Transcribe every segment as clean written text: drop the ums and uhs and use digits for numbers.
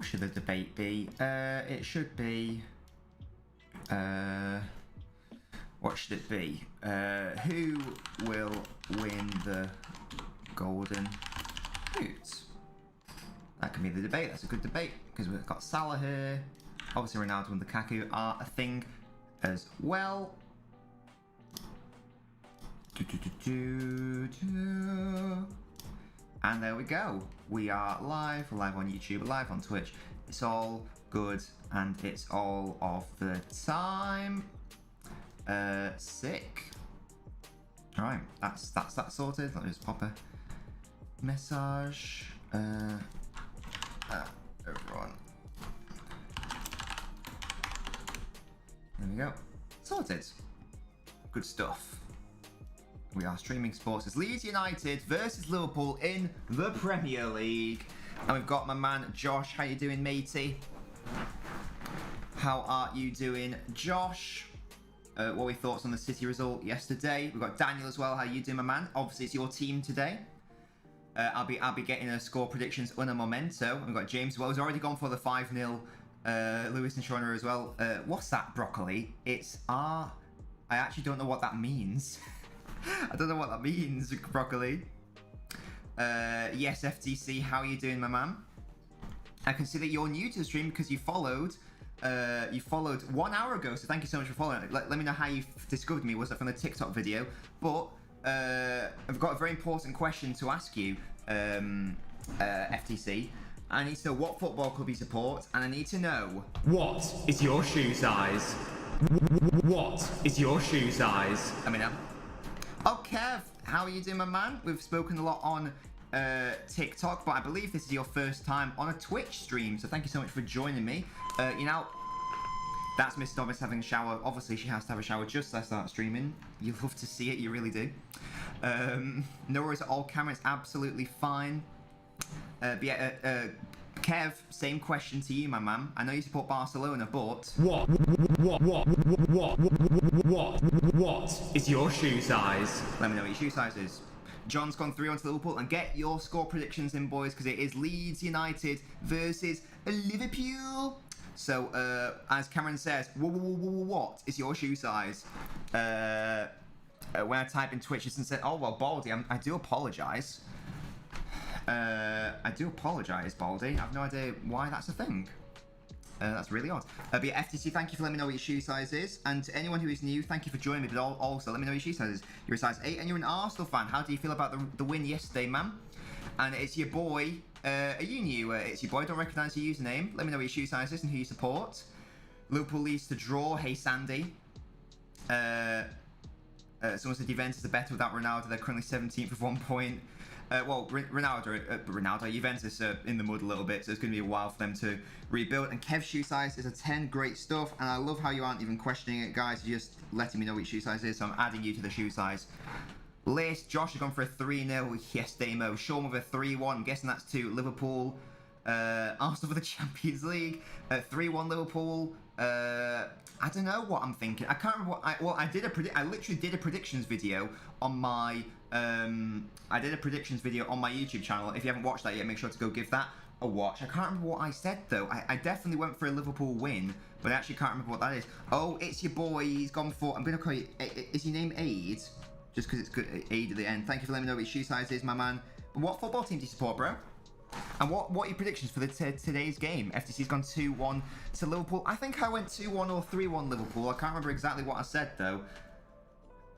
should the debate be? It should be... what should it be? Who will win the Golden Boot? That can be the debate. That's a good debate because we've got Salah here. Obviously, Ronaldo and Lukaku are a thing as well. And there we go. We are live. We're live on YouTube, live on Twitch. It's all good and it's all of the time. Sick. All right, that's that sorted. Let me just pop a message. Everyone. There we go. Sorted. Good stuff. We are streaming sports. It's Leeds United versus Liverpool in the Premier League. And we've got my man Josh. How you doing, matey? How are you doing, Josh? What were your thoughts on the City result yesterday? We've got Daniel as well. How you doing, my man? Obviously, it's your team today. I'll be getting a score predictions on a momento. We've got James as well. He's already gone for the 5-0. Lewis and Shona as well. What's that, broccoli? It's R. I actually don't know what that means. I don't know what that means, broccoli. Yes, FTC, how are you doing, my man? I can see that you're new to the stream because you followed 1 hour ago, so thank you so much for following. Let me know how you discovered me. Was that from the TikTok video? But I've got a very important question to ask you, FTC. I need to know what football club you support, and I need to know what is your shoe size. What is your shoe size? Let me know. Oh, Kev, how are you doing, my man? We've spoken a lot on TikTok, but I believe this is your first time on a Twitch stream, so thank you so much for joining me. You know, that's Miss Dobbins having a shower. Obviously, she has to have a shower just as I start streaming. You love to see it, you really do. No worries at all, Cameron's absolutely fine. But yeah, Kev, same question to you, my man. I know you support Barcelona, but what is your shoe size? Let me know what your shoe size is. John's gone 3-1 to Liverpool, and get your score predictions in, boys, because it is Leeds United versus Liverpool. So, as Cameron says, what is your shoe size? When I type in Twitch, it's said, oh well, Baldy, I do apologise. I do apologise, Baldy. I have no idea why that's a thing. That's really odd. But yeah, FTC, thank you for letting me know what your shoe size is. And to anyone who is new, thank you for joining me. But also, let me know what your shoe size is. You're a size 8 and you're an Arsenal fan. How do you feel about the win yesterday, man? And it's your boy. Are you new? It's your boy. Don't recognise your username. Let me know what your shoe size is and who you support. Liverpool leads to draw. Hey, Sandy. Someone said Juventus are better without Ronaldo. They're currently 17th with 1 point. Well, Ronaldo, Juventus are in the mud a little bit, so it's going to be a while for them to rebuild. And Kev's shoe size is a 10, great stuff. And I love how you aren't even questioning it, guys. You're just letting me know what your shoe size is, so I'm adding you to the shoe size list. Josh has gone for a 3-0. Yes, Damo. Sean with a 3-1. I'm guessing that's to Liverpool. Arsenal for the Champions League. 3-1 Liverpool. I don't know what I'm thinking. I can't remember what I literally did a predictions video on my YouTube channel. If you haven't watched that yet, make sure to go give that a watch. I can't remember what I said though. I definitely went for a Liverpool win, but I actually can't remember what that is. Oh, it's your boy. He's gone for. I'm gonna call you. Is your name Aid? Just because it's good. Aid at the end. Thank you for letting me know what your shoe size is, my man. But what football team do you support, bro? And what are your predictions for today's game? FTC's gone 2-1 to Liverpool. I think I went 2-1 or 3-1 Liverpool. I can't remember exactly what I said though.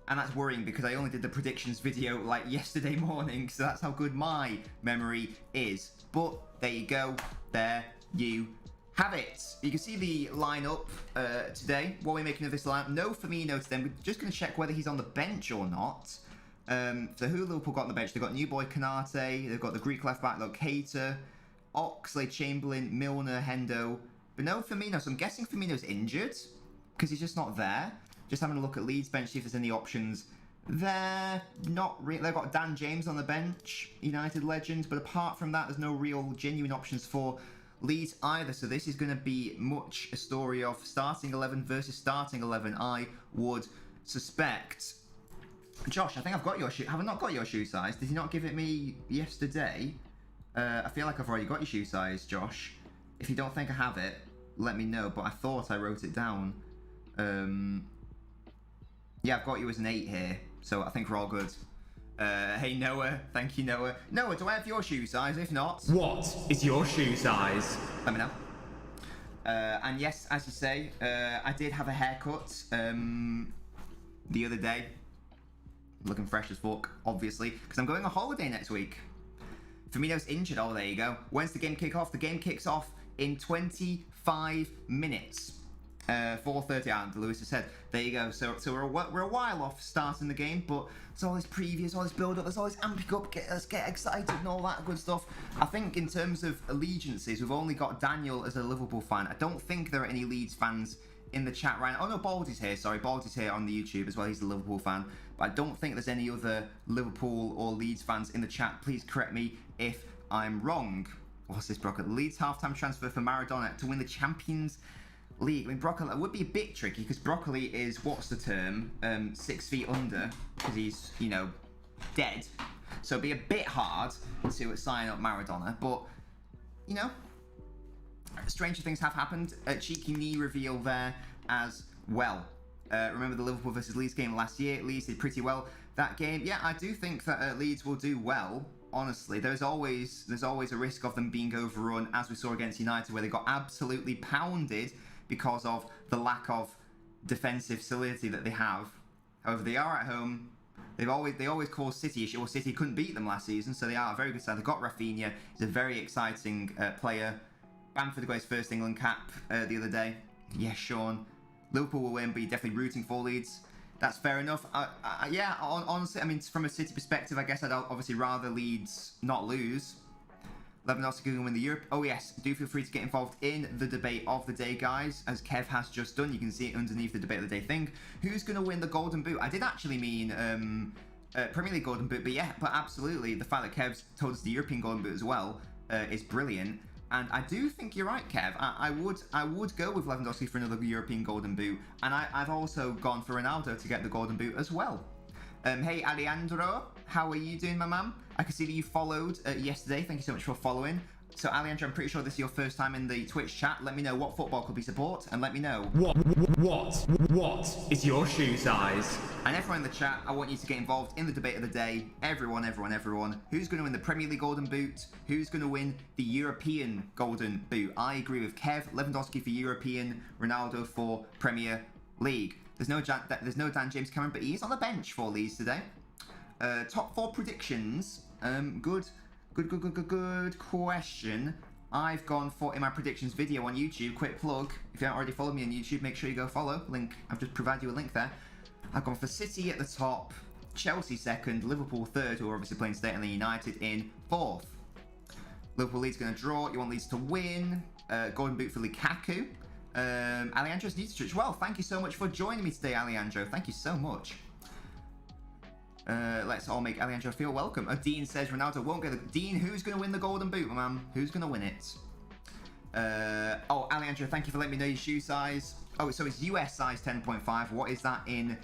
And that's worrying because I only did the predictions video like yesterday morning, so that's how good my memory is. But there you go. There you have it. You can see the lineup today. What are we making of this lineup? No Firmino today. We're just going to check whether he's on the bench or not. So who Liverpool got on the bench? They've got new boy Canate, they've got the Greek left back Locator, Oxlade, Chamberlain, Milner, Hendo, but no Firmino. So I'm guessing Firmino's injured because he's just not there. Just having a look at Leeds bench, see if there's any options there. Not really. They've got Dan James on the bench, United legend, but apart from that, there's no real genuine options for Leeds either. So this is going to be much a story of starting 11 versus starting 11, I would suspect. Josh, I think I've got your shoe. Have I not got your shoe size? Did you not give it me yesterday? I feel like I've already got your shoe size, Josh. If you don't think I have it, let me know. But I thought I wrote it down. Yeah, I've got you as an 8 here, so I think we're all good. Hey Noah, thank you Noah. Noah, do I have your shoe size? If not, what is your shoe size? Let me know. And yes, as you say, I did have a haircut the other day. Looking fresh as fuck, obviously, because I'm going on holiday next week. Firmino's injured. Oh, there you go. When's the game kick off? The game kicks off in 25 minutes. 4:30, and Lewis has said. There you go. So we're a while off starting the game, but there's all this previews, all this build-up, there's all this amping up, let's get excited and all that good stuff. I think in terms of allegiances, we've only got Daniel as a Liverpool fan. I don't think there are any Leeds fans in the chat right now. Oh no, Baldy's here, sorry. Baldy's here on the YouTube as well. He's a Liverpool fan. But I don't think there's any other Liverpool or Leeds fans in the chat. Please correct me if I'm wrong. What's this, Brock? Leeds half-time transfer for Maradona to win the Champions League. I mean, Broccoli would be a bit tricky because Broccoli is, what's the term, 6 feet under because he's, you know, dead. So it'd be a bit hard to sign up Maradona, but, you know, stranger things have happened. A cheeky knee reveal there as well. Remember the Liverpool versus Leeds game last year? Leeds did pretty well that game. Yeah, I do think that Leeds will do well. Honestly, there's always a risk of them being overrun, as we saw against United, where they got absolutely pounded because of the lack of defensive solidity that they have. However, they are at home. They always cause City issue. Well, City couldn't beat them last season, so they are a very good side. They've got Rafinha. He's a very exciting player. Bamford got his first England cap the other day. Yes, Sean. Liverpool will win, but you're definitely rooting for Leeds. That's fair enough. Yeah, honestly, I mean, from a City perspective, I guess I'd obviously rather Leeds not lose. Lewandowski going to win the Europe. Oh yes, do feel free to get involved in the debate of the day, guys, as Kev has just done. You can see it underneath the debate of the day thing. Who's going to win the Golden Boot? I did actually mean Premier League Golden Boot, but yeah, but absolutely, the fact that Kev's told us the European Golden Boot as well is brilliant. And I do think you're right, Kev. I would go with Lewandowski for another European Golden Boot, and I've also gone for Ronaldo to get the Golden Boot as well. Hey, Alejandro, how are you doing, my man? I can see that you followed yesterday. Thank you so much for following. So, Alejandro, I'm pretty sure this is your first time in the Twitch chat. Let me know what football club you support, and let me know What is your shoe size? And everyone in the chat, I want you to get involved in the debate of the day. Everyone. Who's going to win the Premier League Golden Boot? Who's going to win the European Golden Boot? I agree with Kev. Lewandowski for European, Ronaldo for Premier League. There's no Dan James Cameron, but he's on the bench for Leeds today. Top 4 predictions. Good question. I've gone for, in my predictions video on YouTube, quick plug, if you haven't already followed me on YouTube, make sure you go follow, link, I've just provided you a link there. I've gone for City at the top, Chelsea second, Liverpool third, who are obviously playing today, and then United in 4th. Liverpool Leeds going to draw, you want Leeds to win, Golden Boot for Lukaku. Alejandro's new to Twitch. Well, thank you so much for joining me today, Alejandro, thank you so much. Let's all make Alejandro feel welcome. Dean says Ronaldo won't get the... Dean, who's going to win the Golden Boot, my man? Who's going to win it? Oh, Alejandro, thank you for letting me know your shoe size. Oh, so it's US size 10.5. What is that in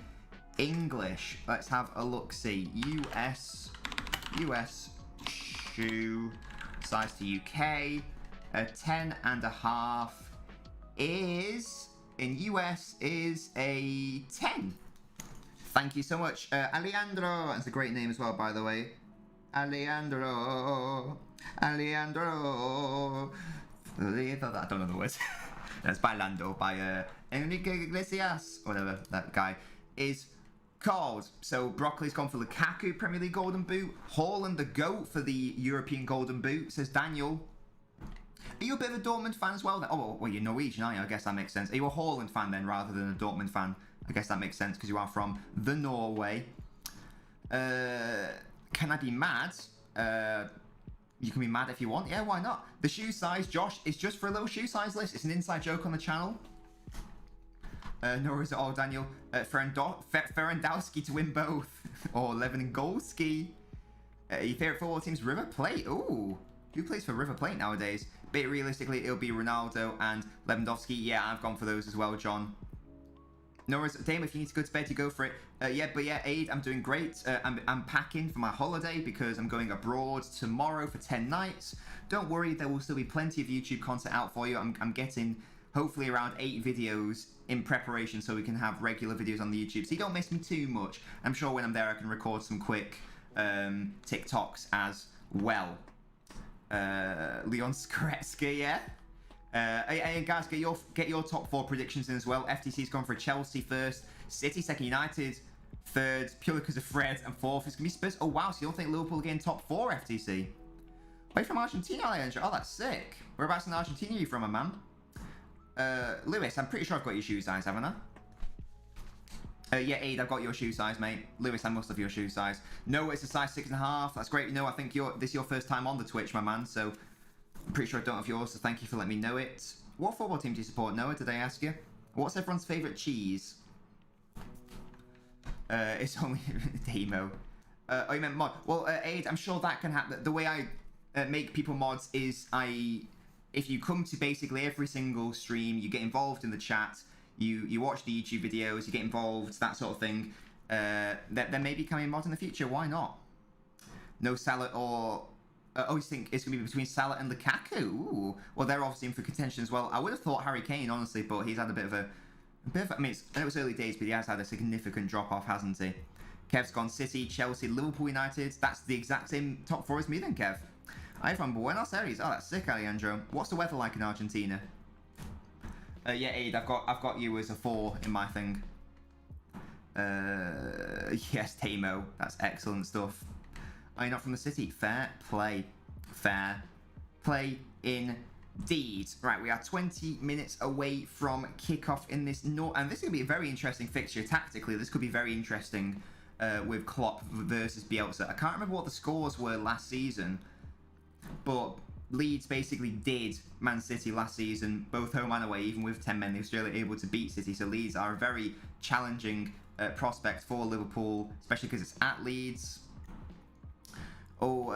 English? Let's have a look-see. US shoe size to UK. 10.5 is... in US is a 10. Thank you so much. Alejandro. That's a great name as well, by the way. Alejandro. I don't know the words. That's Bailando by Enrique Iglesias, whatever that guy is called. So Broccoli's gone for Lukaku, Premier League Golden Boot. Haaland the GOAT for the European Golden Boot, says Daniel. Are you a bit of a Dortmund fan as well? Oh, well, you're Norwegian, aren't you? I guess that makes sense. Are you a Haaland fan then, rather than a Dortmund fan? I guess that makes sense because you are from the Norway. Can I be mad? You can be mad if you want. Yeah, why not? The shoe size, Josh, is just for a little shoe size list. It's an inside joke on the channel. Nor is it all, Daniel. Ferendowski to win both. Or Lewandowski. Your favourite football team's River Plate. Ooh. Who plays for River Plate nowadays? But realistically, it'll be Ronaldo and Lewandowski. Yeah, I've gone for those as well, John. No worries, Dame, if you need to go to bed, you go for it. Yeah, Aid, I'm doing great. I'm packing for my holiday because I'm going abroad tomorrow for 10 nights. Don't worry, there will still be plenty of YouTube content out for you. I'm getting hopefully around 8 videos in preparation so we can have regular videos on the YouTube. So you don't miss me too much. I'm sure when I'm there I can record some quick TikToks as well. Leon Skoretska, yeah? Hey guys, get your top 4 predictions in as well. FTC's gone for Chelsea first, City second, United third, purely because of Fred, and fourth is going to be Spurs. Oh wow, so you don't think Liverpool again top 4 FTC? Way from Argentina, Leandro. Oh, that's sick. Whereabouts in Argentina are you from, my man? Lewis, I'm pretty sure I've got your shoe size, haven't I? Yeah, Aid, I've got your shoe size, mate. Lewis, I must have your shoe size. No, it's a size 6.5. That's great. No, I think this is your first time on the Twitch, my man, so I'm pretty sure I don't have yours, so thank you for letting me know it. What football team do you support, Noah? Did I ask you? What's everyone's favourite cheese? It's only Demo. Oh, you meant mod. Well, Aid, I'm sure that can happen. The way I make people mods is if you come to basically every single stream, you get involved in the chat, you watch the YouTube videos, you get involved, that sort of thing, then maybe becoming a mod in the future. Why not? No Salah or... you think it's going to be between Salah and Lukaku? Ooh. Well, they're obviously in for contention as well. I would have thought Harry Kane, honestly, but he's had a bit of a... I mean, I know it's early days, but he has had a significant drop-off, hasn't he? Kev's gone City, Chelsea, Liverpool, United. That's the exact same top 4 as me then, Kev. I'm from Buenos Aires. Oh, that's sick, Alejandro. What's the weather like in Argentina? Yeah, Aid, I've got you as a 4 in my thing. Yes, Tamo. That's excellent stuff. Are you not from the city? Fair play. Fair play indeed. Right, we are 20 minutes away from kickoff in this and this is going to be a very interesting fixture tactically. This could be very interesting with Klopp versus Bielsa. I can't remember what the scores were last season, but Leeds basically did Man City last season, both home and away. Even with 10 men, they were still able to beat City. So Leeds are a very challenging prospect for Liverpool, especially because it's at Leeds. Oh,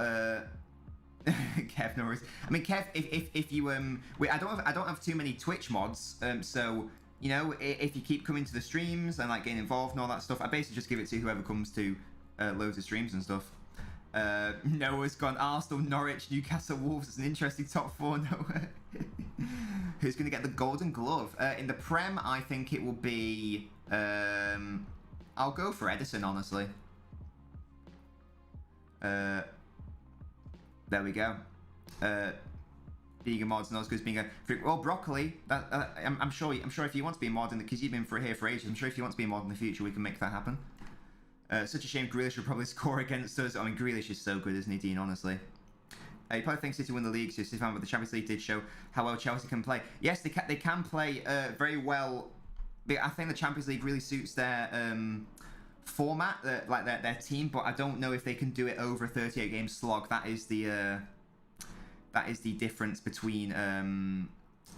Kev Norris. I mean, Kev, if you I don't have too many Twitch mods, so you know, if you keep coming to the streams and like getting involved and all that stuff, I basically just give it to whoever comes to loads of streams and stuff. Noah's gone Arsenal, Norwich, Newcastle, Wolves. It's an interesting top 4. Noah. Who's going to get the Golden Glove in the Prem? I think it will be. I'll go for Edison, honestly. There we go. Being a mod is not as good as being a... Well, Broccoli, I'm sure if you want to be a mod, because you've been here for ages, I'm sure if you want to be a mod in the future, we can make that happen. Such a shame Grealish will probably score against us. I mean, Grealish is so good, isn't he, Dean, honestly? You probably think City win the league, so City fan, but the Champions League did show how well Chelsea can play. Yes, they can play very well. I think the Champions League really suits their format, like their team, but I don't know if they can do it over a 38-game slog. That is the difference between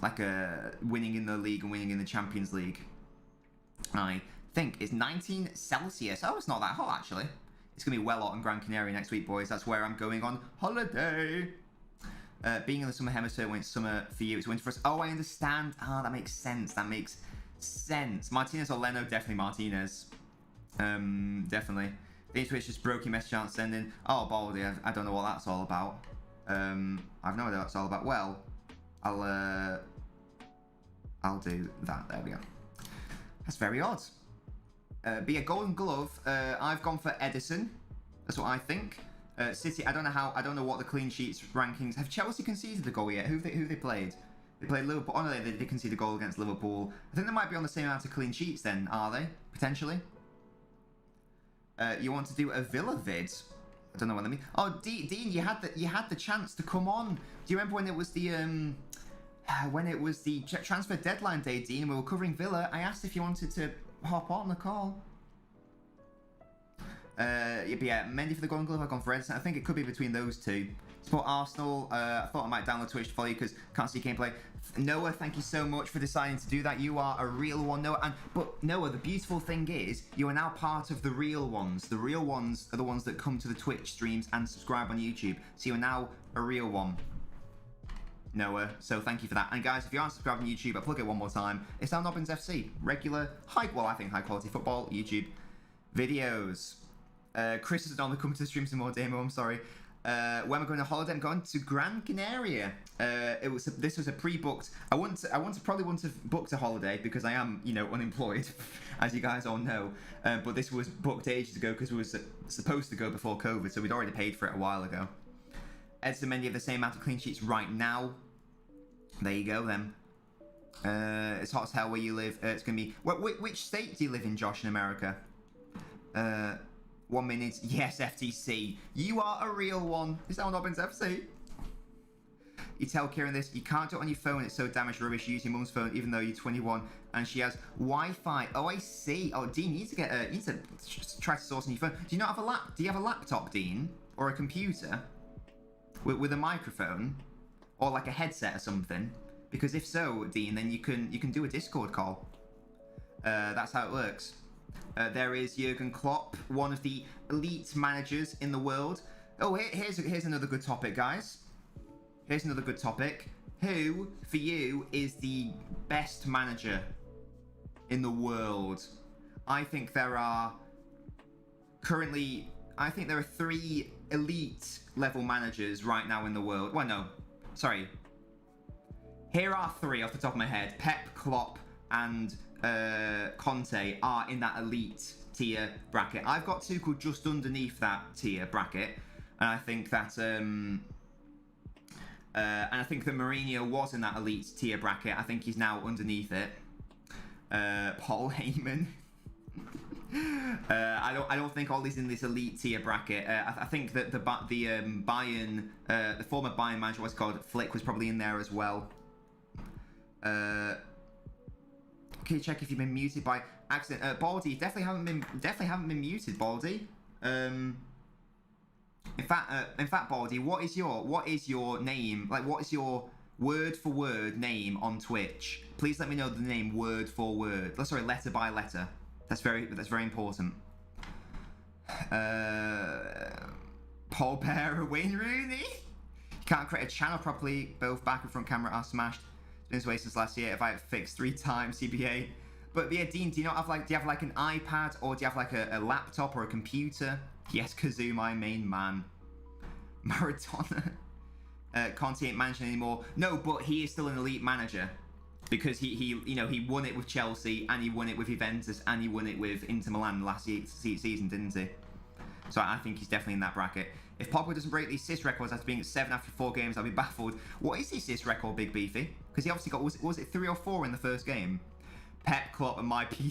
winning in the league and winning in the Champions League. I think it's 19 Celsius. Oh, it's not that hot actually. It's gonna be well hot in Gran Canaria next week, boys. That's where I'm going on holiday. Being in the summer hemisphere when it's summer for you, it's winter for us. Oh, I understand. That makes sense. That makes sense. Martinez or Leno? Definitely Martinez. Definitely. The Twitch just broke your message out sending. Oh, Baldy, I don't know what that's all about. I've no idea what it's all about. Well, I'll do that. There we go. That's very odd. Be a Golden Glove. I've gone for Edison. That's what I think. City. I don't know what the clean sheets rankings. Have Chelsea conceded a goal yet? Who they played? They played Liverpool. Oh no, they did concede a goal against Liverpool. I think they might be on the same amount of clean sheets then. Are they potentially? You want to do a Villa vid? I don't know what I mean. Oh, Dean, you had the chance to come on. Do you remember when it was the transfer deadline day, Dean? We were covering Villa. I asked if you wanted to hop on the call. Yeah, Mendy for the Golden Glove. I've gone for Edison. I think it could be between those two. Support Arsenal. I thought I might download Twitch to follow you because can't see gameplay. Noah, thank you so much for deciding to do that. You are a real one, Noah. But Noah, the beautiful thing is you are now part of the real ones. The real ones are the ones that come to the Twitch streams and subscribe on YouTube. So you are now a real one. Noah. So thank you for that. And guys, if you aren't subscribed on YouTube, I'll plug it one more time. It's LNobbins FC, regular, high quality football YouTube videos. Chris isn't on the coming to stream some more demo. I'm sorry. When am I going on holiday? I'm going to Gran Canaria. This was a pre-booked. I probably wouldn't have booked a holiday because I am, unemployed, as you guys all know. But this was booked ages ago because we were supposed to go before COVID, so we'd already paid for it a while ago. Edson Mendy have the same amount of clean sheets right now. There you go then. It's hot as hell where you live. It's gonna be. Which state do you live in, Josh, in America? 1 minute. Yes, FTC. You are a real one. Is that LNobbins FC? You tell Kieran this. You can't do it on your phone. It's so damaged rubbish. Use your mum's phone, even though you're 21 and she has Wi-Fi. Oh, I see. Oh, Dean, you need to get a. You need to try to source on your phone. Do you not have a Do you have a laptop, Dean, or a computer with a microphone, or like a headset or something? Because if so, Dean, then you can do a Discord call. That's how it works. There is Jurgen Klopp, one of the elite managers in the world. Oh, here's another good topic, guys. Here's another good topic. Who, for you, is the best manager in the world? I think there are 3 elite level managers right now in the world. Well, no, sorry. Here are 3 off the top of my head. Pep, Klopp, and Conte are in that elite tier bracket. I've got 2 called just underneath that tier bracket, and I think that Mourinho was in that elite tier bracket. I think he's now underneath it. Paul Heyman. I don't think Ollie's in this elite tier bracket. I think that the Bayern, the former Bayern manager, what's called Flick, was probably in there as well. Can you check if you've been muted by accident? Baldy, definitely haven't been muted, Baldy. In fact, Baldy, what is your name? Like, what is your word for word name on Twitch? Please let me know the name word for word. Oh, sorry, letter by letter. That's very important. Paul Bearer, Wayne Rooney. Can't create a channel properly. Both back and front camera are smashed. It's been this way since last year. If I fixed 3 times CBA. But yeah, Dean, do you have like an iPad, or do you have like a laptop or a computer? Yes, Kazoo, my main man. Maradona. Conte ain't managing anymore. No, but he is still an elite manager. Because he won it with Chelsea, and he won it with Juventus, and he won it with Inter Milan last season, didn't he? So I think he's definitely in that bracket. If Pogba doesn't break these assist records after being at 7 after 4 games, I'll be baffled. What is his assist record, Big Beefy? Because he obviously got, was it 3 or 4 in the first game? Pep, Klopp, and my PE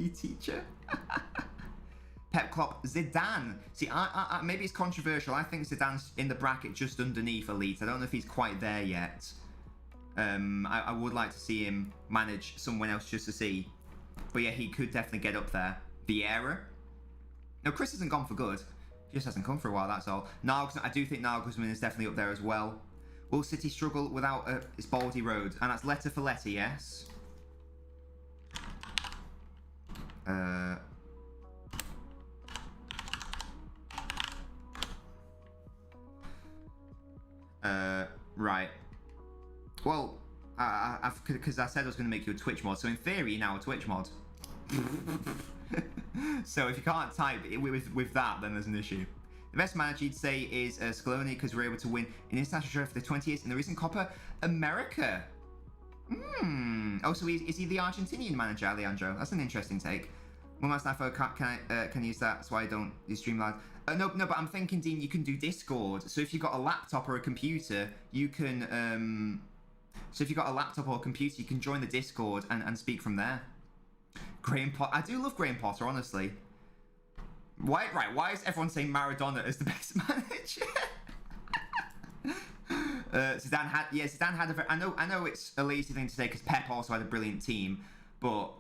teacher. Pep, Klopp, Zidane. See, I maybe it's controversial. I think Zidane's in the bracket just underneath elite. I don't know if he's quite there yet. I would like to see him manage someone else just to see. But yeah, he could definitely get up there. Vieira. No, Chris hasn't gone for good. He just hasn't come for a while, that's all. I do think Nagelsmann is definitely up there as well. Will City struggle without its Baldy Road? And that's letter for letter, yes. Right. Well, because I said I was going to make you a Twitch mod, so in theory, you're now a Twitch mod. So if you can't type with that, then there's an issue. The best manager you'd say is Scaloni, because we're able to win an international trophy for the 20 years in the recent Copa America. Oh, so is he the Argentinian manager, Alejandro? That's an interesting take. One last info, can I use that? That's why I don't do Streamlabs. No, but I'm thinking, Dean, you can do Discord. So if you've got a laptop or a computer, you can... So if you've got a laptop or a computer, you can join the Discord and speak from there. Graham Potter. I do love Graham Potter, honestly. Why is everyone saying Maradona as the best manager? Zidane had a very... I know it's a lazy thing to say because Pep also had a brilliant team, but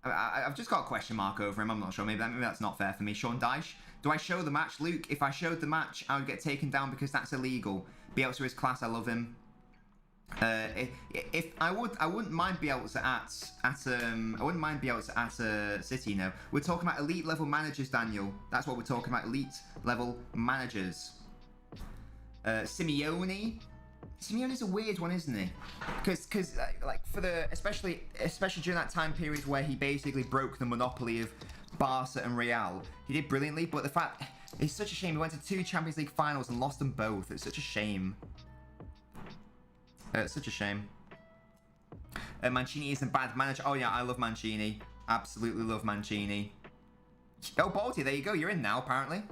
I've just got a question mark over him. I'm not sure. Maybe that's not fair for me. Sean Dyche. Do I show the match? Luke, if I showed the match, I would get taken down because that's illegal. Bielsa is class. I love him. If I wouldn't mind Bielsa at City. No, we're talking about elite level managers, Daniel. That's what we're talking about. Elite level managers. Simeone. Simeone's a weird one, isn't he? Because like for the especially during that time period where he basically broke the monopoly of Barca and Real, he did brilliantly. But the fact it's such a shame he went to 2 Champions League finals and lost them both. It's such a shame. It's such a shame. Mancini isn't a bad manager. Oh yeah, I love Mancini. Absolutely love Mancini. Oh, Baldy, there you go. You're in now, apparently.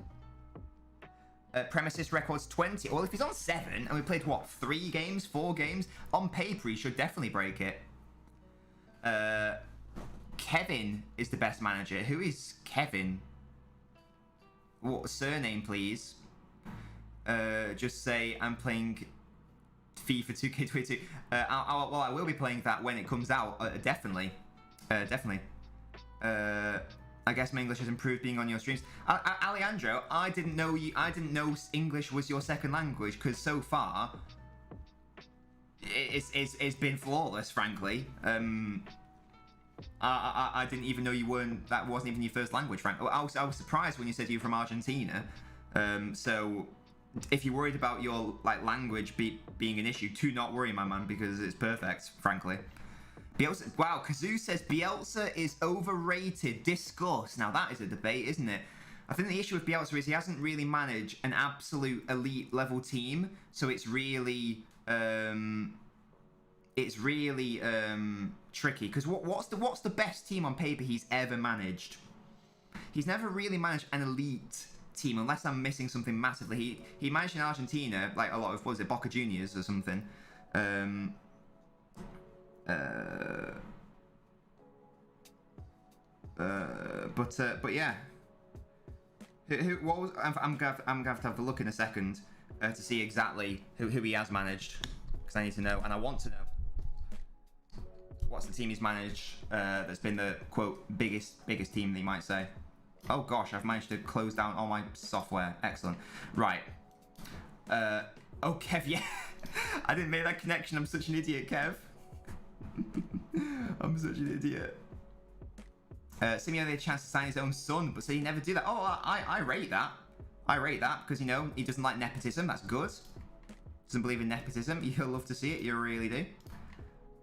Premises records 20. Well, if he's on 7 and we played, what, 3 games, 4 games? On paper, he should definitely break it. Kevin is the best manager. Who is Kevin? What surname, please? Just say I'm playing FIFA 2K22. Well, I will be playing that when it comes out. Definitely. Definitely. I guess my English has improved being on your streams. Alejandro, I didn't know English was your second language because so far it's been flawless, frankly. I didn't even know you weren't. That wasn't even your first language, Frank. I was surprised when you said you were from Argentina. So if you're worried about your language being an issue, do not worry, my man, because it's perfect, frankly. Bielsa, wow, Kazoo says Bielsa is overrated. Discuss. Now that is a debate, isn't it? I think the issue with Bielsa is he hasn't really managed an absolute elite level team, so it's really tricky. Because what's the best team on paper he's ever managed? He's never really managed an elite team, unless I'm missing something massively. He managed in Argentina, like a lot of, what was it, Boca Juniors or something. But yeah. What was? I'm gonna have to have a look in a second to see exactly who he has managed, because I need to know, and I want to know what's the team he's managed that's been the quote biggest team that you might say. Oh gosh, I've managed to close down all my software. Excellent. Right. Oh Kev, yeah. I didn't make that connection. I'm such an idiot, Kev. I'm such an idiot. Simeone had a chance to sign his own son, but so he never do that. Oh, I rate that. I rate that because, you know, he doesn't like nepotism. That's good. Doesn't believe in nepotism. You'll love to see it. You really do.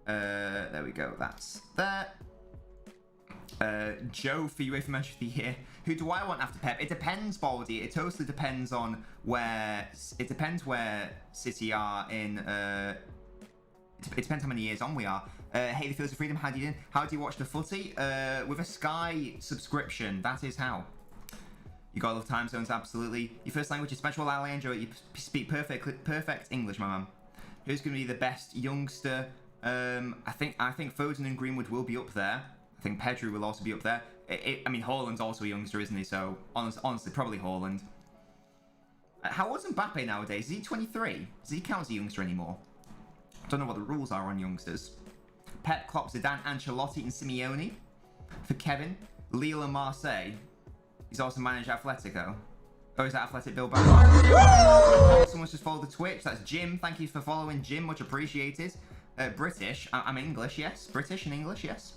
There we go. That's that. Joe for UEFA Manager of the Year. Who do I want after Pep? It depends, Baldy. It totally depends on where. It depends where City are in. It depends how many years on we are. Hey, the Fields of Freedom, how do you watch the footy? With a Sky subscription, that is how. You gotta love time zones, absolutely. Your first language is Spanish. Well, Alejandro, you speak perfect English, my man. Who's gonna be the best youngster? I think Foden and Greenwood will be up there. I think Pedro will also be up there. I mean, Haaland's also a youngster, isn't he? So, honestly, probably Haaland. How old's Mbappe nowadays? Is he 23? Does he count as a youngster anymore? I don't know what the rules are on youngsters. Pep, Klopp, Zidane, Ancelotti, and Simeone. For Kevin, Lille and Marseille. He's also managed Atletico. Oh, is that Athletic Bilbao? Oh, someone's just followed the Twitch. That's Jim. Thank you for following, Jim. Much appreciated. British. I'm English, yes. British and English, yes.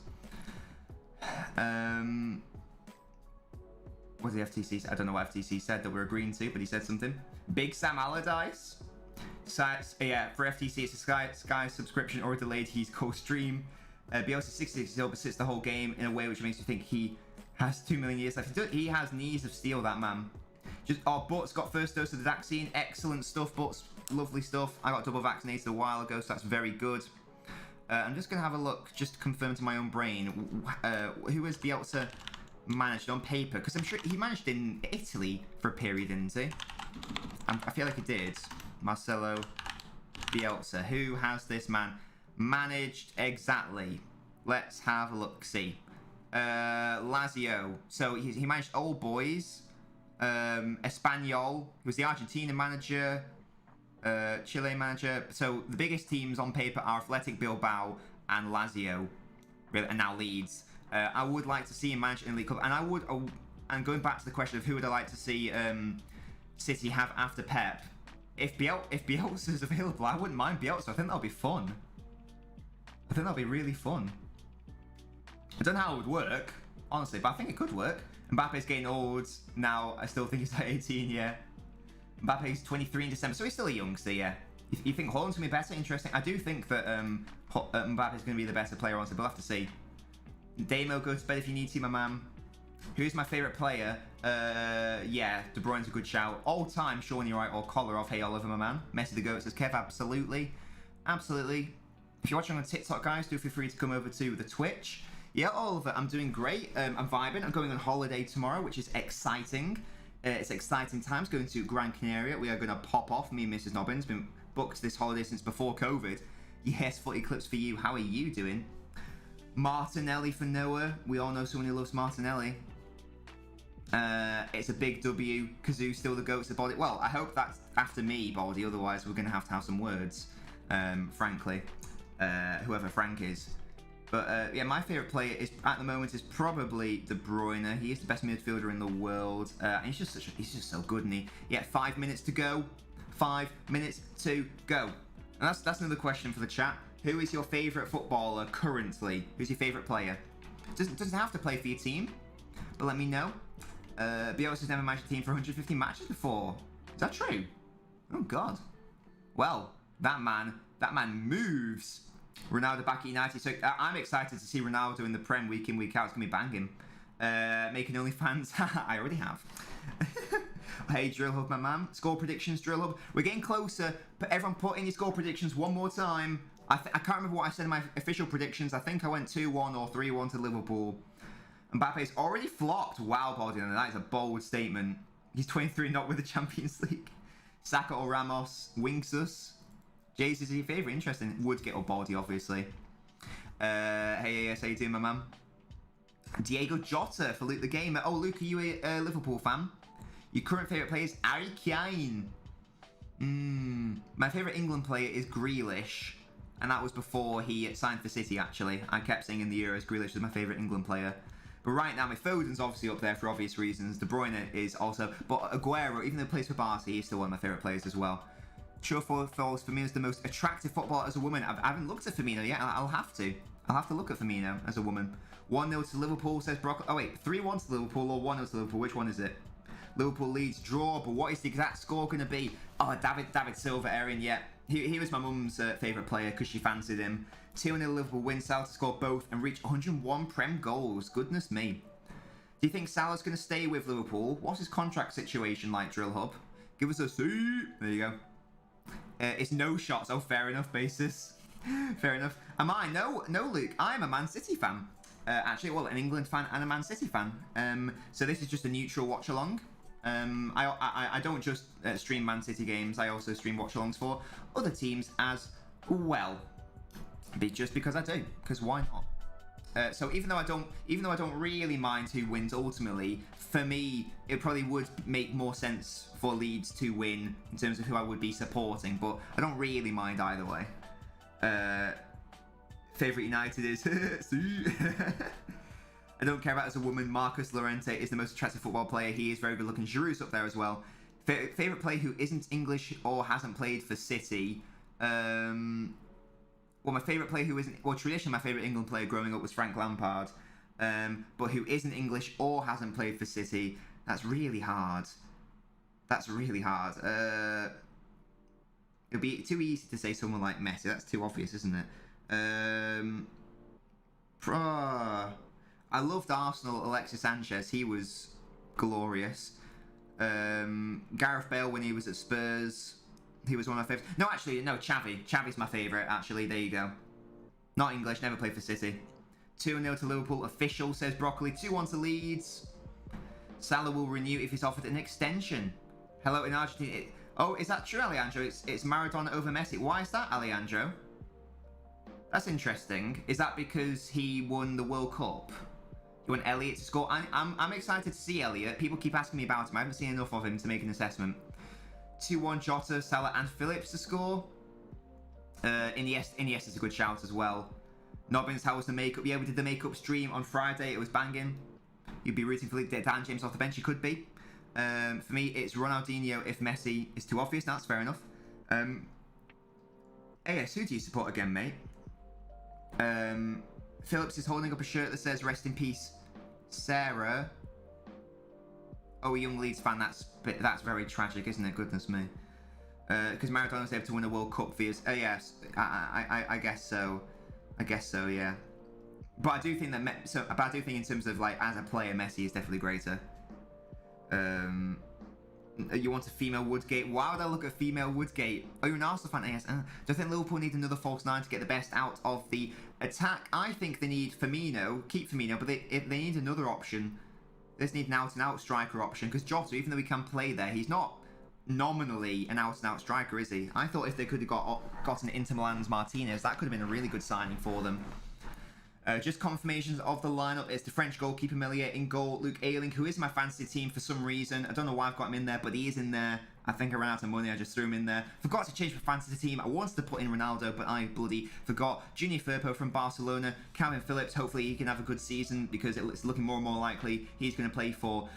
What did the FTC say? I don't know what FTC said that we're agreeing to, but he said something. Big Sam Allardyce. Yeah, for FTC, it's a Sky subscription or delayed. He's co-stream. Bielsa 66 but sits the whole game in a way which makes you think he has 2 million years left. He has knees of steel, that man. Butts got first dose of the vaccine. Excellent stuff, Butts. Lovely stuff. I got double vaccinated a while ago, so that's very good. I'm just going to have a look, just to confirm to my own brain, who has Bielsa managed on paper? Because I'm sure he managed in Italy for a period, didn't he? I feel like he did. Marcelo Bielsa. Who has this man managed exactly? Let's have a look. See. Lazio. So he managed Old Boys. Espanyol. He was the Argentina manager. Chile manager. So the biggest teams on paper are Athletic Bilbao and Lazio. And now Leeds. I would like to see him manage in the League Cup. And and going back to the question of who would I like to see City have after Pep. If Bielsa's available, I wouldn't mind Bielsa. I think that'll be fun. I think that'll be really fun. I don't know how it would work, honestly, but I think it could work. Mbappe's getting old now. I still think he's like 18, yeah. Mbappe's 23 in December, so he's still a youngster, yeah. You think Haaland's going to be better? Interesting. I do think that Mbappe's going to be the better player, honestly, but we'll have to see. Damo, go to bed if you need to, my man. Who's my favourite player? Yeah, De Bruyne's a good shout. All time, Sean, you're right, or Kolarov, hey Oliver, my man. Messi the Goat says, Kev, absolutely. Absolutely. If you're watching on TikTok, guys, do feel free to come over to the Twitch. Yeah, Oliver, I'm doing great. I'm vibing. I'm going on holiday tomorrow, which is exciting. It's exciting times, going to Gran Canaria. We are going to pop off. Me and Mrs. Nobbins been booked this holiday since before COVID. Yes, footy clips for you. How are you doing? Martinelli for Noah. We all know someone who loves Martinelli. It's a big W. Kazoo still the goat's the body. Well, I hope that's after me, Baldy. Otherwise, we're going to have some words, frankly. Whoever Frank is. But yeah, my favourite player is at the moment is probably De Bruyne. He is the best midfielder in the world. And he's just so good, isn't he? Yeah, 5 minutes to go. 5 minutes to go. And that's another question for the chat. Who is your favourite footballer currently? Who's your favourite player? Doesn't have to play for your team, but let me know. Bielsa has never managed a team for 150 matches before. Is that true? Oh God. Well, that man moves. Ronaldo back at United. So I'm excited to see Ronaldo in the Prem week in, week out. It's going to be banging. Making OnlyFans. I already have. Hey, Drill Hub, my man. Score predictions, Drill Hub. We're getting closer. But everyone put in your score predictions one more time. I can't remember what I said in my official predictions. I think I went 2-1 or 3-1 to Liverpool. Mbappe's already flopped. Wow, Baldy. That is a bold statement. He's 23 not with the Champions League. Saka or Ramos. Wingsus. Jay's is your favourite. Interesting. Woodgate or Baldy, obviously. Hey, AS, how you doing, my man? Diego Jota for Luke the Gamer. Oh, Luke, are you a Liverpool fan? Your current favourite player is Harry Kane. My favourite England player is Grealish. And that was before he signed for City, actually. I kept saying in the Euros, Grealish was my favourite England player. But right now, my Foden's obviously up there for obvious reasons. De Bruyne is also. But Aguero, even though he plays for Barca, he's still one of my favourite players as well. True or false, Firmino's the most attractive footballer as a woman. I haven't looked at Firmino yet. I'll have to. I'll have to look at Firmino as a woman. 1-0 to Liverpool, says Brock. Oh, wait. 3-1 to Liverpool or 1-0 to Liverpool? Which one is it? Liverpool Leeds draw, but what is the exact score going to be? Oh, David Silva, Erin, yeah. He was my mum's favourite player because she fancied him. 2-0 Liverpool win. Salah to score both and reach 101 Prem goals. Goodness me. Do you think Salah's going to stay with Liverpool? What's his contract situation like, Drill Hub? Give us a C. There you go. It's no shots. Oh, fair enough, basis. Fair enough. Am I? No, Luke. I'm a Man City fan. Actually, well, an England fan and a Man City fan. So this is just a neutral watch-along. I don't just stream Man City games. I also stream watch-alongs for other teams as well. Just because I do. Because why not? So even though I don't really mind who wins ultimately, for me it probably would make more sense for Leeds to win in terms of who I would be supporting, but I don't really mind either way. Favourite United is I don't care about as a woman. Marcus Llorente is the most attractive football player. He is very good looking. Giroud's up there as well. Favourite player who isn't English or hasn't played for City. Well, my favourite player who isn't... Well, traditionally, my favourite England player growing up was Frank Lampard. But who isn't English or hasn't played for City. That's really hard. That's really hard. It'll be too easy to say someone like Messi. That's too obvious, isn't it? I loved Arsenal, Alexis Sanchez. He was glorious. Gareth Bale when he was at Spurs... He was one of my favourites. No, actually, no, Xavi. Xavi's my favourite, actually. There you go. Not English, never played for City. 2-0 to Liverpool. Official, says Broccoli. 2-1 to Leeds. Salah will renew if he's offered an extension. Hello in Argentina. Oh, is that true, Alejandro? It's Maradona over Messi. Why is that, Alejandro? That's interesting. Is that because he won the World Cup? You want Elliot to score? I'm excited to see Elliot. People keep asking me about him. I haven't seen enough of him to make an assessment. 2-1 Jota, Salah and Phillips to score. Iniesta is a good shout as well. Nobbins, how was the makeup? Yeah, we did the makeup stream on Friday. It was banging. You'd be rooting for Dan James off the bench. You could be. For me, it's Ronaldinho if Messi is too obvious. That's fair enough. AS, who do you support again, mate? Phillips is holding up a shirt that says "Rest in peace, Sarah." Oh, a young Leeds fan. That's very tragic, isn't it? Goodness me. Because Maradona was able to win a World Cup for years. Yes, I guess so. I guess so, yeah. But I do think that but I do think in terms of like as a player, Messi is definitely greater. You want a female Woodgate? Why would I look at female Woodgate? Oh, you're an Arsenal fan? Yes. Do I think Liverpool need another false nine to get the best out of the attack? I think they need Firmino, keep Firmino, but if they need another option, they just need an out-and-out striker option. Because Jota, even though he can play there, he's not nominally an out-and-out striker, is he? I thought if they could have gotten Inter Milan's Martinez, that could have been a really good signing for them. Just confirmations of the lineup. It's the French goalkeeper Melier in goal. Luke Ayling, who is my fantasy team for some reason. I don't know why I've got him in there, but he is in there. I think I ran out of money. I just threw him in there. Forgot to change my fantasy team. I wanted to put in Ronaldo, but I bloody forgot. Junior Firpo from Barcelona. Calvin Phillips. Hopefully he can have a good season because it's looking more and more likely he's going to play for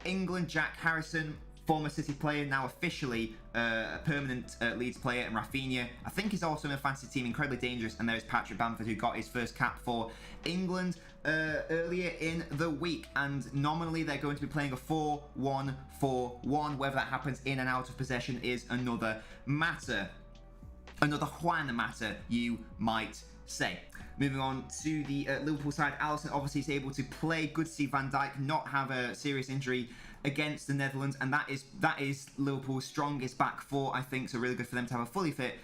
England. Jack Harrison, former City player, now officially a permanent Leeds player, and Rafinha, I think he's also in a fantasy team, incredibly dangerous. And there's Patrick Bamford, who got his first cap for England earlier in the week. And nominally, they're going to be playing a 4-1-4-1. Whether that happens in and out of possession is another matter. Another Juan matter, you might say. Moving on to the Liverpool side, Alisson obviously is able to play. Good to see Van Dijk not have a serious injury against the Netherlands, and that is Liverpool's strongest back four, I think. So really good for them to have a fully fit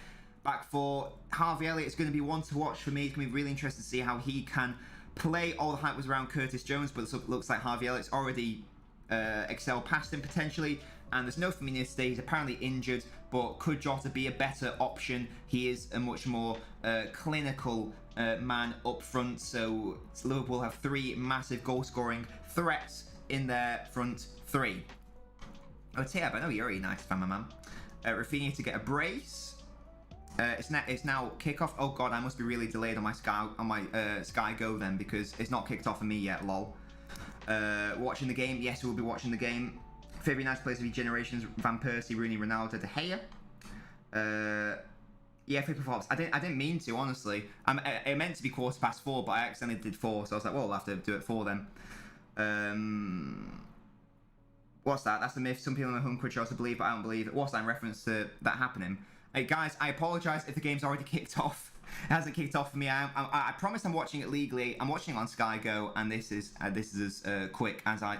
back four. Harvey Elliott is going to be one to watch for me. It's going to be really interesting to see how he can play. All the hype was around Curtis Jones, but it looks like Harvey Elliott's already excelled past him potentially. And there's no Firmino today. He's apparently injured, but could Jota be a better option? He is a much more clinical man up front. So Liverpool have three massive goal-scoring threats in their front three. Oh, Tab, I know you're a United fan, my man. Rafinha to get a brace. It's now kickoff. Oh god, I must be really delayed on my Sky Go then, because it's not kicked off for me yet. Lol. Watching the game. Yes, we'll be watching the game. Favorite United players of your generations: Van Persie, Rooney, Ronaldo, De Gea. Yeah, flip-flops. I didn't mean to, honestly. It meant to be 4:15, but I accidentally did 4, so I was like, well, we'll have to do it 4 then. What's that? That's the myth. Some people in the home could also believe, but I don't believe it. What's that in reference to that happening? Hey guys, I apologise if the game's already kicked off. It hasn't kicked off for me. I promise I'm watching it legally. I'm watching it on Sky Go, and this is as quick as I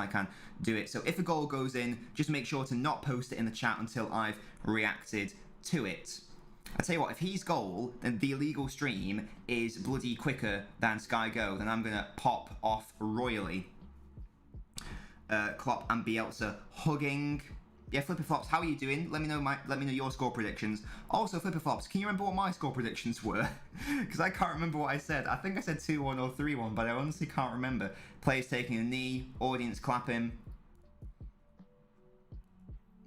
can do it. So if a goal goes in, just make sure to not post it in the chat until I've reacted to it. I tell you what, if he's goal, then the illegal stream is bloody quicker than Sky Go. Then I'm gonna pop off royally. Klopp and Bielsa hugging. Yeah, Flipper Flops, how are you doing? Let me know your score predictions. Also, Flipper Flops, can you remember what my score predictions were? Because I can't remember what I said. I think I said 2-1 or 3-1, but I honestly can't remember. Players taking a knee, audience clapping,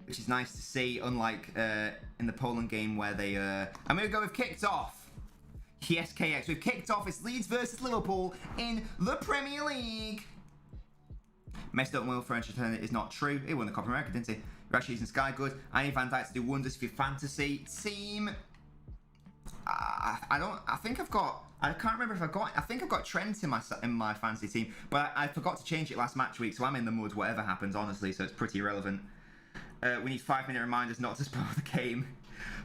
which is nice to see, unlike in the Poland game where they... I'm going to go with kicked off. Yes, KX, we've kicked off. It's Leeds versus Liverpool in the Premier League. Messed up Will French is not true. He won the Copa America, didn't he? You're actually using Sky Good. I need Van Dijk to do wonders for your fantasy team. I think I've got... I can't remember if I think I've got Trent in my fantasy team, but I forgot to change it last match week, so I'm in the mud whatever happens, honestly, so it's pretty irrelevant. We need 5-minute reminders not to spoil the game.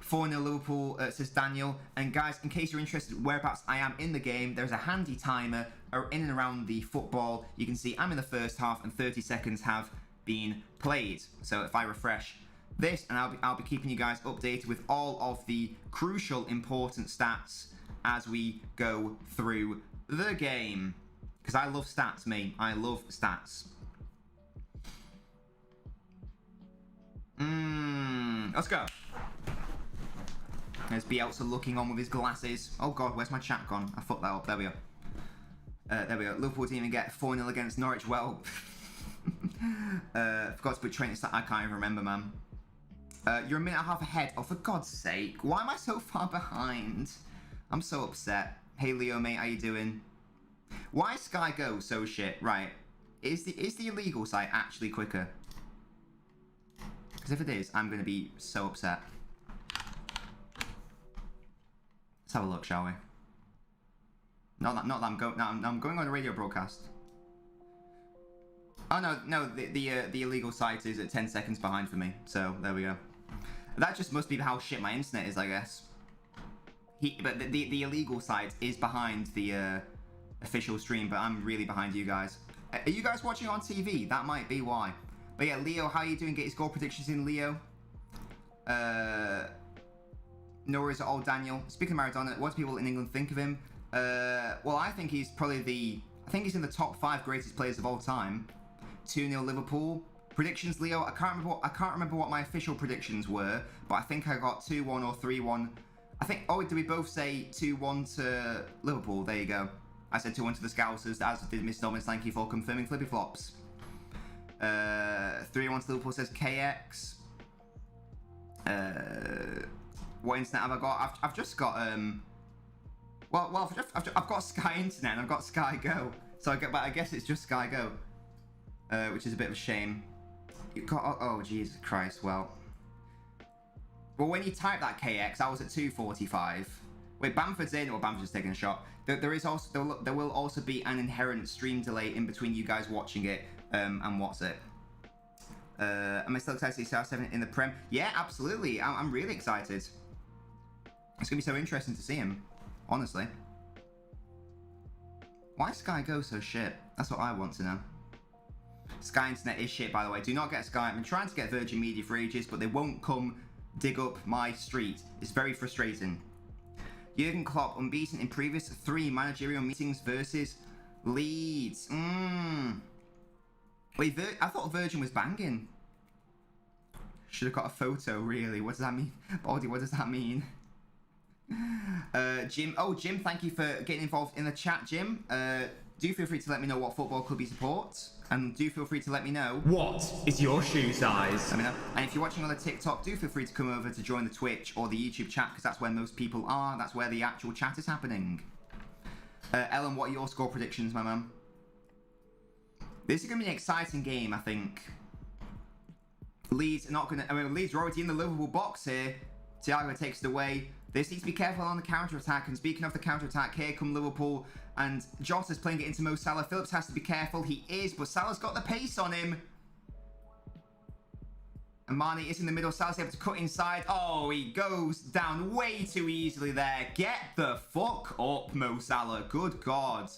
4-0 Liverpool, says Daniel. And guys, in case you're interested whereabouts I am in the game, there's a handy timer in and around the football. You can see I'm in the first half and 30 seconds have been played. So if I refresh this, and I'll be keeping you guys updated with all of the crucial, important stats as we go through the game. Because I love stats, mate. I love stats. Let's go. There's Bielsa looking on with his glasses. Oh god, where's my chat gone? I fucked that up. There we go. There we go. Liverpool didn't even get 4-0 against Norwich. Well, forgot to put Trent. I can't even remember, man. You're a minute and a half ahead. Oh, for God's sake. Why am I so far behind? I'm so upset. Hey, Leo, mate. How you doing? Why is Sky Go so shit? Right. Is the illegal site actually quicker? Because if it is, I'm going to be so upset. Let's have a look, shall we? Not that I'm going on a radio broadcast. Oh no, the illegal site is at 10 seconds behind for me. So there we go. That just must be how shit my internet is, I guess. But the illegal site is behind the official stream, but I'm really behind you guys. Are you guys watching on TV? That might be why. But yeah, Leo, how are you doing? Get your score predictions in, Leo. Nor is it all Daniel. Speaking of Maradona, what do people in England think of him? Well, I think he's probably I think he's in the top 5 greatest players of all time. 2-0 Liverpool. Predictions, Leo. I can't remember what my official predictions were, but I think I got 2-1 or 3-1. I think. Oh, did we both say 2-1 to Liverpool? There you go. I said 2-1 to the Scousers, as did Miss Nobbins. Thank you for confirming Flippy Flops. 3-1 to Liverpool, says KX. What internet have I got? I've just got well, I've got Sky Internet and I've got Sky Go. So I guess it's just Sky Go, which is a bit of a shame. You got oh Jesus Christ. Well, when you type that KX, I was at 245. Wait, Bamford's in, or Bamford's taking a shot. There will also be an inherent stream delay in between you guys watching it and what's it. Am I still excited to see CR7 in the Prem? Yeah, absolutely. I'm really excited. It's gonna be so interesting to see him, honestly. Why Sky Go so shit? That's what I want to know. Sky Internet is shit, by the way. Do not get Sky. I've been trying to get Virgin Media for ages, but they won't come dig up my street. It's very frustrating. Jurgen Klopp unbeaten in previous 3 managerial meetings versus Leeds. Wait, I thought Virgin was banging. Should have got a photo, really. What does that mean? Baldy, what does that mean? Jim. Oh, Jim, thank you for getting involved in the chat, Jim. Do feel free to let me know what football club you support. And do feel free to let me know. What is your shoe size? Let me know. And if you're watching on the TikTok, do feel free to come over to join the Twitch or the YouTube chat, because that's where most people are. That's where the actual chat is happening. Ellen, what are your score predictions, my man? This is going to be an exciting game, I think. Leeds are not going to... I mean, Leeds are already in the Liverpool box here. Thiago takes it away. This needs to be careful on the counter-attack. And speaking of the counter-attack, here come Liverpool. And Jota's playing it into Mo Salah. Phillips has to be careful. He is, but Salah's got the pace on him. And Mane is in the middle. Salah's able to cut inside. Oh, he goes down way too easily there. Get the fuck up, Mo Salah. Good God.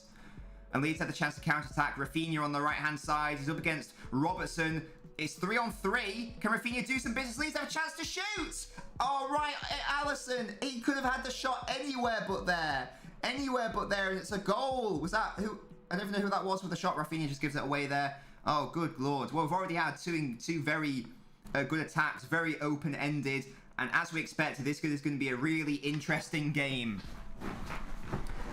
And Leeds had the chance to counter-attack. Rafinha on the right-hand side. He's up against Robertson. It's 3-on-3. Can Rafinha do some business? Leeds have a chance to shoot. All right, Alisson. He could have had the shot anywhere but there. Anywhere but there, and it's a goal. Was that who? I don't even know who that was with the shot. Rafinha just gives it away there. Oh, good Lord. Well, we've already had two very good attacks, very open-ended. And as we expected, this is going to be a really interesting game.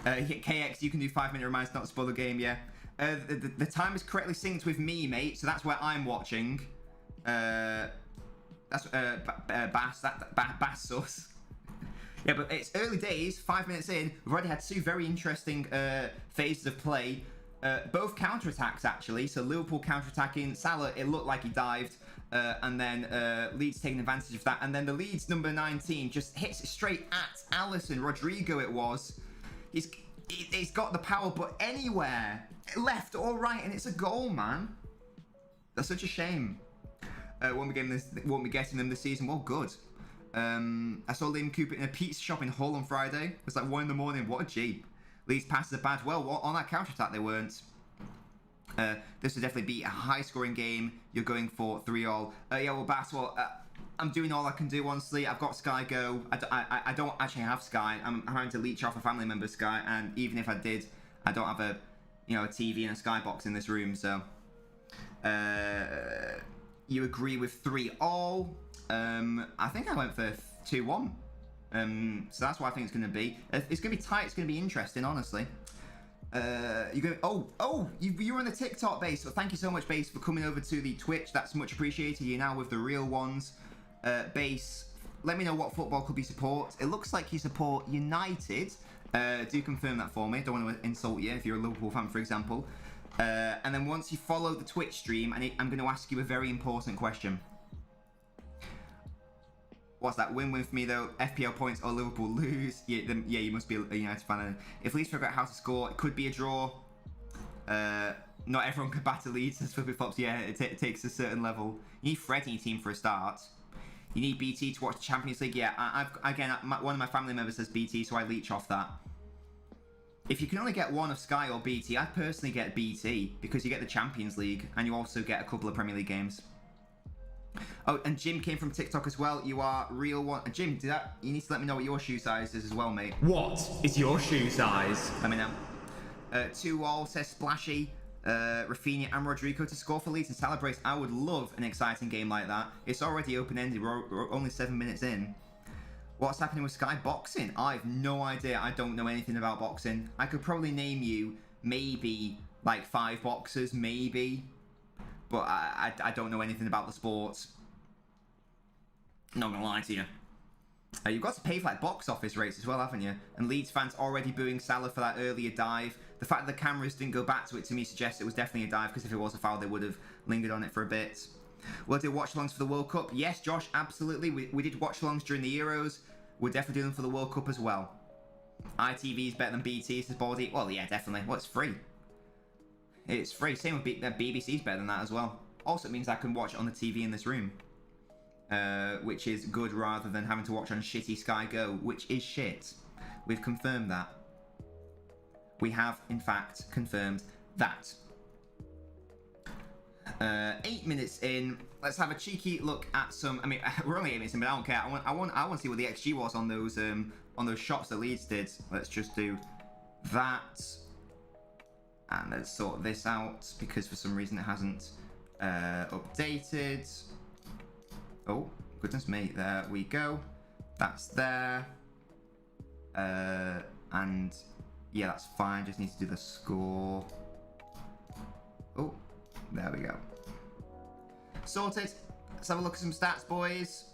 KX, you can do 5-minute reminders, not spoil the game, yeah. The time is correctly synced with me, mate, so that's where I'm watching. That's Bass sauce. Yeah, but it's early days, 5 minutes in. We've already had 2 very interesting phases of play. Both counter-attacks, actually. So Liverpool counter-attacking. Salah, it looked like he dived. And then Leeds taking advantage of that. And then the Leeds number 19 just hits it straight at Alisson. Rodrigo it was. He's got the power, but anywhere. Left or right, and it's a goal, man. That's such a shame. Won't be getting them this season. Well, good. I saw Liam Cooper in a pizza shop in Hull on Friday. It was like 1 in the morning. What a Jeep. Leeds passes are bad. Well, on that counter-attack, they weren't. This would definitely be a high-scoring game. You're going for 3-all. Yeah, well, Bass, I'm doing all I can do, honestly. I've got Sky Go. I don't actually have Sky. I'm having to leech off a family member's Sky, and even if I did, I don't have a TV and a Sky box in this room, so... you agree with 3-all. I think I went for 2-1. So that's what I think it's going to be. It's going to be tight. It's going to be interesting, honestly. You were on the TikTok, Base. So thank you so much, Base, for coming over to the Twitch. That's much appreciated. You're now with the real ones. Base, let me know what football club you support. It looks like you support United. Do confirm that for me. Don't want to insult you if you're a Liverpool fan, for example. And then once you follow the Twitch stream, I'm going to ask you a very important question. What's that? Win-win for me, though. FPL points or Liverpool lose. Yeah, you must be a United fan. If Leeds figure out how to score, it could be a draw. Not everyone can batter Leeds, as Flippy Flops. Yeah, it takes a certain level. You need Fred in your team for a start. You need BT to watch the Champions League. Yeah, one of my family members has BT, so I leech off that. If you can only get one of Sky or BT, I personally get BT because you get the Champions League and you also get a couple of Premier League games. Oh, and Jim came from TikTok as well. You are real one. Jim, you need to let me know what your shoe size is as well, mate. What is your shoe size? Let me know. 2-all says Splashy. Rafinha and Rodrigo to score for Leeds and celebrate. I would love an exciting game like that. It's already open-ended. We're only 7 minutes in. What's happening with Sky Boxing? I have no idea. I don't know anything about boxing. I could probably name you maybe like 5 boxers, maybe. But I don't know anything about the sports. Not gonna lie to you. You've got to pay for like box office rates as well, haven't you? And Leeds fans already booing Salah for that earlier dive. The fact that the cameras didn't go back to it, to me, suggests it was definitely a dive, because if it was a foul, they would have lingered on it for a bit. We'll do watch-alongs for the World Cup. Yes, Josh, absolutely. We did watch-alongs during the Euros. We're definitely doing them for the World Cup as well. ITV is better than BT, says Baldy. Well, yeah, definitely. Well, it's free. It's free. Same with BBC's better than that as well. Also, it means I can watch it on the TV in this room. Which is good, rather than having to watch on shitty Sky Go, which is shit. We've confirmed that. We have, in fact, confirmed that. 8 minutes in. Let's have a cheeky look at some. I mean, we're only 8 minutes in, but I don't care. I want to see what the XG was on those shots that Leeds did. Let's just do that, and let's sort this out, because for some reason it hasn't updated. Oh, goodness me. There we go. That's there. And yeah, that's fine. Just need to do the score. Oh, there we go. Sorted. Let's have a look at some stats, boys.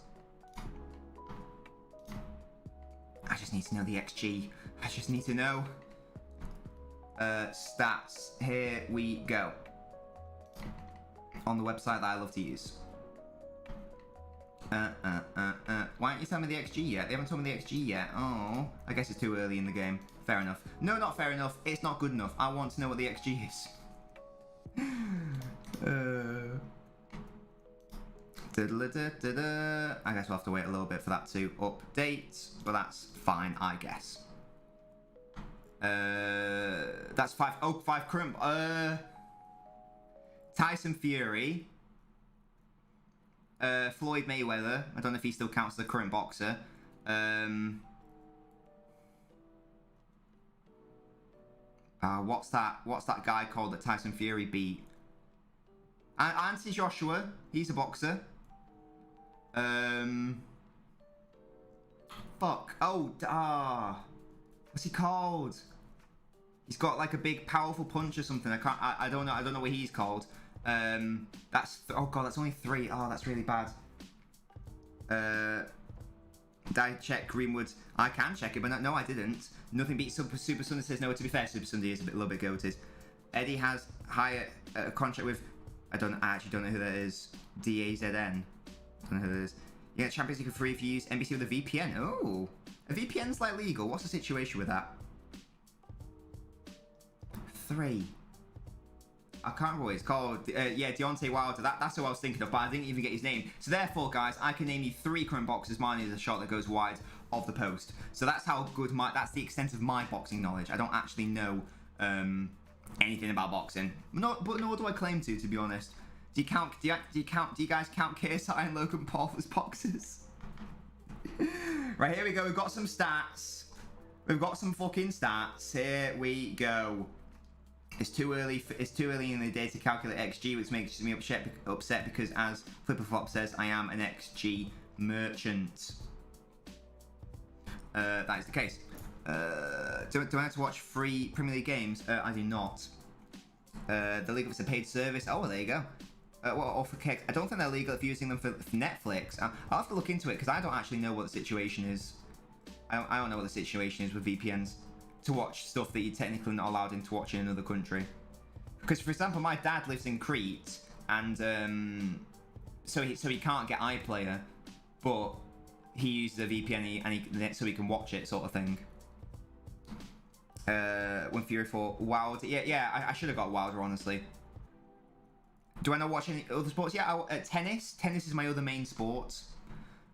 I just need to know the XG. I just need to know. Stats. Here we go. On the website that I love to use. Why aren't you telling me the XG yet? They haven't told me the XG yet. Oh, I guess it's too early in the game. Fair enough. No, not fair enough. It's not good enough. I want to know what the XG is. I guess we'll have to wait a little bit for that to update, but that's fine, I guess. That's 5. Oh, 5 current. Tyson Fury. Floyd Mayweather. I don't know if he still counts as a current boxer. What's that guy called that Tyson Fury beat? Anthony Joshua. He's a boxer. Fuck. What's he called? He's got like a big powerful punch or something. I don't know what he's called. Oh god, that's only 3. Oh, that's really bad. Did I check Greenwood? I can check it, but no, I didn't. Nothing beats Super Sunday says no. To be fair, Super Sunday is a little bit goated. Eddie has higher contract with. I actually don't know who that is. DAZN. I don't know who that is. You get Champions League for free if you use NBC with a VPN. Oh, a VPN's like legal. What's the situation with that? 3. I can't remember what it's called. Yeah, Deontay Wilder. That's who I was thinking of, but I didn't even get his name. So therefore, guys, I can name you 3 current boxers. Mine is a shot that goes wide of the post. So that's how good that's the extent of my boxing knowledge. I don't actually know anything about boxing. But nor do I claim to be honest. Do you guys count KSI and Logan Paul as boxers? Right, here we go. We've got some stats. We've got some fucking stats. Here we go. It's too early in the day to calculate XG, which makes me upset because, as Flipperflop says, I am an XG merchant. That is the case. Do I have to watch free Premier League games? I do not. The legal is a paid service. Oh, well, there you go. Or for kicks. I don't think they're legal if you're using them for Netflix. I'll have to look into it because I don't actually know what the situation is. I don't know what the situation is with VPNs to watch stuff that you're technically not allowed to watch in another country. Because, for example, my dad lives in Crete, and so he can't get iPlayer, but he uses a VPN so he can watch it, sort of thing. When Fury fought Wilder, yeah, I should have got Wilder, honestly. Do I not watch any other sports? Yeah, tennis. Tennis is my other main sport.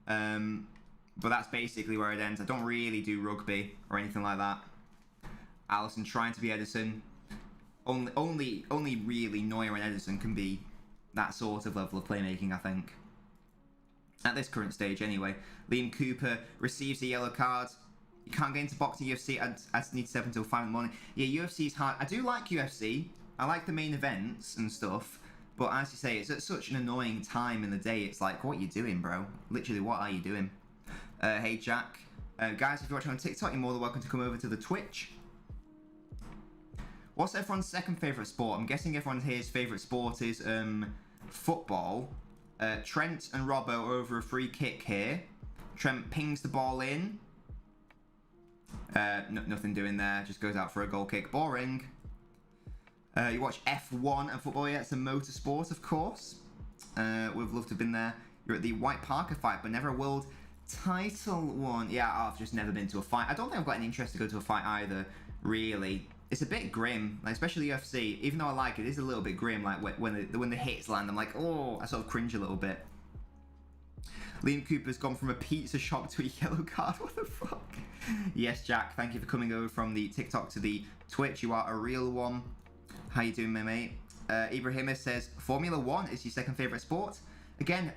But that's basically where it ends. I don't really do rugby or anything like that. Allison trying to be Edison. Only really Neuer and Edison can be that sort of level of playmaking, I think. At this current stage, anyway. Liam Cooper receives a yellow card. You can't get into boxing UFC. I need to stay up until 5 in the morning. Yeah, UFC is hard. I do like UFC. I like the main events and stuff. But as you say, it's at such an annoying time in the day. It's like, what are you doing, bro? Literally, what are you doing? Hey, Jack. Guys, if you're watching on TikTok, you're more than welcome to come over to the Twitch. What's everyone's second favourite sport? I'm guessing everyone here's favourite sport is football. Trent and Robbo are over a free kick here. Trent pings the ball in. Nothing doing there. Just goes out for a goal kick. Boring. You watch F1 and football. Yeah, it's a motorsport, of course. We've loved to have been there. You're at the White Parker fight, but never a world title one. Yeah, I've just never been to a fight. I don't think I've got any interest to go to a fight either, really. It's a bit grim, like, especially UFC. Even though I like it, it is a little bit grim. Like when the hits land, I'm like, oh, I sort of cringe a little bit. Liam Cooper's gone from a pizza shop to a yellow card. What the fuck? Yes, Jack. Thank you for coming over from the TikTok to the Twitch. You are a real one. How you doing, my mate? Ibrahima says Formula 1 is your second favourite sport. Again,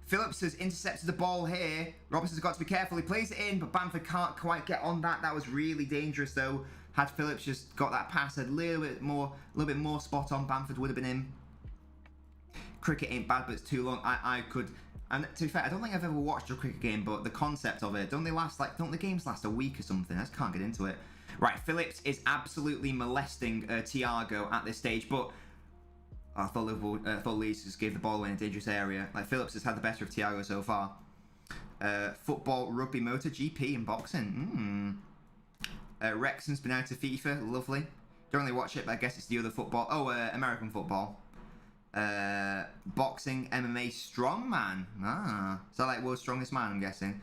Phillips has intercepted the ball here. Robertson's got to be careful. He plays it in, but Bamford can't quite get on that. That was really dangerous, though. Had Phillips just got that pass a little bit more spot on, Bamford would have been in. Cricket ain't bad, but it's too long. I could. And to be fair, I don't think I've ever watched a cricket game, but the concept of it, don't the games last a week or something? I just can't get into it. Right, Phillips is absolutely molesting Thiago at this stage, but I thought Leeds just gave the ball away in a dangerous area. Like, Phillips has had the better of Thiago so far. Football, rugby, motor, GP, and boxing. Wrexham's been out of FIFA, lovely. Don't really watch it, but I guess it's the other football. Oh, American football. Boxing, MMA, strongman. Is that like world's strongest man, I'm guessing?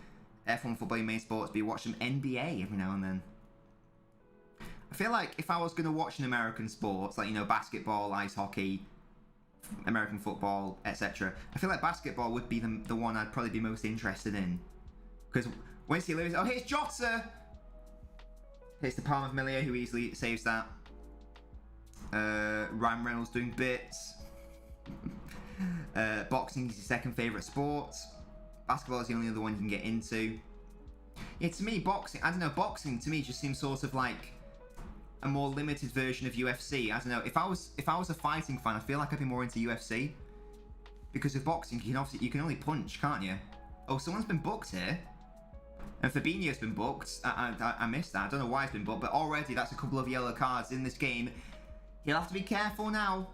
F1 football, your main sports, but you watch some NBA every now and then. I feel like if I was going to watch an American sports, like, you know, basketball, ice hockey, American football, etc., I feel like basketball would be the one I'd probably be most interested in. Because once he loses... Oh, here's Jota! Here's the palm of Millier, who easily saves that. Ryan Reynolds doing bits. Boxing is your second favourite sport. Basketball is the only other one you can get into. Yeah, to me, boxing... I don't know, boxing to me just seems sort of like a more limited version of UFC. I don't know. If I was a fighting fan, I feel like I'd be more into UFC. Because with boxing, you can only punch, can't you? Oh, someone's been booked here. And Fabinho's been booked. I missed that. I don't know why it's been booked, but already that's a couple of yellow cards in this game. He'll have to be careful now.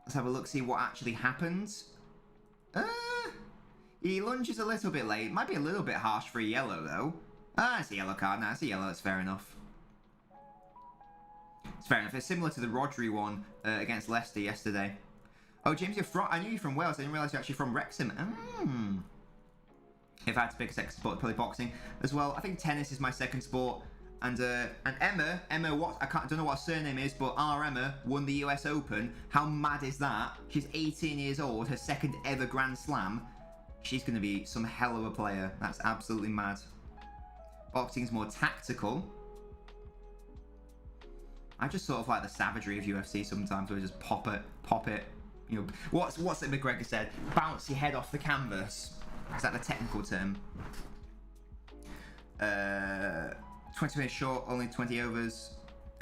Let's have a look, see what actually happens. He lunges a little bit late. Might be a little bit harsh for a yellow, though. It's a yellow card. It's a yellow. It's fair enough. It's fair enough. It's similar to the Rodri one against Leicester yesterday. Oh, James, you're from... I knew you're from Wales. I didn't realise you're actually from Wrexham. If I had to pick a second sport, probably boxing as well. I think tennis is my second sport. And Emma, what I don't know what her surname is, but our Emma won the US Open. How mad is that? She's 18 years old, her second ever Grand Slam. She's going to be some hell of a player. That's absolutely mad. Boxing's more tactical. I just sort of like the savagery of UFC sometimes, where we just pop it. You know, what's it McGregor said? Bounce your head off the canvas. Is that the technical term? 20 minutes short, only 20 overs.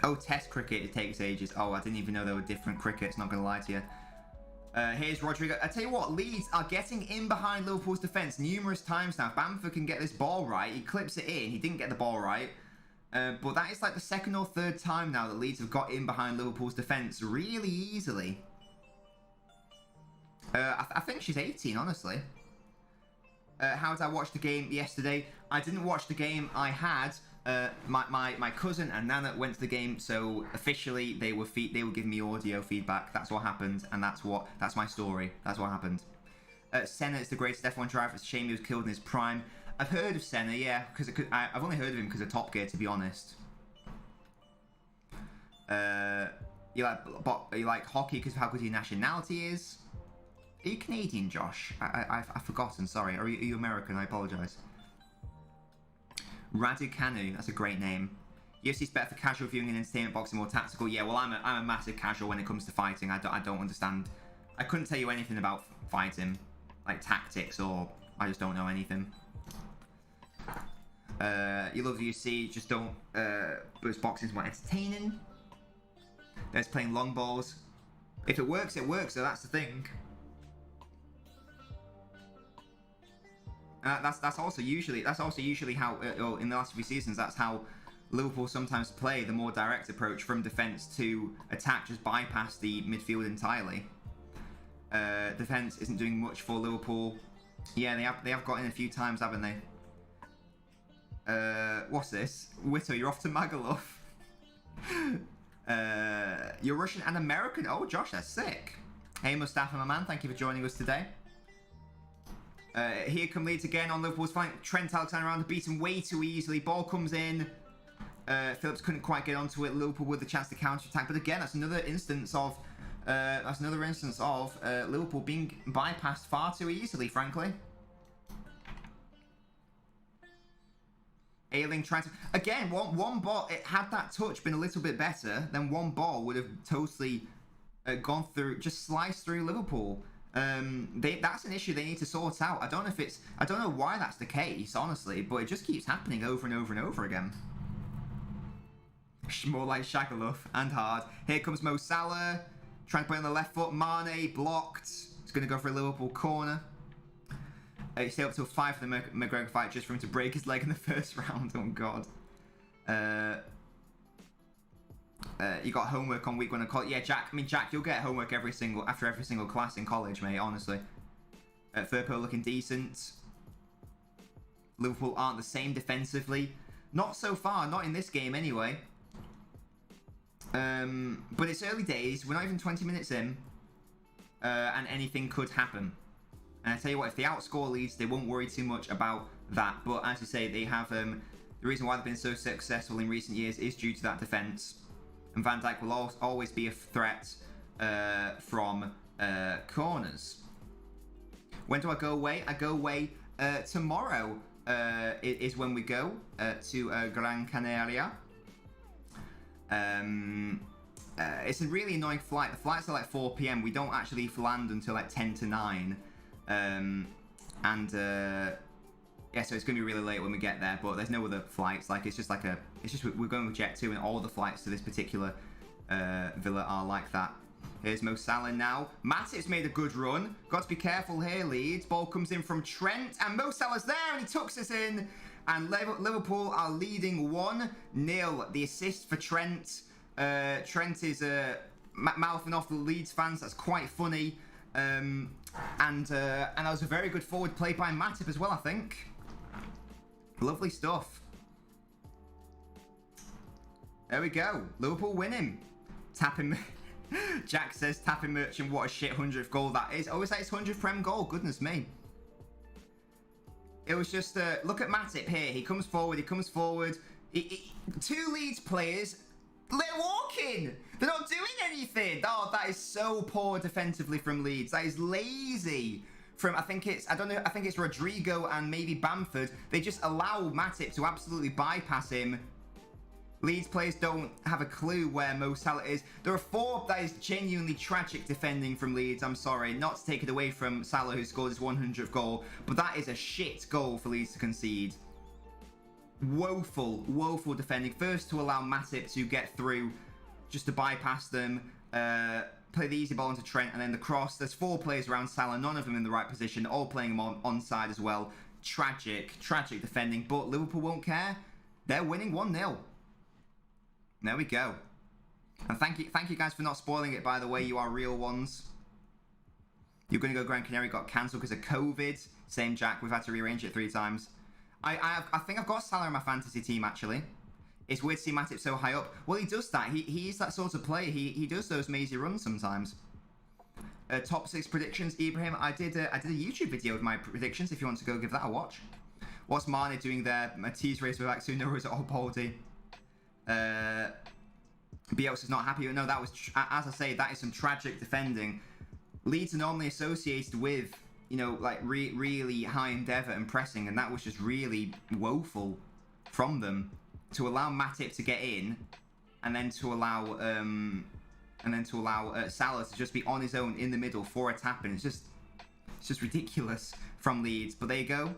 Oh, test cricket, it takes ages. Oh, I didn't even know there were different crickets, not going to lie to you. Here's Rodrigo. I tell you what, Leeds are getting in behind Liverpool's defence numerous times now. Bamford can get this ball right. He clips it in. He didn't get the ball right. But that is like the second or third time now that Leeds have got in behind Liverpool's defence really easily. I think she's 18, honestly. How did I watch the game yesterday? I didn't watch the game. I had my cousin and Nana went to the game, so officially they were giving me audio feedback. That's what happened, and that's my story. That's what happened. Senna is the greatest F1 driver. It's a shame he was killed in his prime. I've heard of Senna, yeah, because I've only heard of him because of Top Gear, to be honest. You like hockey because of how good your nationality is. Are you Canadian, Josh? I've forgotten, sorry. Are you American? I apologise. Raducanu, that's a great name. UFC's better for casual viewing and entertainment, boxing more tactical. Yeah, well, I'm a massive casual when it comes to fighting. I don't understand. I couldn't tell you anything about fighting, like tactics, or I just don't know anything. You love UFC, just don't. But boxing's more entertaining. There's playing long balls. If it works, it works. So that's the thing. That's also usually how in the last few seasons that's how Liverpool sometimes play the more direct approach from defence to attack, just bypass the midfield entirely. Defence isn't doing much for Liverpool. Yeah, they have got in a few times, haven't they? What's this? Witto, you're off to Magaluf. You're Russian and American. Oh, Josh, that's sick. Hey, Mustafa, my man, thank you for joining us today. Here come Leeds again on Liverpool's flank. Trent Alexander-Arnold beaten way too easily. Ball comes in. Phillips couldn't quite get onto it. Liverpool with the chance to counter-attack. But again, that's another instance of Liverpool being bypassed far too easily, frankly. Ailing trying to... Again, one ball, it had that touch been a little bit better, then one ball would have totally gone through, just sliced through Liverpool. That's an issue they need to sort out. I don't know why that's the case, honestly, but it just keeps happening over and over and over again. More like Shagaluf and hard. Here comes Mo Salah, trying to play on the left foot. Mane blocked. He's going to go for a Liverpool corner. Stay up till 5 for the McGregor fight, just for him to break his leg in the first round. Oh God. You got homework on week 1 of college. Yeah, Jack. I mean, Jack, you'll get homework after every single class in college, mate. Honestly. Firpo looking decent. Liverpool aren't the same defensively. Not so far. Not in this game, anyway. But it's early days. We're not even 20 minutes in, and anything could happen. And I tell you what, if they outscore Leeds, they won't worry too much about that. But as you say, they have the reason why they've been so successful in recent years is due to that defence. And Van Dijk will always be a threat from corners. When do I go away? I go away tomorrow. Is when we go to Gran Canaria. It's a really annoying flight. The flights are like 4 PM. We don't actually land until like 10 to 9. Yeah, so it's gonna be really late when we get there, but there's no other flights. Like it's just we're going with Jet 2, and all the flights to this particular villa are like that. Here's Mo Salah now. Matip's made a good run. Got to be careful here, Leeds. Ball comes in from Trent, and Mo Salah's there, and he tucks us in. And Liverpool are leading 1-0. The assist for Trent. Trent is mouthing off the Leeds fans. That's quite funny. And that was a very good forward play by Matip as well, I think. Lovely stuff. There we go. Liverpool winning. Tapping. Jack says, tapping Merchant, what a shit 100th goal that is. Oh, is that his 100th Prem goal? Goodness me. It was just, look at Matip here. He comes forward. Two Leeds players, they're walking. They're not doing anything. Oh, that is so poor defensively from Leeds. That is lazy. I think it's Rodrigo and maybe Bamford. They just allow Matip to absolutely bypass him. Leeds players don't have a clue where Mo Salah is. There are 4 that is genuinely tragic defending from Leeds. I'm sorry, not to take it away from Salah, who scored his 100th goal, but that is a shit goal for Leeds to concede. Woeful defending. First to allow Matip to get through, just to bypass them, play the easy ball onto Trent, and then the cross. There's 4 players around Salah, none of them in the right position, all playing him onside as well. Tragic defending, but Liverpool won't care. They're winning 1-0. There we go. And thank you guys for not spoiling it, by the way. You are real ones. You're going to go Gran Canaria, got cancelled because of COVID. Same, Jack. We've had to rearrange it 3 times. I think I've got Salah in my fantasy team, actually. It's weird to see Matip so high up. Well, he does that. He is that sort of player. He does those mazy runs sometimes. Top 6 predictions, Ibrahim. I did a YouTube video with my predictions, if you want to go give that a watch. What's Mane doing there? A tease race with Axu, no worries at all, Baldy. Bielsa's not happy. No, that was, as I say, that is some tragic defending. Leeds are normally associated with, you know, like really high endeavour and pressing, and that was just really woeful from them to allow Matip to get in, and then to allow Salah to just be on his own in the middle for a tap in. It's just ridiculous from Leeds. But there you go.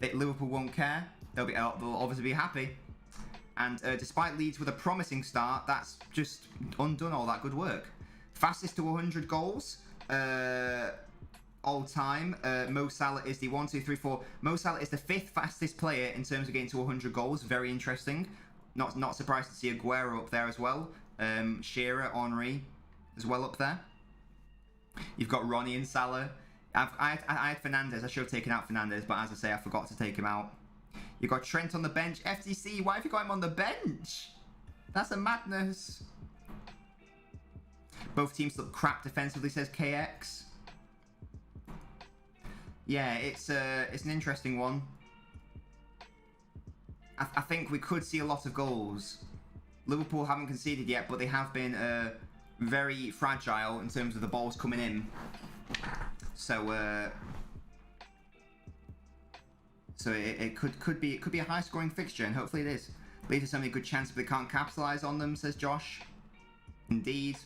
Liverpool won't care. They'll obviously be happy. And despite Leeds with a promising start, that's just undone all that good work. Fastest to 100 goals all time. Mo Salah is the 1, 2, 3, 4. Mo Salah is the 5th fastest player in terms of getting to 100 goals. Very interesting. Not surprised to see Aguero up there as well. Shearer, Henry as well up there. You've got Ronnie and Salah. I had Fernandez. I should have taken out Fernandez, but as I say, I forgot to take him out. You've got Trent on the bench. FTC, why have you got him on the bench? That's a madness. Both teams look crap defensively, says KX. Yeah, it's an interesting one. I think we could see a lot of goals. Liverpool haven't conceded yet, but they have been very fragile in terms of the balls coming in. So it could be a high scoring fixture, and hopefully it is. Leeds have so many good chances, but they can't capitalise on them, says Josh. Indeed.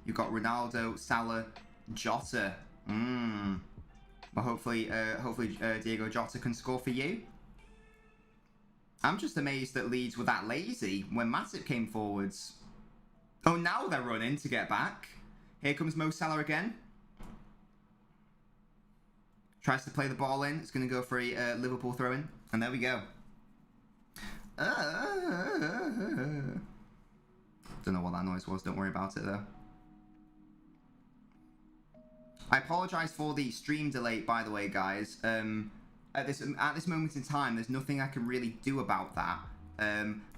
You've got Ronaldo, Salah, Jota. But hopefully Diego Jota can score for you. I'm just amazed that Leeds were that lazy when Matip came forwards. Oh, now they're running to get back. Here comes Mo Salah again. Tries to play the ball in. It's going to go for a Liverpool throw-in. And there we go. Don't know what that noise was. Don't worry about it, though. I apologise for the stream delay, by the way, guys. At this moment in time, there's nothing I can really do about that.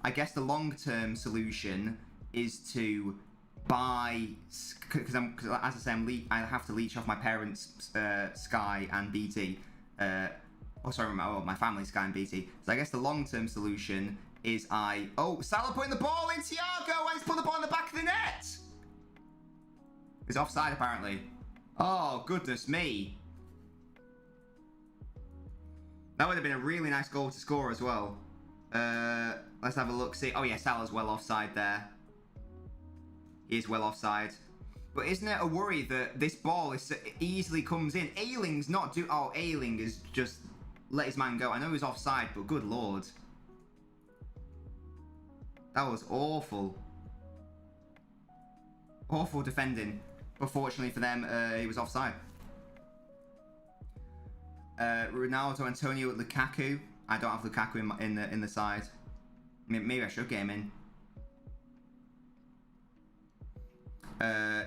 I guess the long-term solution is to buy, because as I say, I have to leech off my parents' Sky and BT. My family's Sky and BT. So I guess the long-term solution is Salah putting the ball in, Thiago, and he's put the ball in the back of the net. It's offside apparently. Oh goodness me. That would have been a really nice goal to score as well. Let's have a look. See, oh yeah, Salah's well offside there. He is well offside. But isn't it a worry that this ball easily comes in? Ayling's not do. Oh, Ayling is just let his man go. I know he's offside, but good lord, that was awful. Awful defending. But fortunately for them, he was offside. Ronaldo, Antonio, Lukaku. I don't have Lukaku in the side. Maybe I should get him in.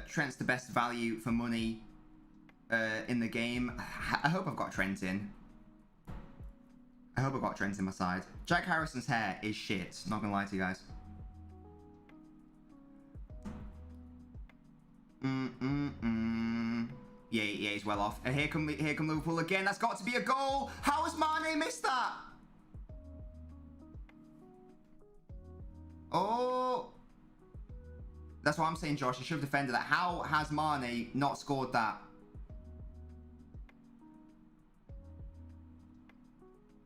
Trent's the best value for money in the game. I hope I've got Trent in. I hope I've got Trent in my side. Jack Harrison's hair is shit. Not gonna lie to you guys. Yeah, he's well off. And here come Liverpool again. That's got to be a goal. How has Mane missed that? Oh, that's what I'm saying, Josh. I should have defended that. How has Mane not scored that?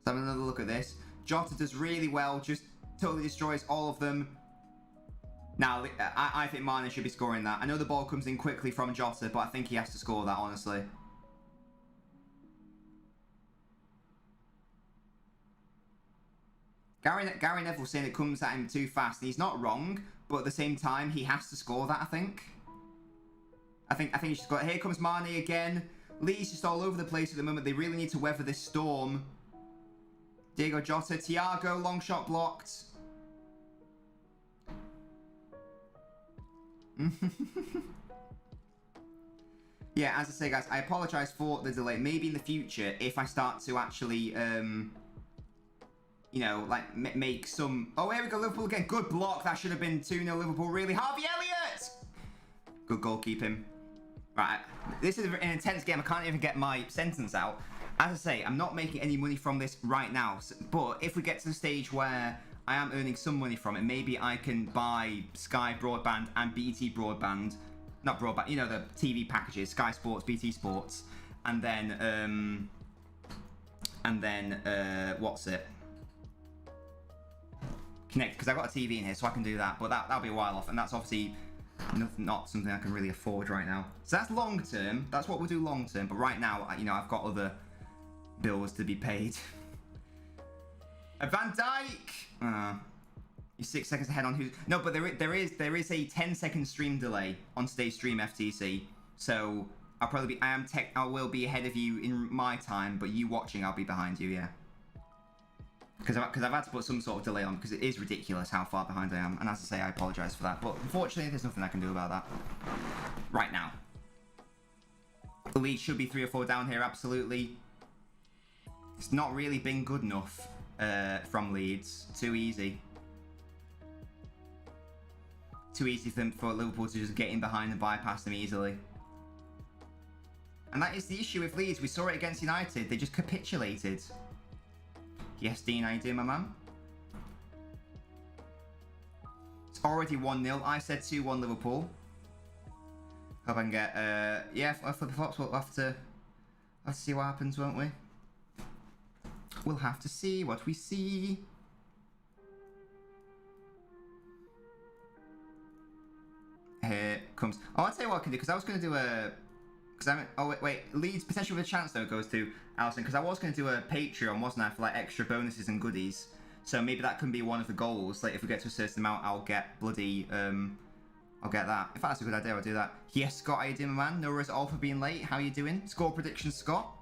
Let's have another look at this. Jota does really well. Just totally destroys all of them. Now, I think Mane should be scoring that. I know the ball comes in quickly from Jota, but I think he has to score that, honestly. Gary Neville's saying it comes at him too fast, and he's not wrong, but at the same time, he has to score that, I think. I think he should score. Here comes Mane again. Leeds just all over the place at the moment. They really need to weather this storm. Diego Jota, Thiago, long shot blocked. Yeah, as I say, guys, I apologise for the delay. Maybe in the future, if I start to actually, you know, like, make some... Oh, here we go, Liverpool again. Good block. That should have been 2-0 Liverpool, really. Harvey Elliott! Good goalkeeping. Right, this is an intense game. I can't even get my sentence out. As I say, I'm not making any money from this right now, but if we get to the stage where I am earning some money from it, maybe I can buy Sky broadband and BT broadband not broadband, you know, the TV packages, Sky Sports, BT Sports, and then what's it? Connect, because I've got a TV in here, so I can do that, but that'll be a while off, and that's obviously not something I can really afford right now. So that's long term. That's what we'll do long term. But right now, you know, I've got other bills to be paid. Van Dijk. You're 6 seconds ahead on who's... No, but there is a 10-second stream delay on today's stream, FTC. So I'll probably be... I will be ahead of you in my time, but you watching, I'll be behind you, yeah. Because I've had to put some sort of delay on, because it is ridiculous how far behind I am. And as I say, I apologise for that. But unfortunately, there's nothing I can do about that right now. The lead should be 3 or 4 down here, absolutely. It's not really been good enough from Leeds. Too easy. Too easy for Liverpool to just get in behind and bypass them easily. And that is the issue with Leeds. We saw it against United. They just capitulated. Yes, Dean, how you doing, my man? It's already 1-0. I said 2-1 Liverpool. Hope I can get... yeah, for the Fox, we'll have to see what happens, won't we? We'll have to see what we see. Here comes... Oh, I'll tell you what I can do, because I was going to do a... Oh, wait. Leeds potentially with a chance, though, goes to Allison, because I was going to do a Patreon, wasn't I, for, like, extra bonuses and goodies. So maybe that can be one of the goals. Like, if we get to a certain amount, I'll get bloody... I'll get that. If that's a good idea, I'll do that. Yes, Scott, how you doing, man? No worries at all for being late. How you doing? Score prediction, Scott?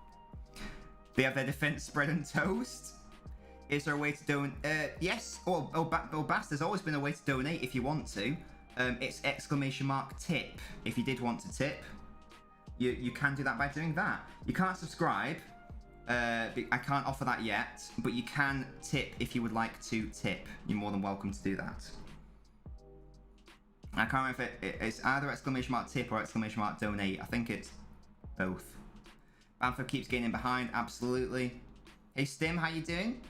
They have their defence spread and toast. Is there a way to donate? Yes. Bast, there's always been a way to donate if you want to. It's !tip if you did want to tip. You can do that by doing that. You can't subscribe. I can't offer that yet, but you can tip if you would like to tip. You're more than welcome to do that. I can't remember if it's either !tip or !donate. I think it's both. Bamford keeps getting in behind, absolutely. Hey Stim, how you doing?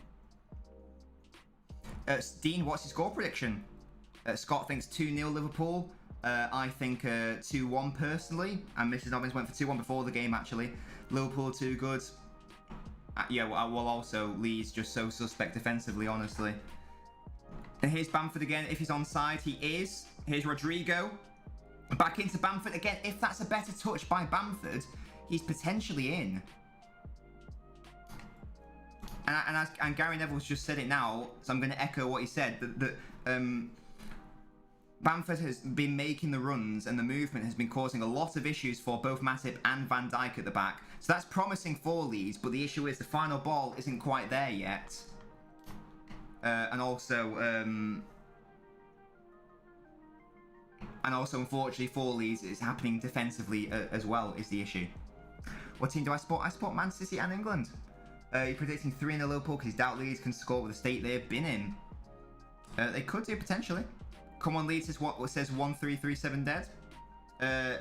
Dean, what's your score prediction? Scott thinks 2-0 Liverpool. I think 2-1 personally, and Mrs. Nobbins went for 2-1 before the game actually. Liverpool too good. Yeah, well also Leeds just so suspect defensively, honestly. And here's Bamford again. If he's onside, he is. Here's Rodrigo. Back into Bamford again. If that's a better touch by Bamford, he's potentially in. And Gary Neville's just said it now, so I'm going to echo what he said. That Bamford has been making the runs and the movement has been causing a lot of issues for both Matip and Van Dijk at the back. So that's promising for Leeds, but the issue is the final ball isn't quite there yet. And also, unfortunately for Leeds, it's happening defensively as well is the issue. What team do I support? I support Man City and England. You're predicting 3-0 Liverpool because you doubt Leeds can score with the state they've been in. They could do potentially. Come on, Leeds says what says 1337 Dead.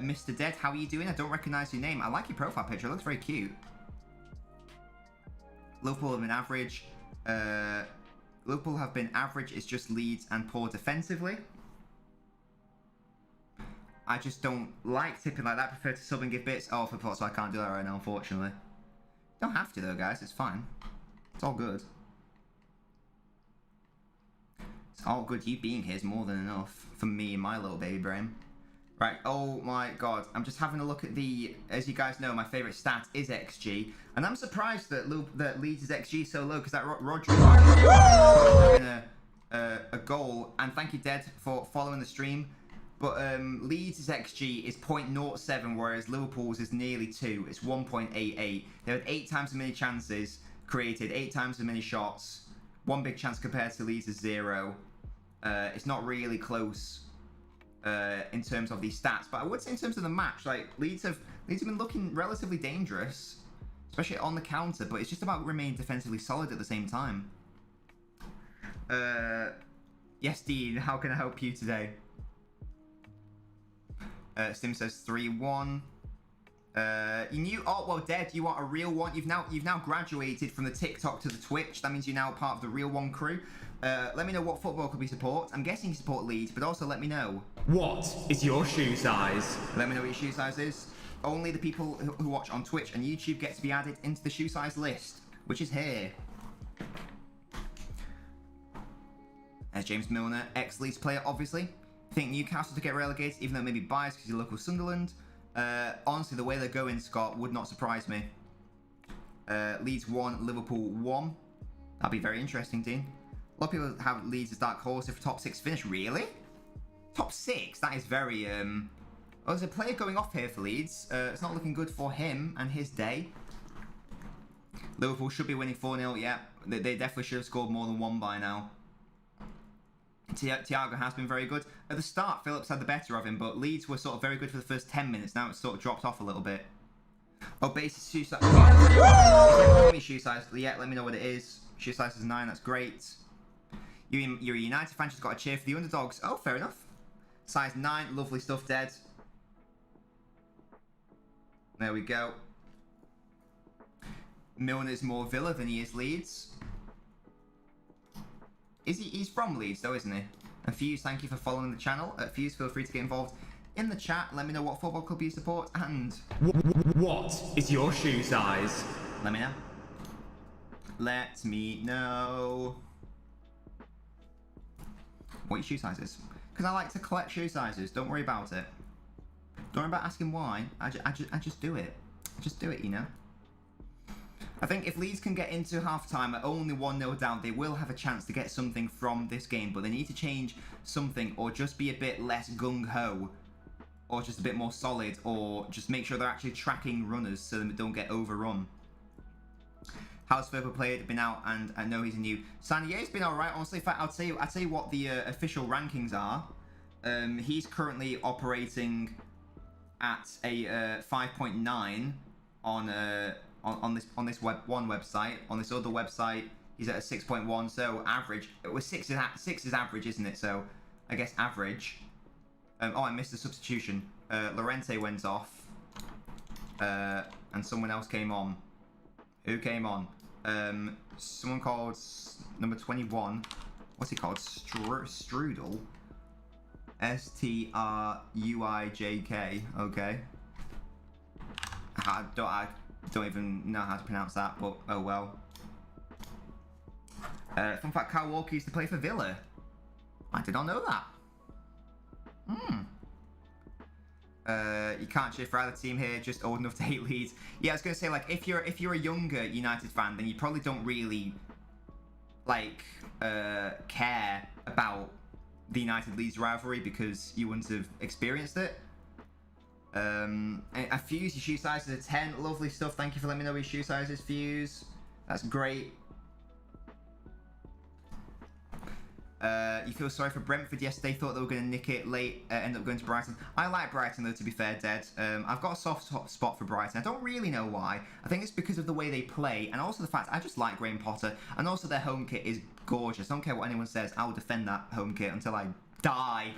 Mr. Dead, how are you doing? I don't recognise your name. I like your profile picture. It looks very cute. Liverpool have been average. Liverpool have been average. It's just Leeds and poor defensively. I just don't like tipping like that. I prefer to sub and give bits. Oh, for so I can't do that right now, unfortunately. Don't have to though, guys. It's fine. It's all good. It's all good. You being here is more than enough for me and my little baby brain. Right. Oh my god. I'm just having a look at the... As you guys know, my favourite stat is XG. And I'm surprised that Leeds' XG is so low because that Rodri having a goal. And thank you, Dead, for following the stream. But Leeds' XG is 0.07, whereas Liverpool's is nearly 2. It's 1.88. They had 8 times as many chances created, 8 times as many shots. 1 big chance compared to Leeds' 0. It's not really close in terms of these stats, but I would say in terms of the match, like Leeds have been looking relatively dangerous, especially on the counter. But it's just about remaining defensively solid at the same time. Yes, Dean, how can I help you today? Stim says 3-1. You knew, oh, well, Dead, you are a real one. You've now graduated from the TikTok to the Twitch. That means you're now part of the Real One crew. Let me know what football club you support. I'm guessing you support Leeds, but also let me know. What is your shoe size? Let me know what your shoe size is. Only the people who watch on Twitch and YouTube get to be added into the shoe size list, which is here. There's James Milner, ex-Leeds player, obviously. Think Newcastle to get relegated, even though maybe biased because you're local Sunderland. Honestly, the way they're going, Scott, would not surprise me. Leeds 1, Liverpool 1. That'd be very interesting, Dean. A lot of people have Leeds as dark horse for top 6 finish. Really? Top 6? That is very... Oh, there's a player going off here for Leeds. It's not looking good for him and his day. Liverpool should be winning 4-0, yeah. They definitely should have scored more than 1 by now. Thiago has been very good. At the start, Phillips had the better of him, but Leeds were sort of very good for the first 10 minutes. Now it's sort of dropped off a little bit. Oh, base shoe size. Shoe size. Yeah, let me know what it is. Shoe size is 9. That's great. You're a United fan. Just got to cheer for the underdogs. Oh, fair enough. Size 9. Lovely stuff, Dead. There we go. Milner's more Villa than he is Leeds. He's from Leeds though, isn't he? And Fuse, thank you for following the channel. Fuse, feel free to get involved in the chat. Let me know what football club you support and... What is your shoe size? Let me know. Let me know what your shoe size is. Because I like to collect shoe sizes. Don't worry about it. Don't worry about asking why. I just do it. I just do it, you know? I think if Leeds can get into half-time at only 1-0 down, they will have a chance to get something from this game, but they need to change something or just be a bit less gung-ho or just a bit more solid or just make sure they're actually tracking runners so they don't get overrun. How's Liverpool played? Been out and I know he's a new. Sanye's been alright, honestly. In fact, I'll tell you what the official rankings are. He's currently operating at a 5.9 on this website. On this other website, he's at a 6.1. So average. It was 6 is average, isn't it? So I guess average. Oh, I missed the substitution. Lorente went off, and someone else came on. Who came on? Someone called number 21. What's he called? Strudel. Struijk. Okay. I don't even know how to pronounce that, but oh well. Fun fact: Kyle Walker used to play for Villa. I did not know that. You can't cheer for either team here, just old enough to hate Leeds. Yeah, I was gonna say, like, if you're a younger United fan, then you probably don't really like care about the United Leeds rivalry because you wouldn't have experienced it. I Fuse, your shoe size is a 10. Lovely stuff. Thank you for letting me know your shoe size is, Fuse. That's great. You feel sorry for Brentford yesterday, thought they were going to nick it late, ended up going to Brighton. I like Brighton though, to be fair, Dead. I've got a soft spot for Brighton. I don't really know why. I think it's because of the way they play, and also the fact I just like Graham Potter, and also their home kit is gorgeous. I don't care what anyone says, I will defend that home kit until I die.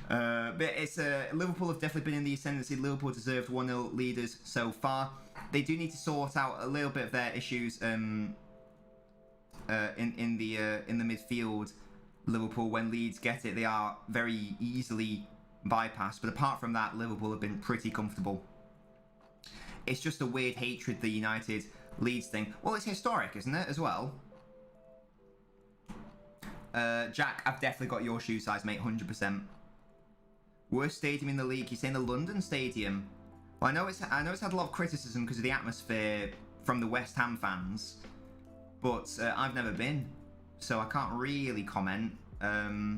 But it's Liverpool have definitely been in the ascendancy. Liverpool deserved 1-0 leaders so far. They do need to sort out a little bit of their issues in the midfield. Liverpool, when Leeds get it, they are very easily bypassed. But apart from that, Liverpool have been pretty comfortable. It's just a weird hatred, the United Leeds thing. Well, it's historic, isn't it, as well? Jack, I've definitely got your shoe size, mate, 100%. Worst stadium in the league? You're saying the London Stadium? Well, I know it's had a lot of criticism because of the atmosphere from the West Ham fans, but I've never been, so I can't really comment. I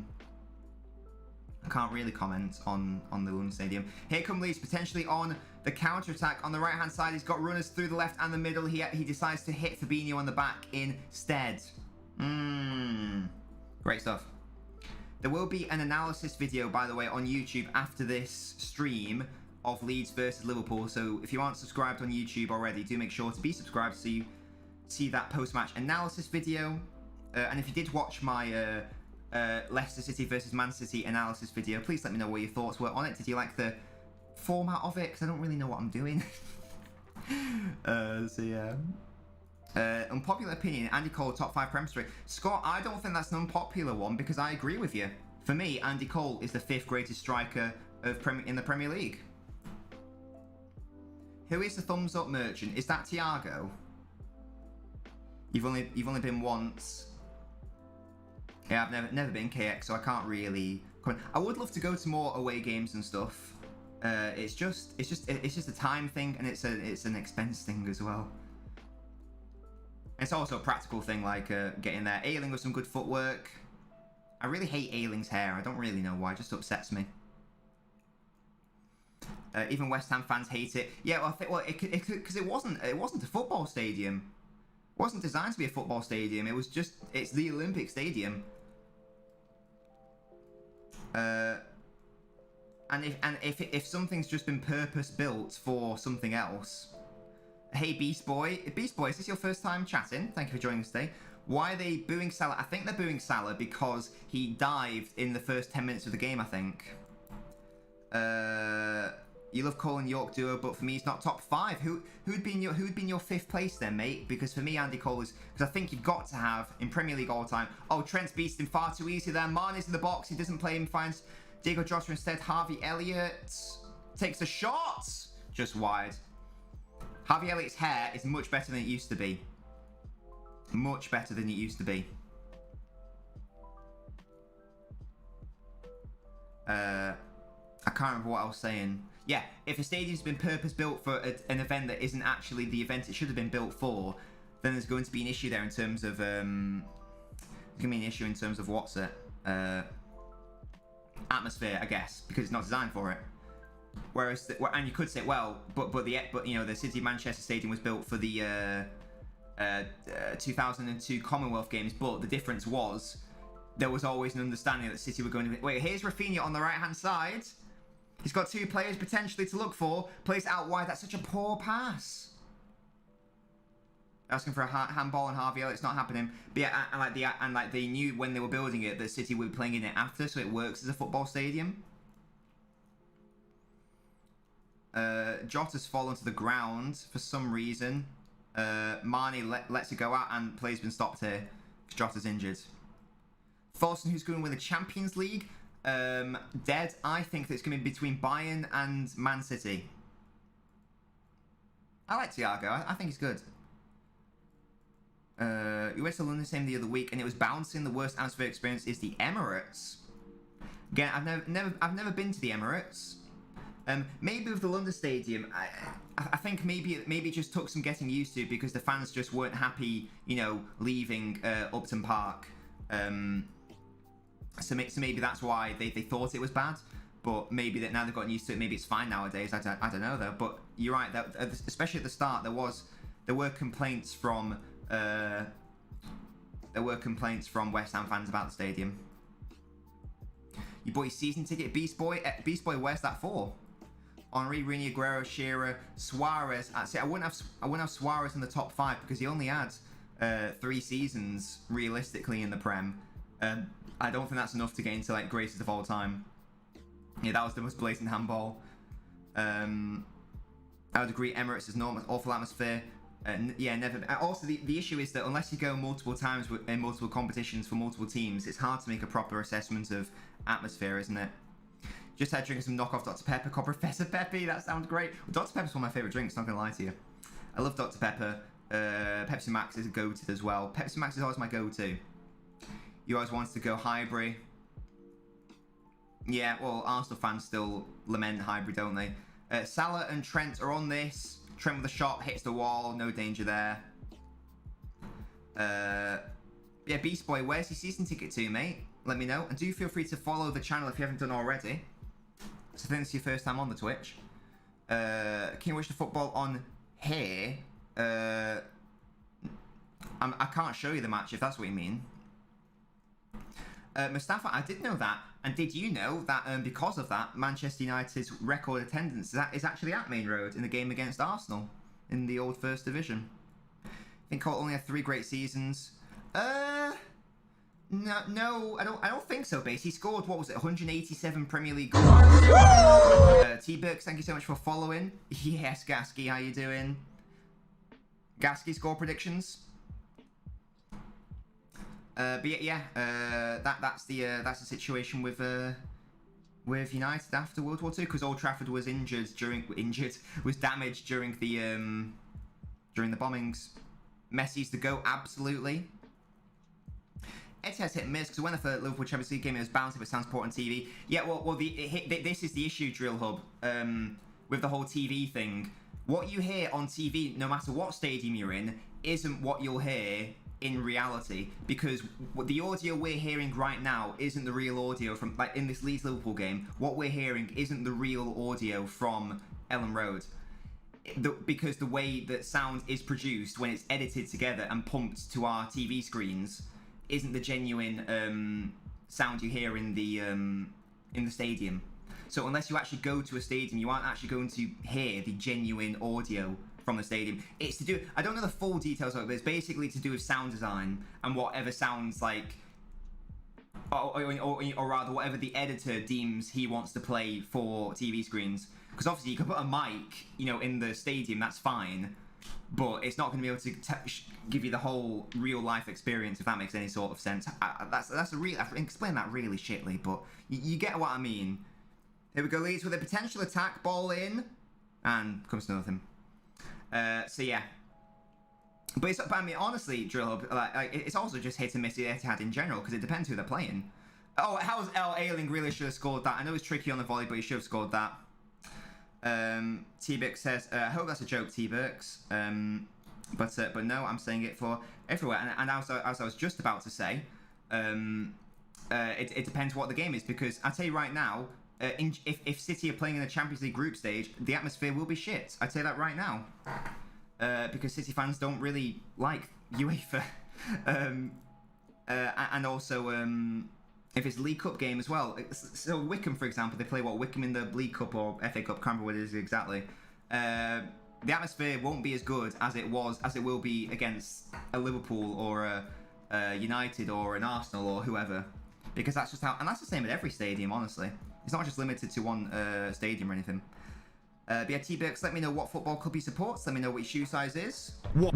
can't really comment on the London Stadium. Here come Leeds, potentially on the counter-attack. On the right-hand side, he's got runners through the left and the middle. He decides to hit Fabinho on the back instead. Great stuff. There will be an analysis video, by the way, on YouTube after this stream of Leeds versus Liverpool. So if you aren't subscribed on YouTube already, do make sure to be subscribed so you see that post-match analysis video. And if you did watch my Leicester City versus Man City analysis video, please let me know what your thoughts were on it. Did you like the format of it because I don't really know what I'm doing. So yeah. Unpopular opinion, Andy Cole top 5 Prem straight. Scott, I don't think that's an unpopular one because I agree with you. For me, Andy Cole is the 5th greatest striker in the Premier League. Who is the thumbs up merchant? Is that Thiago? You've only been once. Yeah, I've never been KX, so I can't really. I would love to go to more away games and stuff. It's just a time thing, and it's an expense thing as well. It's also a practical thing, like getting there. Ayling with some good footwork. I really hate Ayling's hair. I don't really know why. It just upsets me. Even West Ham fans hate it. Yeah, well, I think because it wasn't a football stadium. It wasn't designed to be a football stadium. It's the Olympic Stadium. And if something's just been purpose built for something else. Hey Beast Boy, is this your first time chatting? Thank you for joining us today. Why are they booing Salah? I think they're booing Salah because he dived in the first 10 minutes of the game, I think. You love Cole and York duo, but for me, it's not top 5. Who'd been your 5th place then, mate? Because for me, Andy Cole is because I think you've got to have in Premier League all the time. Oh, Trent's beating him far too easy there. Mane's in the box. He doesn't play him. Finds Diego Jota instead. Harvey Elliott takes a shot just wide. Harvey Elliott's hair is much better than it used to be. Much better than it used to be. I can't remember what I was saying. Yeah, if a stadium's been purpose-built for an event that isn't actually the event it should have been built for, then there's going to be an issue there in terms of there's going to be an issue in terms of what's it, atmosphere, I guess, because it's not designed for it. Whereas, and you could say, well, but you know, the City of Manchester Stadium was built for the 2002 Commonwealth Games, but the difference was there was always an understanding that City were going to. Wait, here's Rafinha on the right-hand side. He's got 2 players potentially to look for. Plays out wide. That's such a poor pass. Asking for a handball on Harvey Elliott. It's not happening. But yeah, and like they knew when they were building it that City would be playing in it after, so it works as a football stadium. Jota's fallen to the ground for some reason. Mane lets it go out and play's been stopped here because Jota's injured. Thorsten, who's going to win the Champions League? Dead. I think that it's going to be between Bayern and Man City. I like Thiago. I think he's good. You went to London Stadium the other week and it was bouncing. The worst atmosphere experience is the Emirates. Again, I've never been to the Emirates. Maybe with the London Stadium, I think maybe it just took some getting used to because the fans just weren't happy, you know, leaving Upton Park. So maybe that's why they thought it was bad. But maybe that now they've gotten used to it. Maybe it's fine nowadays. I don't know though. But you're right. That especially at the start, there were complaints from West Ham fans about the stadium. You bought your season ticket, Beast Boy. Beast Boy, where's that for? Henry, Rooney, Aguero, Shearer, Suarez. I wouldn't have Suarez in the top 5 because he only had 3 seasons realistically in the Prem. I don't think that's enough to get into like greatest of all time. Yeah, that was the most blatant handball. I would agree. Emirates is not an awful atmosphere. Yeah, never. Also, the issue is that unless you go multiple times in multiple competitions for multiple teams, it's hard to make a proper assessment of atmosphere, isn't it? Just had drinking some knockoff Dr. Pepper called Professor Peppy. That sounds great. Well, Dr. Pepper's one of my favourite drinks, not going to lie to you. I love Dr. Pepper. Pepsi Max is a go-to as well. Pepsi Max is always my go-to. You always wanted to go Highbury. Yeah, well, Arsenal fans still lament Highbury, don't they? Salah and Trent are on this. Trent with a shot, hits the wall, no danger there. Yeah, Beast Boy, where's your season ticket to, mate? Let me know. And do feel free to follow the channel if you haven't done already. So I think it's your first time on the Twitch. Can you watch the football on here? I can't show you the match if that's what you mean. Mustafa, I did know that. And did you know that because of that, Manchester United's record attendance is actually at Main Road in the game against Arsenal in the old First Division? I think Cole only had 3 great seasons. No, I don't think so, Base. He scored, what was it, 187 Premier League goals. T-Burks, thank you so much for following. Yes, Gasky, how you doing? Gasky score predictions. But yeah, that's the situation with United after World War II, because Old Trafford was was damaged during the bombings. Messi's the GOAT, absolutely. Etihad's hit and miss, because when the Liverpool Champions League game, it was bouncy, but sounds poor on TV. Yeah, well, this is the issue, Drill Hub, with the whole TV thing. What you hear on TV, no matter what stadium you're in, isn't what you'll hear in reality, because the audio we're hearing right now isn't the real audio from, like, in this Leeds Liverpool game. What we're hearing isn't the real audio from Ellen Road. Because the way that sound is produced when it's edited together and pumped to our TV screens isn't the genuine sound you hear in the stadium. So unless you actually go to a stadium, you aren't actually going to hear the genuine audio from the stadium. It's to do, I don't know the full details of it, but it's basically to do with sound design and whatever sounds like, or rather whatever the editor deems he wants to play for TV screens. Because obviously you can put a mic, in the stadium, that's fine, but it's not going to be able to give you the whole real life experience, if that makes any sort of sense. That's a real. I can explain that really shitly, but you get what I mean. Here we go, Leeds with a potential attack, ball in, and comes to nothing. So yeah, but I mean, honestly, Drill Hub, it's also just hit and miss the Etihad in general, because it depends who they're playing. Oh, how's El Ailing really should have scored that? I know it's tricky on the volley, but he should have scored that. T-Bix says, I hope that's a joke, T-Bix. But no, I'm saying it for everywhere. And as I was just about to say, it depends what the game is, because I tell you right now, if City are playing in the Champions League group stage, the atmosphere will be shit. I tell you that right now, because City fans don't really like UEFA, and also if it's League Cup game as well. So Wickham, for example, they play Wickham in the League Cup or FA Cup, can't remember what it is exactly. The atmosphere won't be as good as it will be against a Liverpool or a United or an Arsenal or whoever, because that's just how, and that's the same at every stadium, honestly. It's not just limited to one stadium or anything. But yeah, T-Burks, let me know what football club he supports. Let me know what your shoe size is. What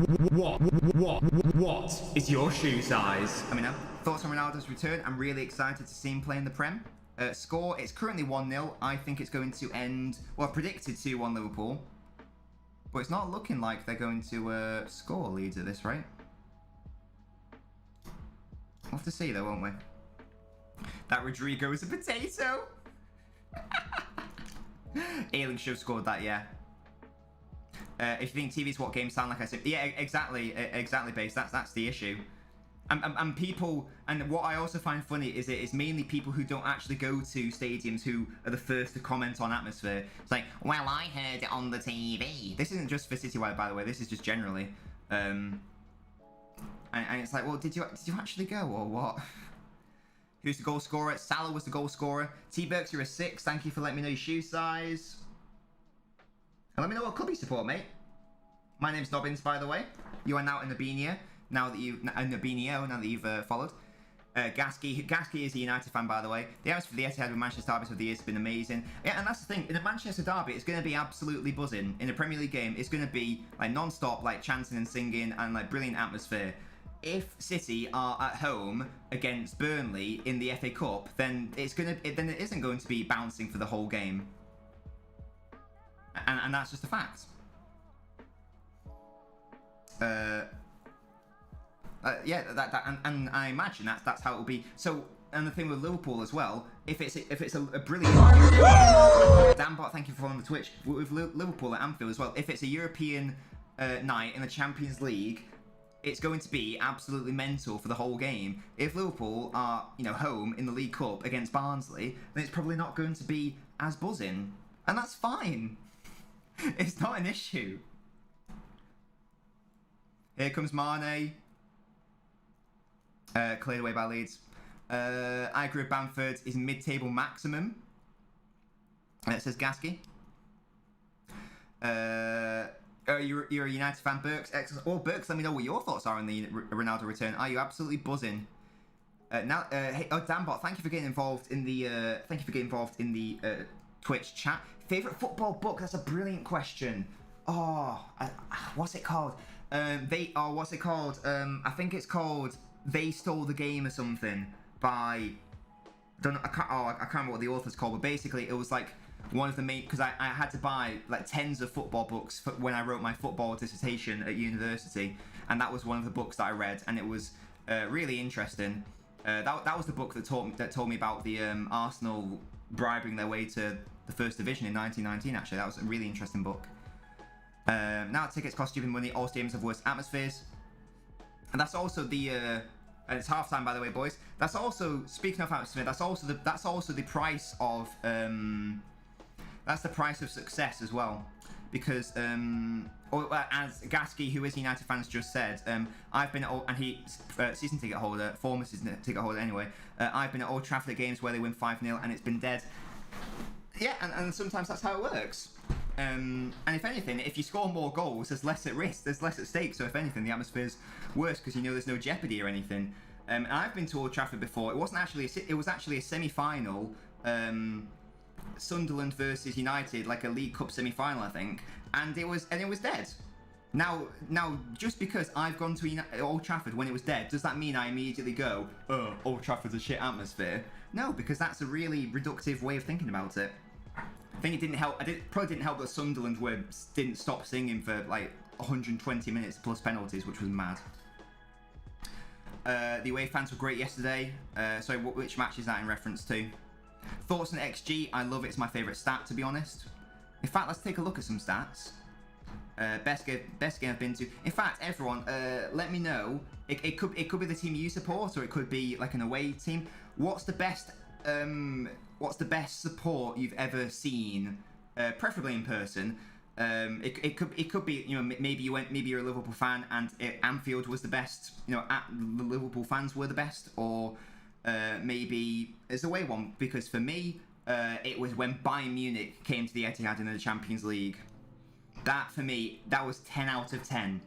is your shoe size? Let me know. Thoughts on Ronaldo's return? I'm really excited to see him play in the Prem. Score, it's currently 1-0. I think it's going to end, well, predicted 2-1 Liverpool. But it's not looking like they're going to score Leeds at this rate. We'll have to see though, won't we? That Rodrigo is a potato. Ailing should have scored that, yeah. If you think TV's what games sound like, I said, yeah, exactly, Base. That's the issue. And people, and what I also find funny is it's mainly people who don't actually go to stadiums who are the first to comment on atmosphere. It's like, well, I heard it on the TV. This isn't just for Citywide, by the way. This is just generally. And it's like, well, did you actually go or what? Who's the goal scorer? Salah was the goal scorer. T-Burks, you're a 6. Thank you for letting me know your shoe size. And let me know what club you support, mate. My name's LNobbins, by the way. You are now in Nabinio, now that you've followed. Gasky is a United fan, by the way. The atmosphere for the Etihad with Manchester derbies of the year has been amazing. Yeah, and that's the thing. In a Manchester derby, it's going to be absolutely buzzing. In a Premier League game, it's going to be like non-stop, like chanting and singing and like brilliant atmosphere. If City are at home against Burnley in the FA Cup, then it isn't going to be bouncing for the whole game, and that's just a fact. Yeah, and I imagine that's how it will be. So, and the thing with Liverpool as well, if it's a brilliant Dambot, thank you for following the Twitch. With Liverpool at Anfield as well, if it's a European night in the Champions League, it's going to be absolutely mental for the whole game. If Liverpool are, home in the League Cup against Barnsley, then it's probably not going to be as buzzing. And that's fine. It's not an issue. Here comes Mane. Cleared away by Leeds. I agree with Bamford is mid-table maximum. It says Gasky. You're a United fan, Burks. Excellent. Oh, Burks, let me know what your thoughts are on the Ronaldo return. Are you absolutely buzzing? Hey, Danbot, thank you for getting involved in the Twitch chat. Favorite football book? That's a brilliant question. What's it called? What's it called? I think it's called They Stole the Game or something by. I can't remember what the author's called, but basically it was like one of the main, because I had to buy like tens of football books when I wrote my football dissertation at university, and that was one of the books that I read, and it was really interesting. That was the book that told me about the Arsenal bribing their way to the First Division in 1919. Actually, that was a really interesting book. Now tickets cost stupid money. All stadiums have worse atmospheres, and that's also the. And it's halftime, by the way, boys. That's also, speaking of atmosphere, that's also the price of that's the price of success as well, because as Gasky, who is a United fans, just said, I've been at and he season ticket holder, former season ticket holder anyway. I've been at Old Trafford at games where they win 5-0 and it's been dead. Yeah, and sometimes that's how it works. And if anything, if you score more goals, there's less at risk, there's less at stake. So if anything, the atmosphere's worse because you know there's no jeopardy or anything. And I've been to Old Trafford before. It was actually a semi-final. Sunderland versus United, like a League Cup semi-final, I think, and it was dead. Now, just because I've gone to Old Trafford when it was dead, does that mean I immediately go, "Oh, Old Trafford's a shit atmosphere"? No, because that's a really reductive way of thinking about it. I think it didn't help. Probably didn't help that Sunderland didn't stop singing for like 120 minutes plus penalties, which was mad. The away fans were great yesterday. Sorry, which match is that in reference to? Thoughts on XG? I love it. It's my favourite stat, to be honest. In fact, let's take a look at some stats. Best game I've been to. In fact, everyone, let me know. It could be the team you support, or it could be like an away team. What's the best support you've ever seen? Preferably in person. It could be, you know, maybe you're a Liverpool fan and Anfield was the best. You know, the Liverpool fans were the best, or maybe it's a away one, because for me, it was when Bayern Munich came to the Etihad in the Champions League. That, for me, that was 10 out of 10.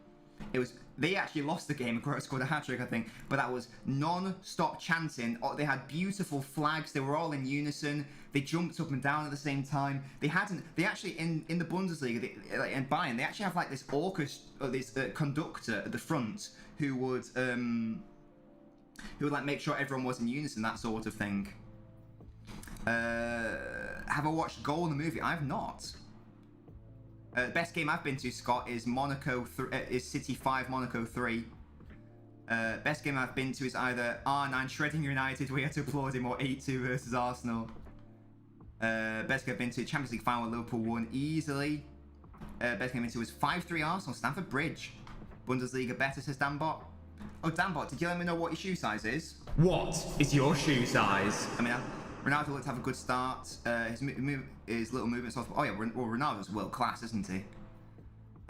They actually lost the game. Aguero scored a hat-trick, I think, but that was non-stop chanting. They had beautiful flags. They were all in unison. They jumped up and down at the same time. They actually, in the Bundesliga, in Bayern, they actually have like this orchestra, or this conductor at the front who would like make sure everyone was in unison, that sort of thing. Have I watched Goal in the movie? I've not. The best game I've been to, Scott, is is City 5, Monaco 3. Best game I've been to is either R9 shredding United, we had to applaud him, or 8-2 versus Arsenal. Best game I've been to, Champions League final, Liverpool won easily. Best game I've been to was 5-3 Arsenal, Stamford Bridge. Bundesliga better, says Danbot. Oh, Danbot, did you let me know what your shoe size is? What is your shoe size? I mean, Ronaldo looked to have a good start. His little movements off. Oh yeah, well, Ronaldo's world class, isn't he?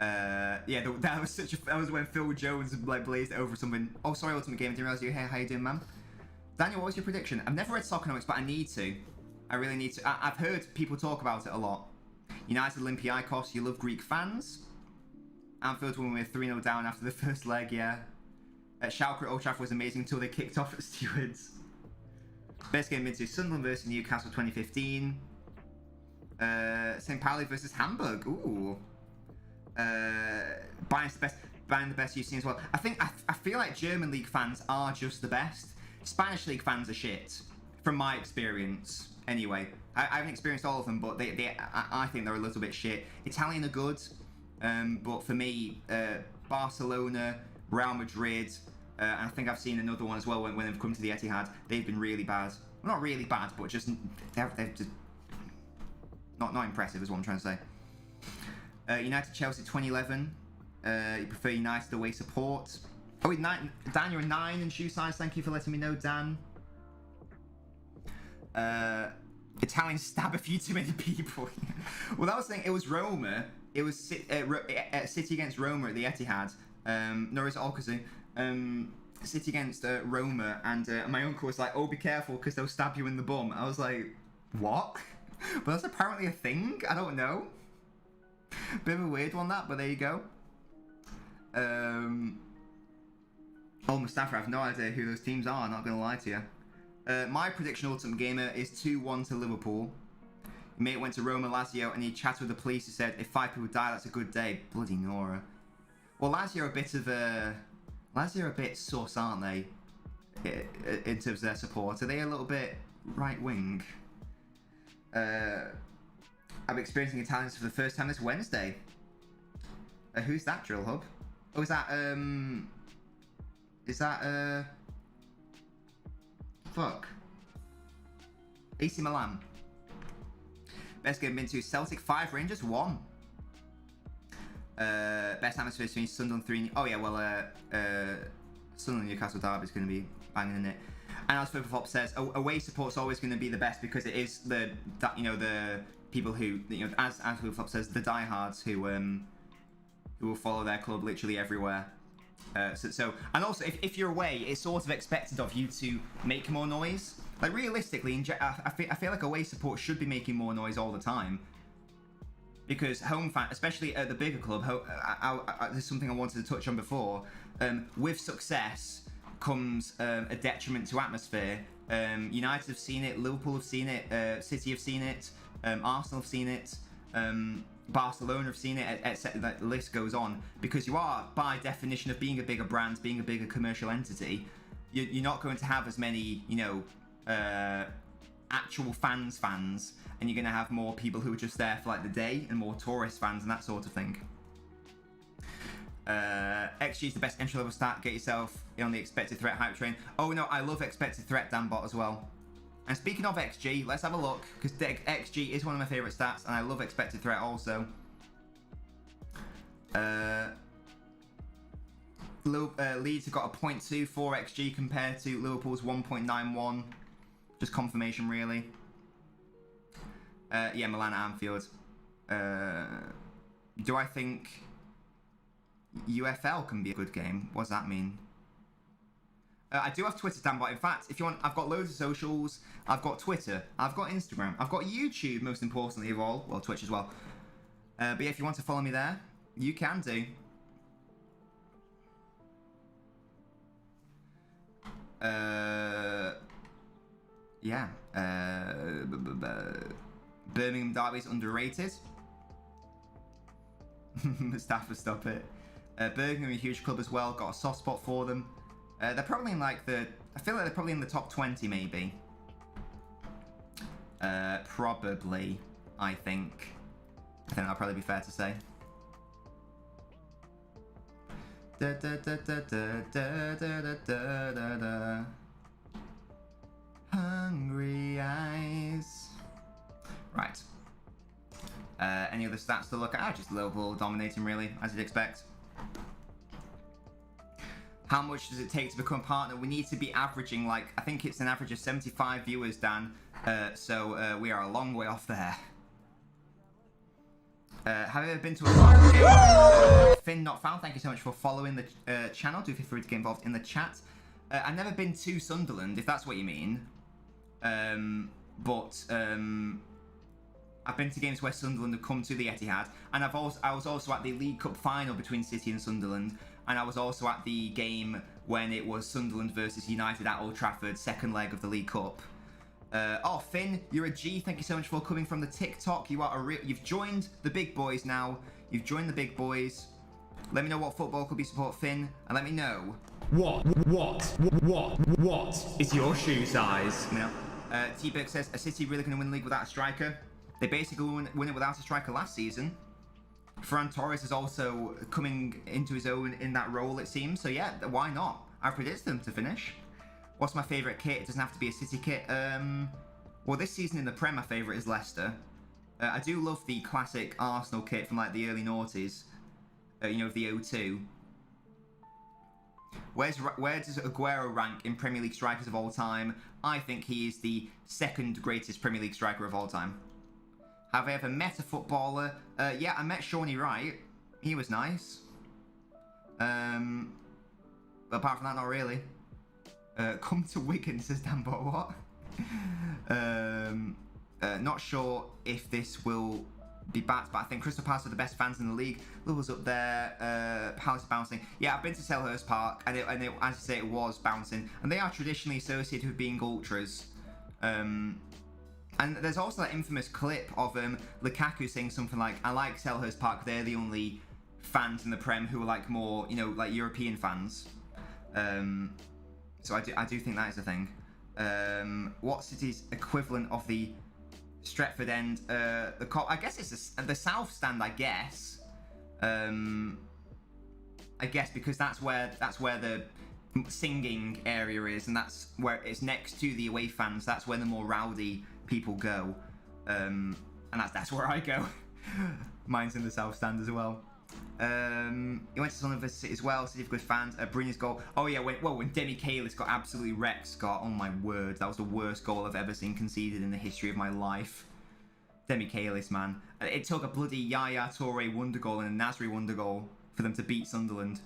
Yeah, that was when Phil Jones like blazed over something. Oh, sorry, Ultimate Game. I didn't realize you were here. How you doing, man? Daniel, what was your prediction? I've never read Soccernomics, but I need to. I really need to. I've heard people talk about it a lot. United Olympiacos. You love Greek fans. Anfield won with 3-0 down after the first leg. Yeah. Schalke at Old Trafford was amazing until they kicked off at Stewards. Best game into Sunderland versus Newcastle 2015. St. Pauli versus Hamburg. Ooh. Bayern's the best you've seen as well. I feel like German league fans are just the best. Spanish league fans are shit, from my experience. Anyway, I haven't experienced all of them, but I think they're a little bit shit. Italian are good, but for me, Barcelona, Real Madrid, and I think I've seen another one as well when they've come to the Etihad. They've been really bad. Well, not really bad, but just they've just not impressive is what I'm trying to say. United Chelsea 2011. You prefer United away support. Oh, Dan, you're a 9 in shoe size. Thank you for letting me know, Dan. Italians stab a few too many people. Well, that was the thing. It was Roma. It was City against Roma at the Etihad. No, it's Alcazu. City against Roma, and my uncle was like, "Oh, be careful, because they'll stab you in the bum." I was like, "What?" But that's apparently a thing. I don't know. Bit of a weird one, that, but there you go. Oh, Mustafa, I have no idea who those teams are, not going to lie to you. My prediction, Ultimate Gamer, is 2-1 to Liverpool. Your mate went to Roma, Lazio, and he chatted with the police who said, if 5 people die, that's a good day. Bloody Nora. Well, Lazio are a bit of a... Lazio are a bit sus, aren't they? In terms of their support. Are they a little bit right-wing? I'm experiencing Italians for the first time this Wednesday. Who's that, Drill Hub? Oh, is that, fuck. AC Milan. Best game been to Celtic 5, Rangers 1. Best atmosphere between Sunderland 3. Oh yeah, well, Sunderland Newcastle derby is going to be banging in it. And as Flop says, away support's always going to be the best because it is the people who, as Flop says, the diehards who will follow their club literally everywhere. And also if you're away, it's sort of expected of you to make more noise. Like realistically, I feel like away support should be making more noise all the time. Because home fan, especially at the bigger club, there's something I wanted to touch on before. With success comes a detriment to atmosphere. United have seen it, Liverpool have seen it, City have seen it, Arsenal have seen it, Barcelona have seen it, etc. The list goes on. Because you are, by definition of being a bigger brand, being a bigger commercial entity, you're not going to have as many, actual fans, and you're going to have more people who are just there for like the day and more tourist fans and that sort of thing. XG is the best entry level stat. Get yourself on the expected threat hype train. Oh no, I love expected threat, Danbot, as well. And speaking of XG, let's have a look, because XG is one of my favourite stats, and I love expected threat also. Leeds have got a 0.24 XG compared to Liverpool's 1.91. Just confirmation, really. Yeah, Milan at Anfield. Do I think UFL can be a good game? What does that mean? I do have Twitter, Dan, but in fact, if you want, I've got loads of socials. I've got Twitter, I've got Instagram, I've got YouTube, most importantly of all. Well, Twitch as well. But yeah, if you want to follow me there, you can do. Yeah. Birmingham derby's underrated. Mustafa, stop it. Birmingham are a huge club as well. Got a soft spot for them. They're probably in like I feel like they're probably in the top 20 maybe. Probably, I think that'll probably be fair to say. Da, da, da, da, da, da, da, da, da, da. Hungry eyes. Right. Any other stats to look at? Just Liverpool dominating, really, as you'd expect. How much does it take to become a partner? We need to be averaging, like, I think it's an average of 75 viewers, Dan. So we are a long way off there. Have you ever been to a soccer game? Finn Not Found, thank you so much for following the channel. Do feel free to get involved in the chat. I've never been to Sunderland, if that's what you mean. But I've been to games where Sunderland have come to the Etihad, and I was also at the League Cup final between City and Sunderland, and I was also at the game when it was Sunderland versus United at Old Trafford, second leg of the League Cup. Oh, Finn, you're a G. Thank you so much for coming from the TikTok. You are you've joined the big boys now. You've joined the big boys. Let me know what football club you support, Finn, and let me know. What is your shoe size? T-Birk says, are City really going to win the league without a striker? They basically win it without a striker last season. Ferran Torres is also coming into his own in that role, it seems. So yeah, why not? I predict them to finish. What's my favourite kit? It doesn't have to be a City kit. Well, this season in the Prem, my favourite is Leicester. I do love the classic Arsenal kit from like the early noughties. You know, the 02. Where does Aguero rank in Premier League strikers of all time? I think he is the second greatest Premier League striker of all time. Have I ever met a footballer? Yeah, I met Shawnee Wright. He was nice. But apart from that, not really. Come to Wigan, says Danbot. What? Not sure if this will be backed, but I think Crystal Palace are the best fans in the league. Liverpool's up there. Palace is bouncing. Yeah, I've been to Selhurst Park, and as I say, it was bouncing, and they are traditionally associated with being ultras. And there's also that infamous clip of Lukaku saying something like, "I like Selhurst Park. They're the only fans in the Prem who are like more, like European fans." So I do think that is a thing. What city's equivalent of the Stretford end? I guess it's the South Stand. I guess because that's where the singing area is, and that's where it's next to the away fans. That's where the more rowdy people go, and that's where I go. Mine's in the South Stand as well. He went to Sunderland City as well. City of good fans. Bruni's goal. Oh yeah, when Demi Kalis got absolutely wrecked, Scott. Oh my word, that was the worst goal I've ever seen conceded in the history of my life. Demi Kalis, man. It took a bloody Yaya Toure wonder goal and a Nasri wonder goal for them to beat Sunderland.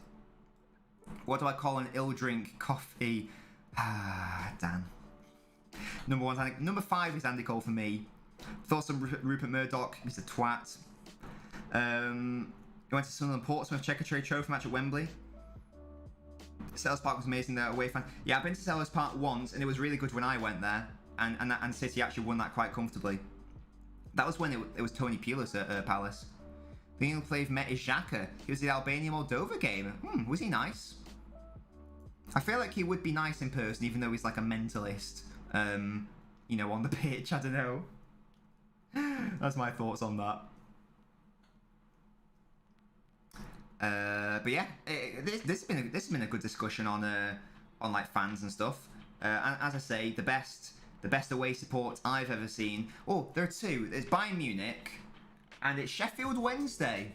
What do I call an ill drink? Coffee. Dan. Number 5 is Andy Cole for me. Thoughts on Rupert Murdoch, Mr. Twat. He went to Sunderland Portsmouth Checkatrade Trophy match at Wembley. Selhurst Park was amazing there, away fan. Yeah, I've been to Selhurst Park once, and it was really good when I went there, and City actually won that quite comfortably. That was when it was Tony Pulis at Palace. The England player met is Xhaka. He was at the Albania-Moldova game. Was he nice? I feel like he would be nice in person, even though he's like a mentalist, on the pitch. I don't know. That's my thoughts on that. But yeah, this has been a good discussion on like fans and stuff. And as I say, the best away support I've ever seen. Oh, there are two. There's Bayern Munich, and it's Sheffield Wednesday.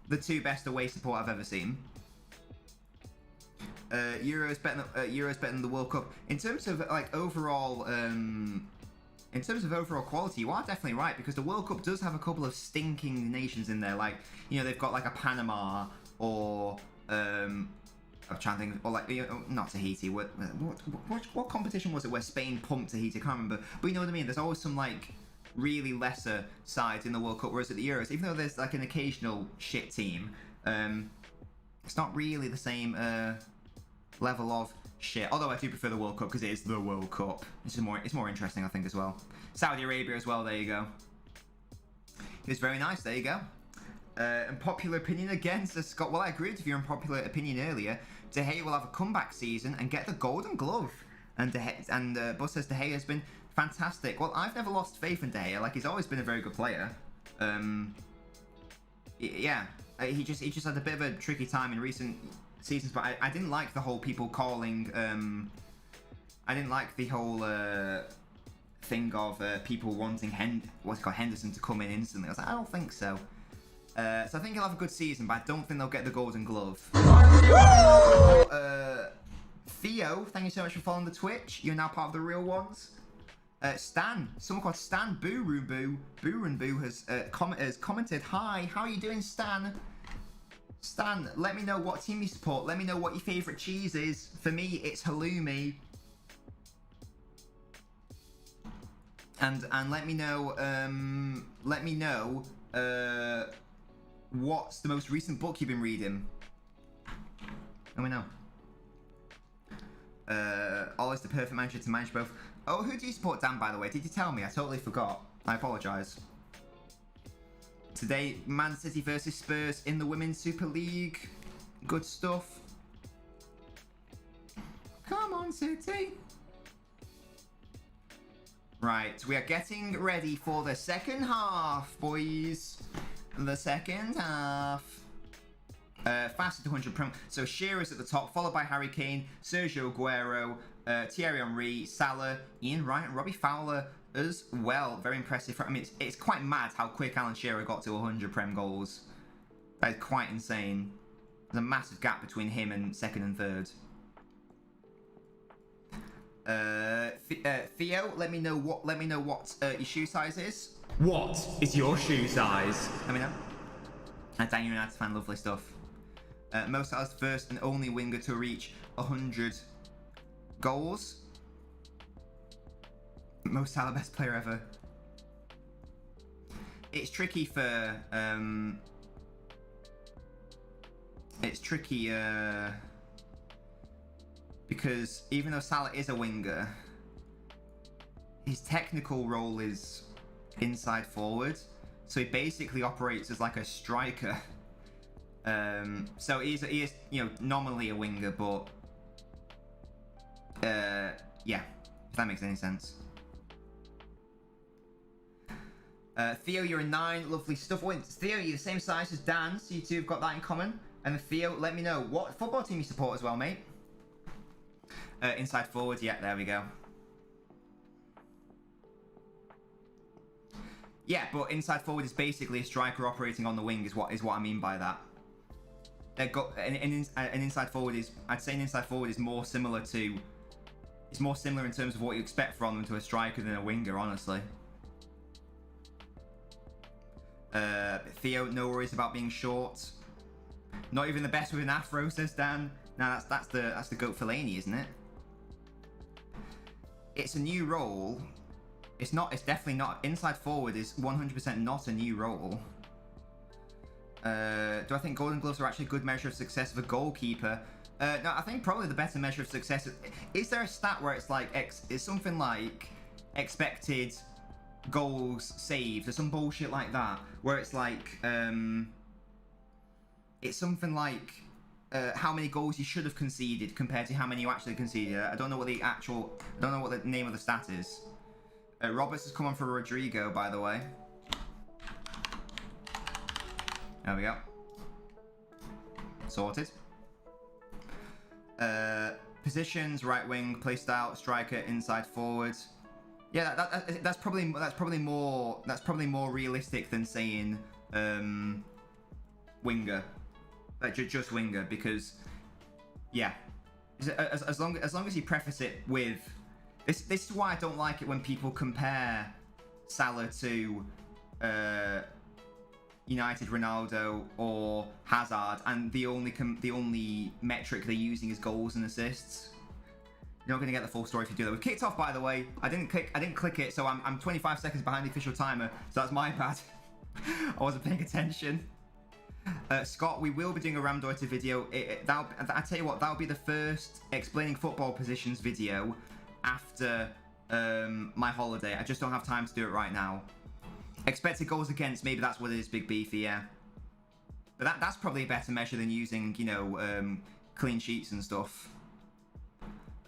The two best away support I've ever seen. Euros better than the World Cup in terms of like overall. In terms of overall quality, you are definitely right, because the World Cup does have a couple of stinking nations in there. Like, they've got like a Panama or I'm trying to think, or like, not Tahiti. What competition was it where Spain pumped Tahiti? I can't remember. But you know what I mean? There's always some like really lesser sides in the World Cup, whereas at the Euros, even though there's like an occasional shit team, it's not really the same level of shit. Although I do prefer the World Cup because it is the World Cup. It's more interesting, I think, as well. Saudi Arabia as well. There you go. It's very nice. There you go. And popular opinion again, says Scott. Well, I agreed with your unpopular opinion earlier. De Gea will have a comeback season and get the Golden Glove. And Buzz says De Gea has been fantastic. Well, I've never lost faith in De Gea. Like, he's always been a very good player. Yeah, he just had a bit of a tricky time in recent seasons, but I didn't like the whole people calling. I didn't like the whole thing of people wanting Henderson to come in instantly. I was like, I don't think so. So I think he'll have a good season, but I don't think they'll get the Golden Glove. Theo, thank you so much for following the Twitch. You're now part of the real ones. Stan, someone called Stan Boo has commented, "Hi, how are you doing, Stan? Stan, let me know what team you support. Let me know what your favourite cheese is. For me, it's halloumi. And let me know what's the most recent book you've been reading. Let me know. Always the perfect manager to manage both. Oh, who do you support, Dan, by the way? Did you tell me? I totally forgot. I apologise. Today, Man City versus Spurs in the Women's Super League. Good stuff. Come on, City. Right, we are getting ready for the second half, boys. The second half. Faster to 100 Prem. So Shearer's at the top, followed by Harry Kane, Sergio Aguero, Thierry Henry, Salah, Ian Wright, and Robbie Fowler as well. Very impressive. I mean, it's quite mad how quick Alan Shearer got to 100 Prem goals. That is quite insane. There's a massive gap between him and second and third. Theo, let me know what your shoe size is. What is your shoe size? Let me know. Dan United fan, lovely stuff. Mo Salah's first and only winger to reach 100 goals. Mo Salah, best player ever. it's tricky for it's tricky because even though Salah is a winger, his technical role is inside forward, so he basically operates as like a striker. So he is nominally a winger, but yeah, if that makes any sense. Theo, you're a 9. Lovely stuff. Wait, Theo, you're the same size as Dan, so you two have got that in common. And Theo, let me know what football team you support as well, mate. Inside forward, yeah, there we go. Yeah, but inside forward is basically a striker operating on the wing, is what I mean by that. An inside forward is, I'd say an inside forward is more similar to, it's more similar in terms of what you expect from them to a striker than a winger, honestly. Theo, no worries about being short. Not even the best with an afro, says Dan. Now that's the goat Fellaini, isn't it? It's a new role. It's not. It's definitely not. Inside forward is 100% not a new role. Do I think Golden Gloves are actually a good measure of success of a goalkeeper? No, I think probably the better measure of success is there a stat where it's like it's something like expected goals saved or some bullshit like that, where it's like it's something like how many goals you should have conceded compared to how many you actually conceded. I don't know what the name of the stat is. Roberts has come on for Rodrigo, by the way. There we go. Sorted. Positions: right wing, play style, striker, inside forward. Yeah, that's probably more realistic than saying winger, like just winger, because yeah, as long as you preface it with this is why I don't like it when people compare Salah to United Ronaldo or Hazard, and the only metric they're using is goals and assists. You're not going to get the full story if you do that. We've kicked off, by the way. I didn't click it, so I'm 25 seconds behind the official timer, so that's my bad. I wasn't paying attention. Scott, we will be doing a Ramdeuter video. I tell you what, that'll be the first explaining football positions video after my holiday. I just don't have time to do it right now. Expected goals against, maybe that's what it is, Big Beefy, yeah. But that's probably a better measure than using, clean sheets and stuff.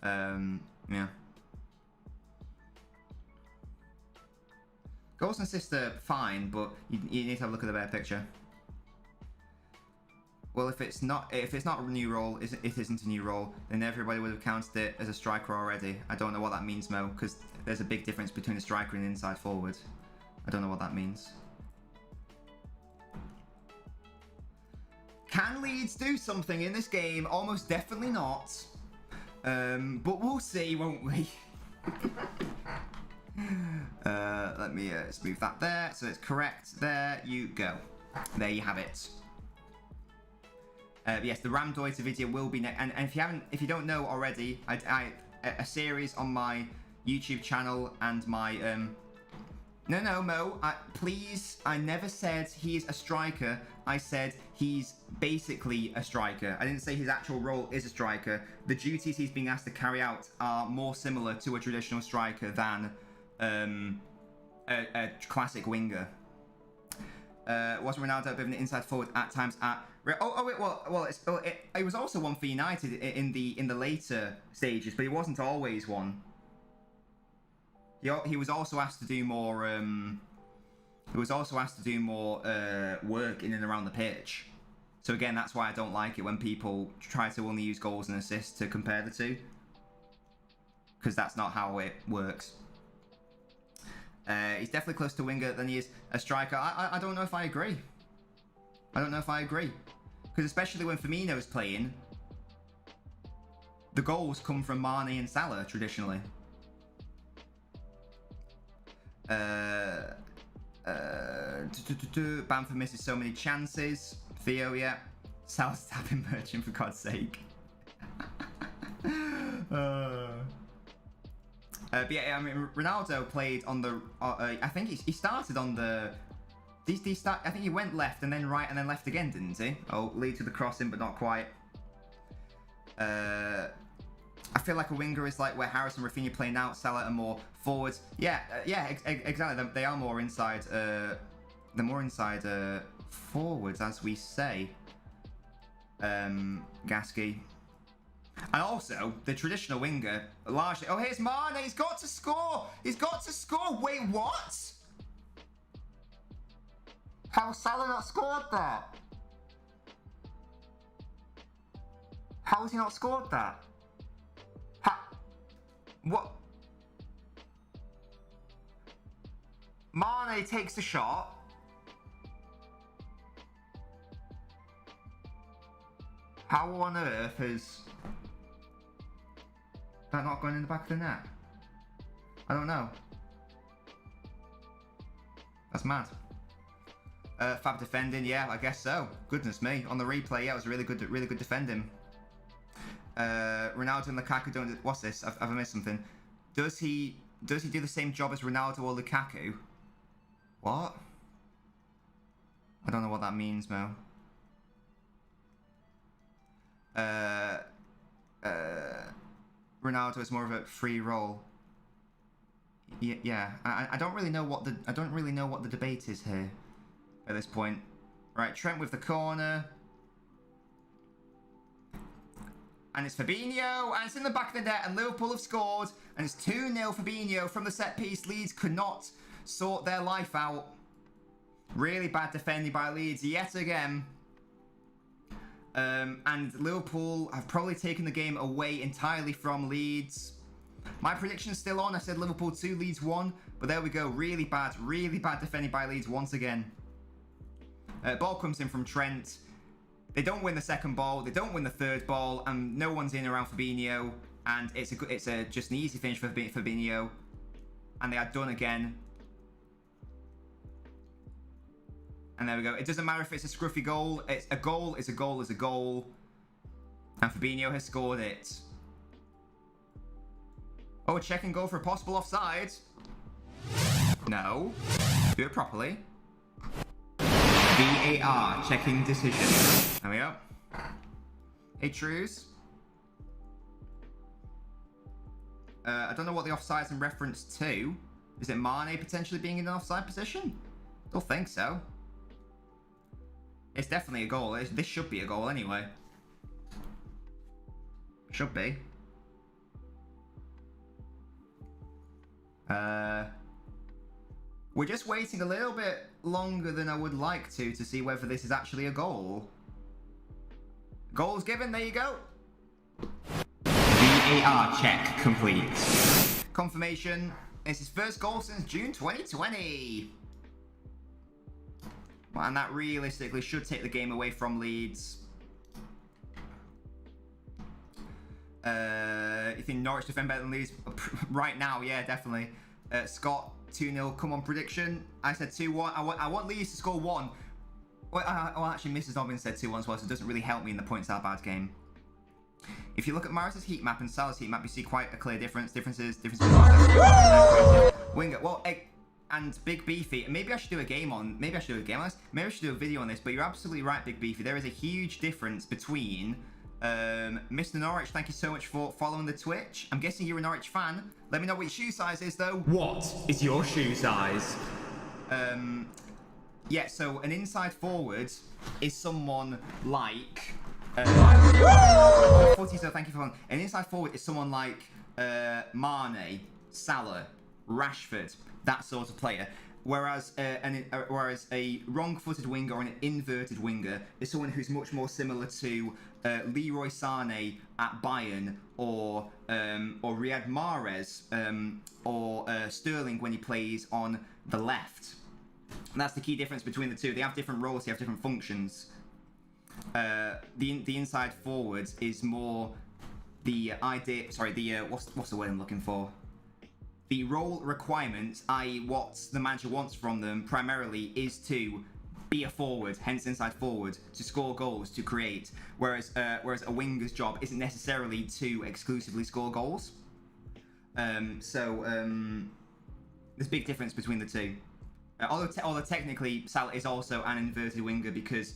Yeah. Goals and assists are fine, but you need to have a look at the better picture. Well, if it's not a new role, it isn't a new role, then everybody would have counted it as a striker already. I don't know what that means, Mo, because there's a big difference between a striker and an inside forward. I don't know what that means. Can Leeds do something in this game? Almost definitely not. But we'll see, won't we? Let me smooth that there, so it's correct. There you go. There you have it. Yes, the Ramdeuter video will be next. And if you don't know already, a series on my YouTube channel and my No, Mo, please, I never said he's a striker. I said he's basically a striker. I didn't say his actual role is a striker. The duties he's being asked to carry out are more similar to a traditional striker than a classic winger. Was Ronaldo a bit of an inside forward at times at... it was also one for United in the later stages, but he wasn't always one. He was also asked to do more. Work in and around the pitch. So again, that's why I don't like it when people try to only use goals and assists to compare the two, because that's not how it works. He's definitely closer to winger than he is a striker. I don't know if I agree. Because especially when Firmino's playing, the goals come from Mane and Salah traditionally. Bamford misses so many chances. Theo, yeah. Salah's tapping Merchant, for God's sake. But yeah, I mean, Ronaldo played on the... I think he started on the I think he went left and then right and then left again, didn't he? Oh, Leeds with the crossing, but not quite. I feel like a winger is like where Harris and Rafinha playing out, Salah are more forwards. Yeah, exactly. They are more inside. They're more inside forwards, as we say. Gasky. And also, the traditional winger, largely... Oh, here's Mane. He's got to score. He's got to score. Wait, what? How has Salah not scored that? How has he not scored that? What? Mane takes the shot. How on earth has that not gone in the back of the net? I don't know. That's mad. Fab defending, yeah, I guess so. Goodness me, on the replay, yeah, it was really good defending. Ronaldo and Lukaku don't. What's this? I've missed something. Does he do the same job as Ronaldo or Lukaku? What? I don't know what that means, Mo. Ronaldo is more of a free role. Yeah. I don't really know what the debate is here at this point. Right, Trent with the corner. And it's Fabinho, and it's in the back of the net, and Liverpool have scored, and it's 2-0 Fabinho from the set piece. Leeds could not sort their life out. Really bad defending by Leeds yet again. And Liverpool have probably taken the game away entirely from Leeds. My prediction's still on. I said Liverpool 2, Leeds 1, but there we go. Really bad defending by Leeds once again. Ball comes in from Trent. They don't win the second ball, they don't win the third ball, and no one's in around Fabinho, and it's just an easy finish for Fabinho, and they are done again. And there we go. It doesn't matter if it's a scruffy goal. It's a goal. Is a goal. Is a goal. And Fabinho has scored it. Oh, a check and goal for a possible offside. No. Do it properly. VAR checking decision. There we go. Hey, Trues. I don't know what the offside's in reference to. Is it Mane potentially being in an offside position? Don't think so. It's definitely a goal. This should be a goal anyway. Should be. We're just waiting a little bit longer than I would like to see whether this is actually a goal. Goals given, there you go. VAR check complete. Confirmation. It's his first goal since June 2020. Well, and that realistically should take the game away from Leeds. You think Norwich defend better than Leeds? Right now, yeah, definitely. Scott, 2-0. Come on, prediction. I said 2-1. I want Leeds to score 1. Well, actually, Mrs. Dobbins said 2-1 as well, so it doesn't really help me in the points out bad game. If you look at Morris's heat map and Salah's heat map, you see quite a clear differences. Winger. Well, and Big Beefy. Maybe I should do a game on. Maybe I should do a game on this. Maybe I should do a video on this. But you're absolutely right, Big Beefy. There is a huge difference between. Mr. Norwich, thank you so much for following the Twitch. I'm guessing you're a Norwich fan. Let me know what your shoe size is, though. What is your shoe size? Yeah, so an inside forward is someone like... Footy, so thank you for following. An inside forward is someone like Mane, Salah, Rashford, that sort of player. Whereas a wrong-footed winger or an inverted winger is someone who's much more similar to Leroy Sané at Bayern or Riyad Mahrez or Sterling when he plays on the left. And that's the key difference between the two. They have different roles, they have different functions. The inside forwards is more the idea. Sorry, what's the word I'm looking for? The role requirements, i.e. what the manager wants from them primarily is to be a forward, hence inside forward, to score goals, to create. Whereas a winger's job isn't necessarily to exclusively score goals. There's a big difference between the two. Although technically Salah is also an inverted winger because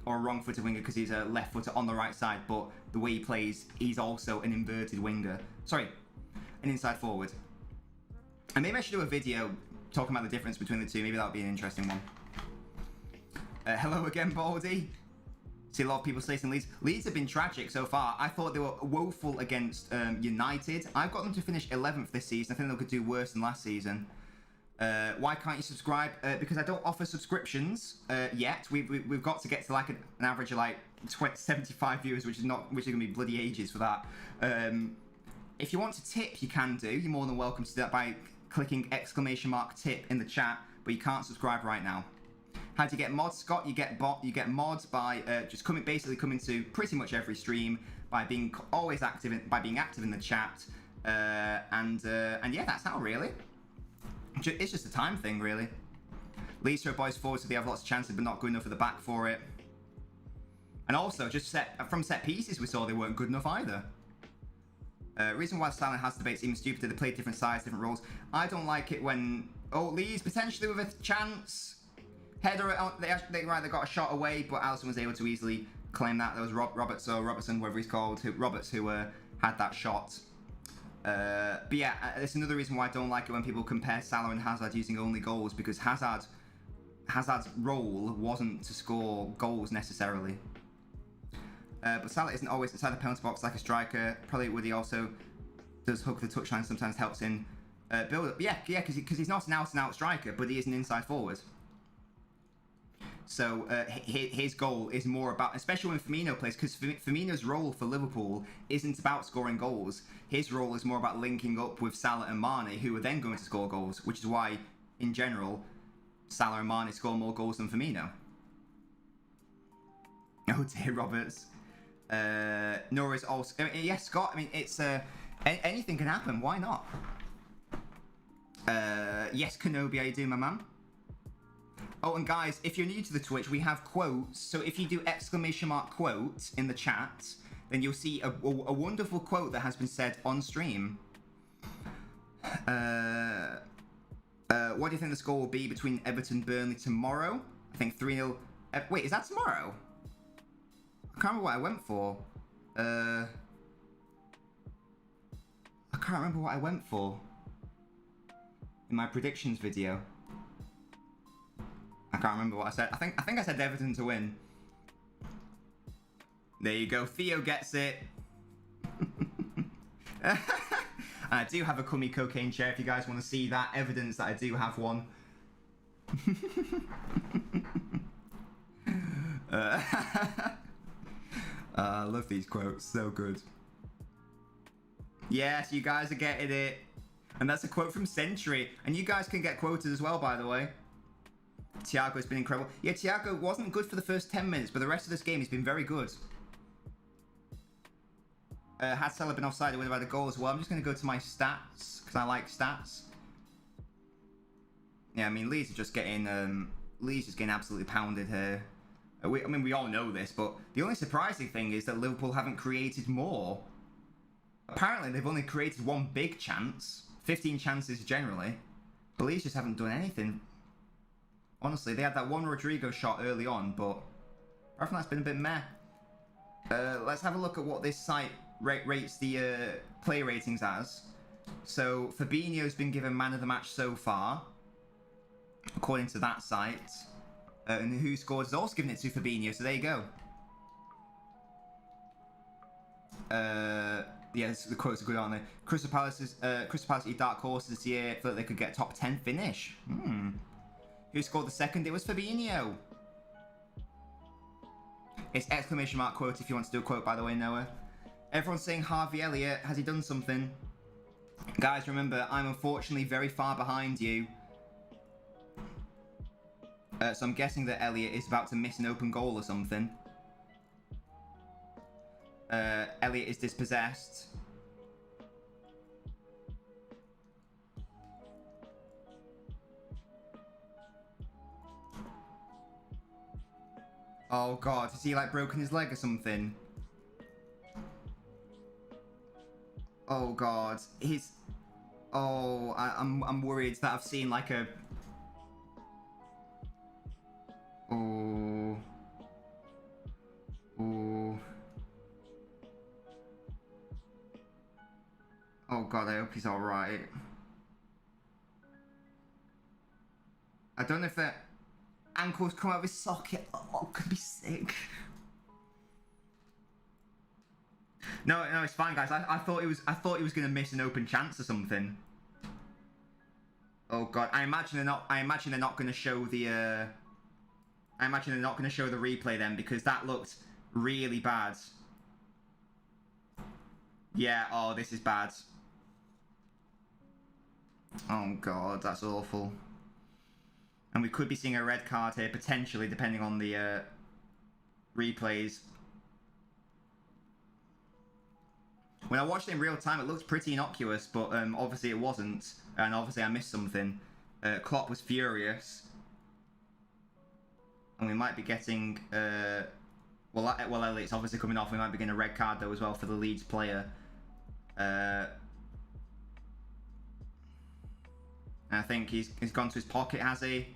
or a wrong-footed winger because he's a left footer on the right side, but the way he plays, he's also an inverted winger. Sorry, an inside forward. And maybe I should do a video talking about the difference between the two. Maybe that would be an interesting one. Hello again, Baldy. See a lot of people slating Leeds. Leeds have been tragic so far. I thought they were woeful against United. I've got them to finish 11th this season. I think they could do worse than last season. Why can't you subscribe? Because I don't offer subscriptions yet. We've got to get to like an average of like 75 viewers, which is going to be bloody ages for that. If you want to tip, you can do. You're more than welcome to do that by clicking !tip in the chat, but you can't subscribe right now. How do you get mods, Scott? You get mods by just coming to pretty much every stream, by being always active, by being active in the chat, and yeah, that's how really. It's just a time thing, really. Leeds throw boys forward so they have lots of chances, but not good enough at the back for it. And also, just from set pieces, we saw they weren't good enough either. Reason why Silent has debates even stupider. They play different sides, different roles. I don't like it when Leeds potentially with a chance. Header, they got a shot away, but Alisson was able to easily claim that. There was Robertson, whatever he's called, Roberts, who had that shot. But yeah, it's another reason why I don't like it when people compare Salah and Hazard using only goals, because Hazard's role wasn't to score goals necessarily. But Salah isn't always inside the penalty box like a striker. Probably Woody also does hook the touchline, sometimes helps in build up. Yeah, because he's not an out-and-out striker, but he is an inside forward. So his goal is more about, especially when Firmino plays, because Firmino's role for Liverpool isn't about scoring goals. His role is more about linking up with Salah and Mane, who are then going to score goals, which is why, in general, Salah and Mane score more goals than Firmino. Oh dear, Roberts. Nora is also... I mean, yes, Scott, I mean, it's... anything can happen, why not? Yes, Kenobi, how you doing, my man? Oh, and guys, if you're new to the Twitch, we have quotes. So if you do !quote in the chat, then you'll see a wonderful quote that has been said on stream. What do you think the score will be between Everton and Burnley tomorrow? I think 3-0. Wait, is that tomorrow? I can't remember what I went for. I can't remember what I went for in my predictions video. I can't remember what I said. I think I said Everton to win. There you go. Theo gets it. And I do have a cummy cocaine chair if you guys want to see that evidence that I do have one. I love these quotes. So good. Yes, you guys are getting it. And that's a quote from Century. And you guys can get quoted as well, by the way. Thiago's been incredible. Yeah, Thiago wasn't good for the first 10 minutes, but the rest of this game he's been very good. Had Salah been offside, it would have had a goal as well. I'm just going to go to my stats, because I like stats. Yeah, I mean, Leeds are just getting absolutely pounded here. I mean, we all know this, but the only surprising thing is that Liverpool haven't created more. Apparently, they've only created one big chance. 15 chances generally. But Leeds just haven't done anything. Honestly, they had that one Rodrigo shot early on, but apart from that's been a bit meh. Let's have a look at what this site rates the play ratings as. So, Fabinho's been given man of the match so far, according to that site. And Who Scores has also given it to Fabinho, so there you go. Yeah, the quotes are good, aren't they? Crystal Palace dark horses this year. Feel like they could get top 10 finish. Who scored the second? It was Fabinho. It's ! Quote if you want to do a quote, by the way, Noah. Everyone's saying Harvey Elliott. Has he done something? Guys, remember, I'm unfortunately very far behind you. So I'm guessing that Elliott is about to miss an open goal or something. Elliott is dispossessed. Oh god, has he like broken his leg or something? Oh god, I'm worried that I've seen like a... Oh god, I hope he's alright. I don't know if the ankle's come out of his socket. Oh, could be sick. No, it's fine, guys. I thought he was gonna miss an open chance or something. Oh god, I imagine they're not gonna show the replay then, because that looked really bad. Yeah, oh, this is bad. Oh god, that's awful. And we could be seeing a red card here, potentially, depending on the replays. When I watched it in real time, it looked pretty innocuous, but obviously it wasn't. And obviously I missed something. Klopp was furious. And we might be getting... well, Elliott's obviously coming off. We might be getting a red card, though, as well, for the Leeds player. And I think he's gone to his pocket, has he?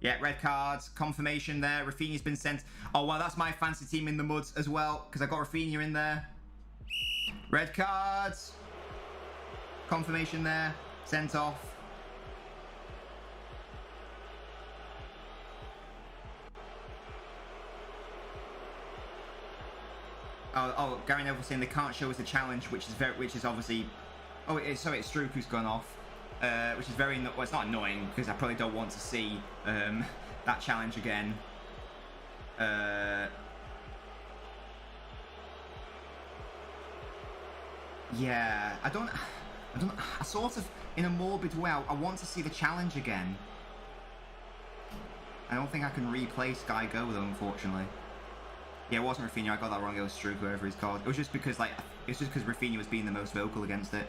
Yeah, red cards, confirmation there. Rafinha's been sent. Oh, well, that's my fancy team in the mud as well, because I got Rafinha in there. Red cards. Confirmation there. Sent off. Oh, Gary Neville saying they can't show us the challenge, which is obviously... Oh, sorry, it's Struik who's gone off. Which is very... Well, it's not annoying, because I probably don't want to see that challenge again. Yeah, I sort of, in a morbid way, I want to see the challenge again. I don't think I can replay Sky Go, though, unfortunately. Yeah, it wasn't Rafinha, I got that wrong, it was Struik, whoever he's called. It was just because, Rafinha was being the most vocal against it.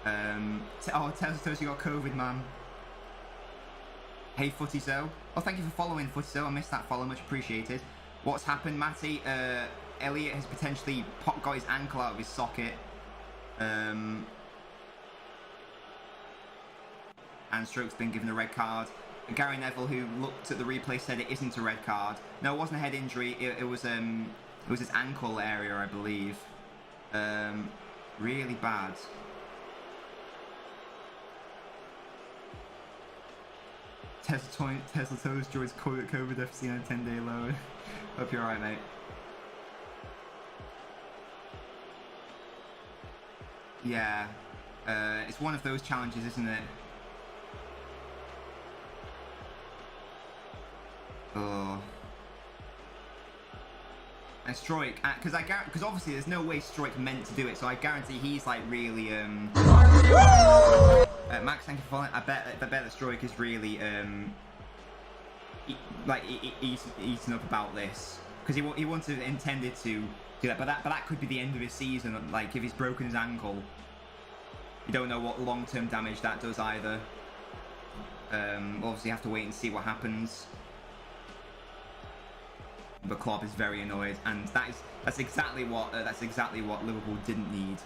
Oh, Tesla, you got COVID, man. Hey, Footyzo. Oh, thank you for following, Footyzo. I missed that follow, much appreciated. What's happened, Matty? Elliot has potentially got his ankle out of his socket. And Stroke's been given a red card. Gary Neville, who looked at the replay, said it isn't a red card. No, it wasn't a head injury. It was his ankle area, I believe. Really bad. Tesla Toes joins COVID FC on a 10-day loan. Hope you're alright, mate. Yeah. It's one of those challenges, isn't it? Oh. And Stroik, because obviously there's no way Stroik meant to do it, so I guarantee he's like really Max, thank you for following. I bet that Stroik is really eating up about this, because he wanted intended to do that, but that could be the end of his season. Like if he's broken his ankle, you don't know what long-term damage that does either. Obviously you have to wait and see what happens. But Klopp is very annoyed, and that's exactly what Liverpool didn't need.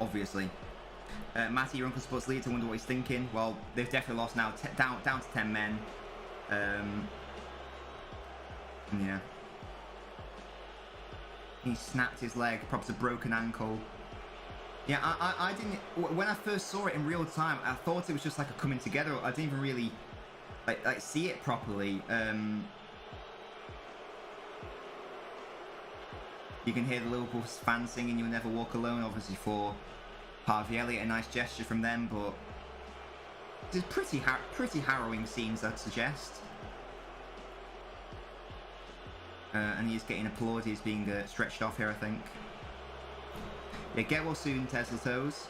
Obviously, Matty, your uncle supports Leeds. I wonder what he's thinking. Well, they've definitely lost now, down to 10 men. Yeah, he snapped his leg, perhaps a broken ankle. Yeah, I didn't. When I first saw it in real time, I thought it was just like a coming together. I didn't even really like see it properly. You can hear the Liverpool fans singing "You'll Never Walk Alone," obviously for Harvey Elliott, a nice gesture from them, but it's pretty harrowing scenes, I'd suggest. And he's getting applauded. He's being stretched off here, I think. Yeah, get well soon, Tesla Toes.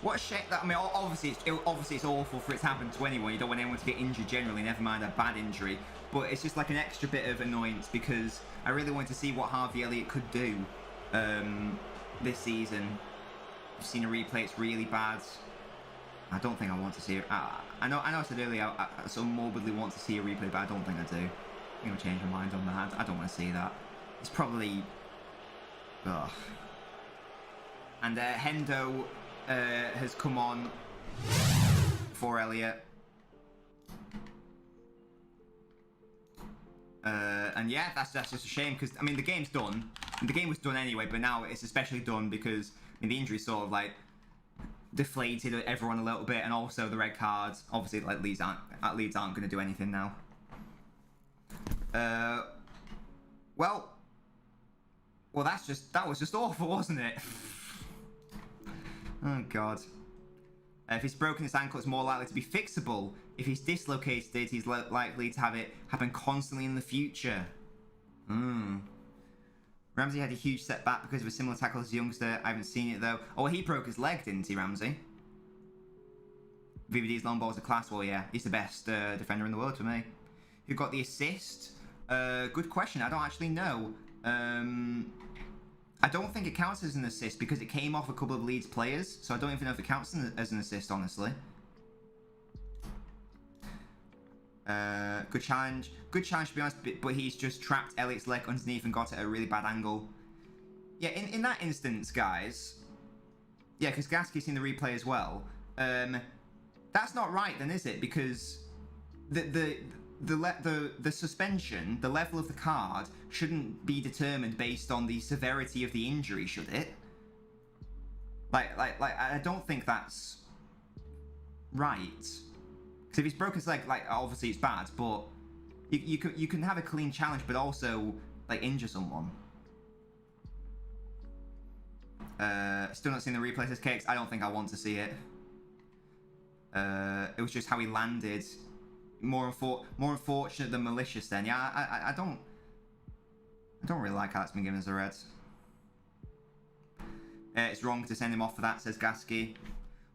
What a shame that, I mean, obviously it's awful for it to happen to anyone. You don't want anyone to get injured generally, never mind a bad injury. But it's just like an extra bit of annoyance, because I really wanted to see what Harvey Elliott could do this season. I've seen a replay, it's really bad. I don't think I want to see it. I know I said earlier I sort of morbidly want to see a replay, but I don't think I do. I'm going to change my mind on that. I don't want to see that. It's probably... Ugh. And Hendo... has come on for Elliot. And yeah, that's just a shame because, I mean, the game's done. The game was done anyway, but now it's especially done because, I mean, the injury sort of like deflated everyone a little bit, and also the red cards. Obviously, like Leeds aren't going to do anything now. Well, that was just awful, wasn't it? Oh god. If he's broken his ankle, it's more likely to be fixable. If he's dislocated it, he's likely to have it happen constantly in the future. Ramsey had a huge setback because of a similar tackle as a youngster. I haven't seen it though. Oh, he broke his leg, didn't he, Ramsey? VVD's long ball's a class. Well, yeah, he's the best defender in the world for me. Who got the assist? Good question. I don't actually know. I don't think it counts as an assist because it came off a couple of Leeds players, so I don't even know if it counts as an assist, honestly. Good challenge. Good challenge, to be honest, but he's just trapped Elliott's leg underneath and got it at a really bad angle. Yeah, in that instance, guys... Yeah, because Gasky's seen the replay as well. That's not right then, is it? Because the suspension, the level of the card, shouldn't be determined based on the severity of the injury, should it? Like I don't think that's right. Because if he's broken his leg, like, obviously it's bad, but you can have a clean challenge, but also like injure someone. Still not seeing the replay as kicks. I don't think I want to see it. It was just how he landed. More unfortunate than malicious. Then, yeah, I don't really like how that's been given as a red. It's wrong to send him off for that, says Gasky.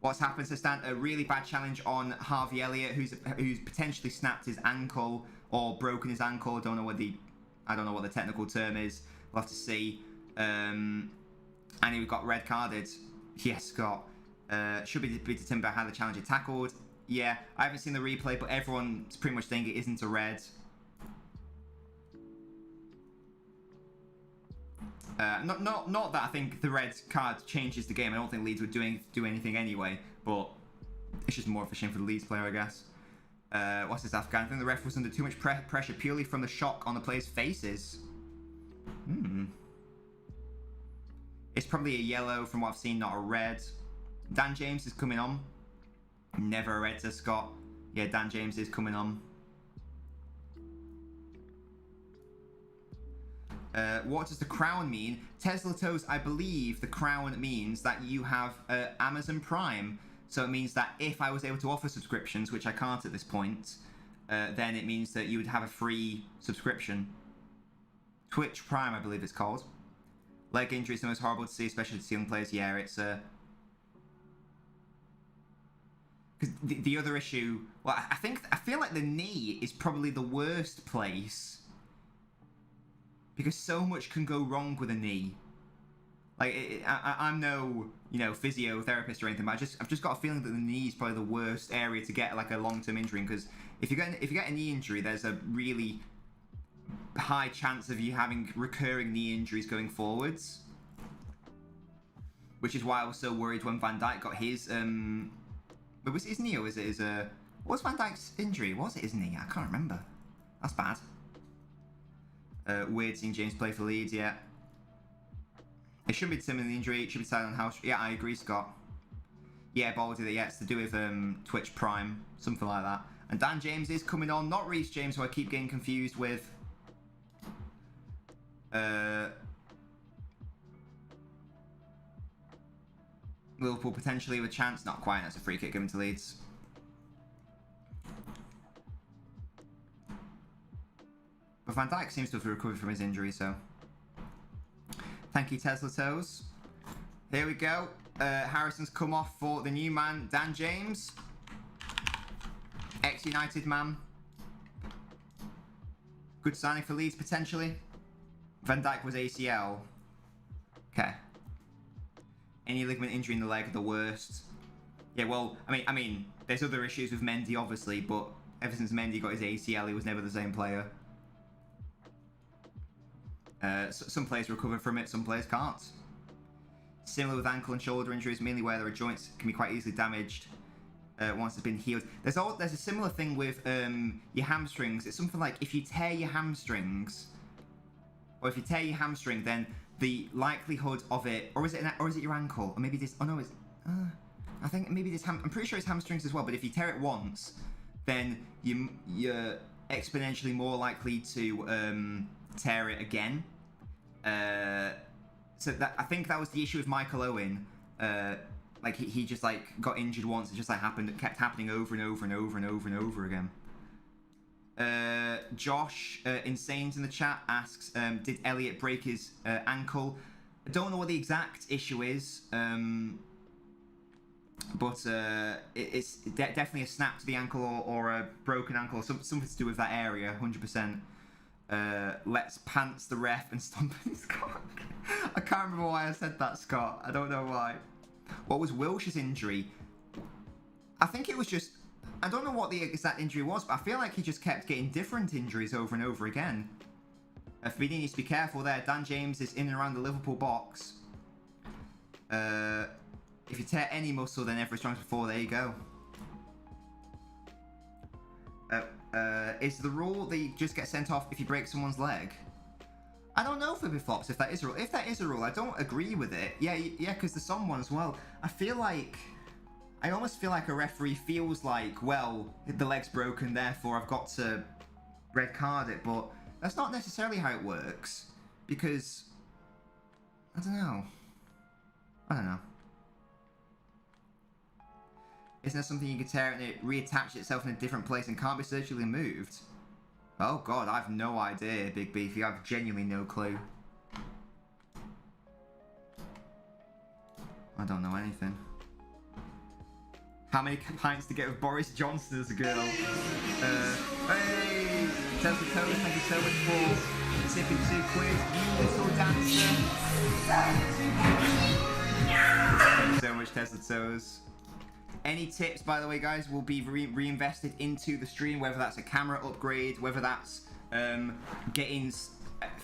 What's happened to Stan? A really bad challenge on Harvey Elliott, who's potentially snapped his ankle or broken his ankle. I don't know what the technical term is. We'll have to see. And he got red carded. Yes, Scott. Should be determined by how the challenger tackled. Yeah, I haven't seen the replay, but everyone's pretty much saying it isn't a red. Not that I think the red card changes the game. I don't think Leeds would do anything anyway, but it's just more of a shame for the Leeds player, I guess. What's this, Afghan? I think the ref was under too much pressure purely from the shock on the players' faces. It's probably a yellow from what I've seen, not a red. Dan James is coming on. Never a red to Scott. Yeah, Dan James is coming on. What does the crown mean? Tesla Toes, I believe the crown means that you have Amazon Prime. So it means that if I was able to offer subscriptions, which I can't at this point, then it means that you would have a free subscription. Twitch Prime, I believe it's called. Leg injury is the most horrible to see, especially to young players. Yeah, it's because the other issue, well, I feel like the knee is probably the worst place because so much can go wrong with a knee. Like I'm no physiotherapist or anything, but I've just got a feeling that the knee is probably the worst area to get like a long-term injury, because if you get a knee injury, there's a really high chance of you having recurring knee injuries going forwards, which is why I was so worried when Van Dijk got his but was it his knee or was it his what was Van Dijk's injury? Was it his knee? I can't remember. That's bad. Weird seeing James play for Leeds. Yeah, it shouldn't be determined the injury. It should be decided on house. Yeah, I agree, Scott. Yeah, Baldy, that. Yeah, it's to do with Twitch Prime, something like that. And Dan James is coming on, not Reece James, who I keep getting confused with. Liverpool potentially with a chance. Not quite. That's a free kick given to Leeds. But Van Dijk seems to have recovered from his injury, so... Thank you, Tesla Toes. Here we go. Harrison's come off for the new man, Dan James. Ex-United man. Good signing for Leeds, potentially. Van Dijk was ACL. Okay. Any ligament injury in the leg, the worst. Yeah, well, I mean, there's other issues with Mendy, obviously, but ever since Mendy got his ACL, he was never the same player. Some players recover from it, some players can't. Similar with ankle and shoulder injuries, mainly where their joints can be quite easily damaged. once it's been healed. There's a similar thing with your hamstrings. It's something like if you tear your hamstrings, or if you tear your hamstring, then the likelihood of it, or is it your ankle, or maybe this? Oh no, it's. I think maybe this. I'm pretty sure it's hamstrings as well. But if you tear it once, then you're exponentially more likely to tear it again. So that, I think that was the issue with Michael Owen. Like he just like got injured once. It just like happened. It kept happening over and over and over and over and over again. Josh Insanes in the chat asks, did Elliot break his ankle? I don't know what the exact issue is, but it's definitely a snap to the ankle or a broken ankle, or something to do with that area, 100%. Let's pants the ref and stomp his cock. I can't remember why I said that, Scott. I don't know why. What was Wilshire's injury? I think it was just... I don't know what the exact injury was, but I feel like he just kept getting different injuries over and over again. Fabini needs to be careful there. Dan James is in and around the Liverpool box. If you tear any muscle, then every strong as before. There you go. Is the rule that you just get sent off if you break someone's leg? I don't know, Fibby Flops, if that is a rule. If that is a rule, I don't agree with it. Yeah, because there's someone as well. I almost feel like a referee feels like, well, the leg's broken, therefore I've got to red card it, but that's not necessarily how it works, because, I don't know. Isn't there something you can tear and it reattach itself in a different place and can't be surgically moved? Oh god, I have no idea, Big Beefy. I have genuinely no clue. I don't know anything. How many pints to get with Boris Johnson as a girl? Hey! Tesla Toes, thank you so much for tipping £2. You little dancer! Thank you so much, Tesla Toes. Any tips, by the way, guys, will be reinvested into the stream, whether that's a camera upgrade, whether that's getting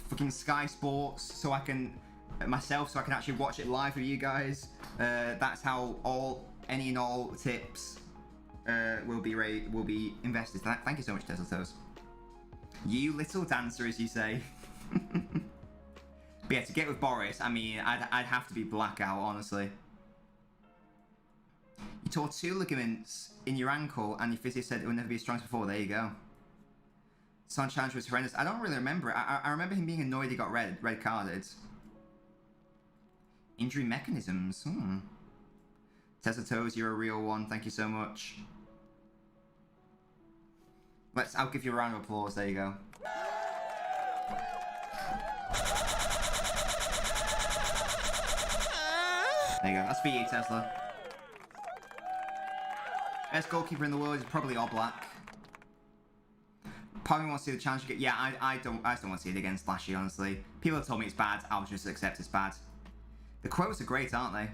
fucking Sky Sports so I can actually watch it live with you guys. That's how any and all tips will be invested. Thank you so much, Tesla Toes. You little dancer, as you say. But yeah, to get with Boris, I mean, I'd have to be blackout, honestly. You tore 2 ligaments in your ankle, and your physio said it would never be as strong as before. There you go. Son challenge was horrendous. I don't really remember it. I remember him being annoyed he got red carded. Injury mechanisms. Tesla Toes, you're a real one. Thank you so much. I'll give you a round of applause. There you go. There you go. That's for you, Tesla. Best goalkeeper in the world is probably Oblak. Probably wants to see the challenge again. Yeah, I just don't want to see it again, Splashy, honestly. People have told me it's bad. I'll just accept it's bad. The quotes are great, aren't they?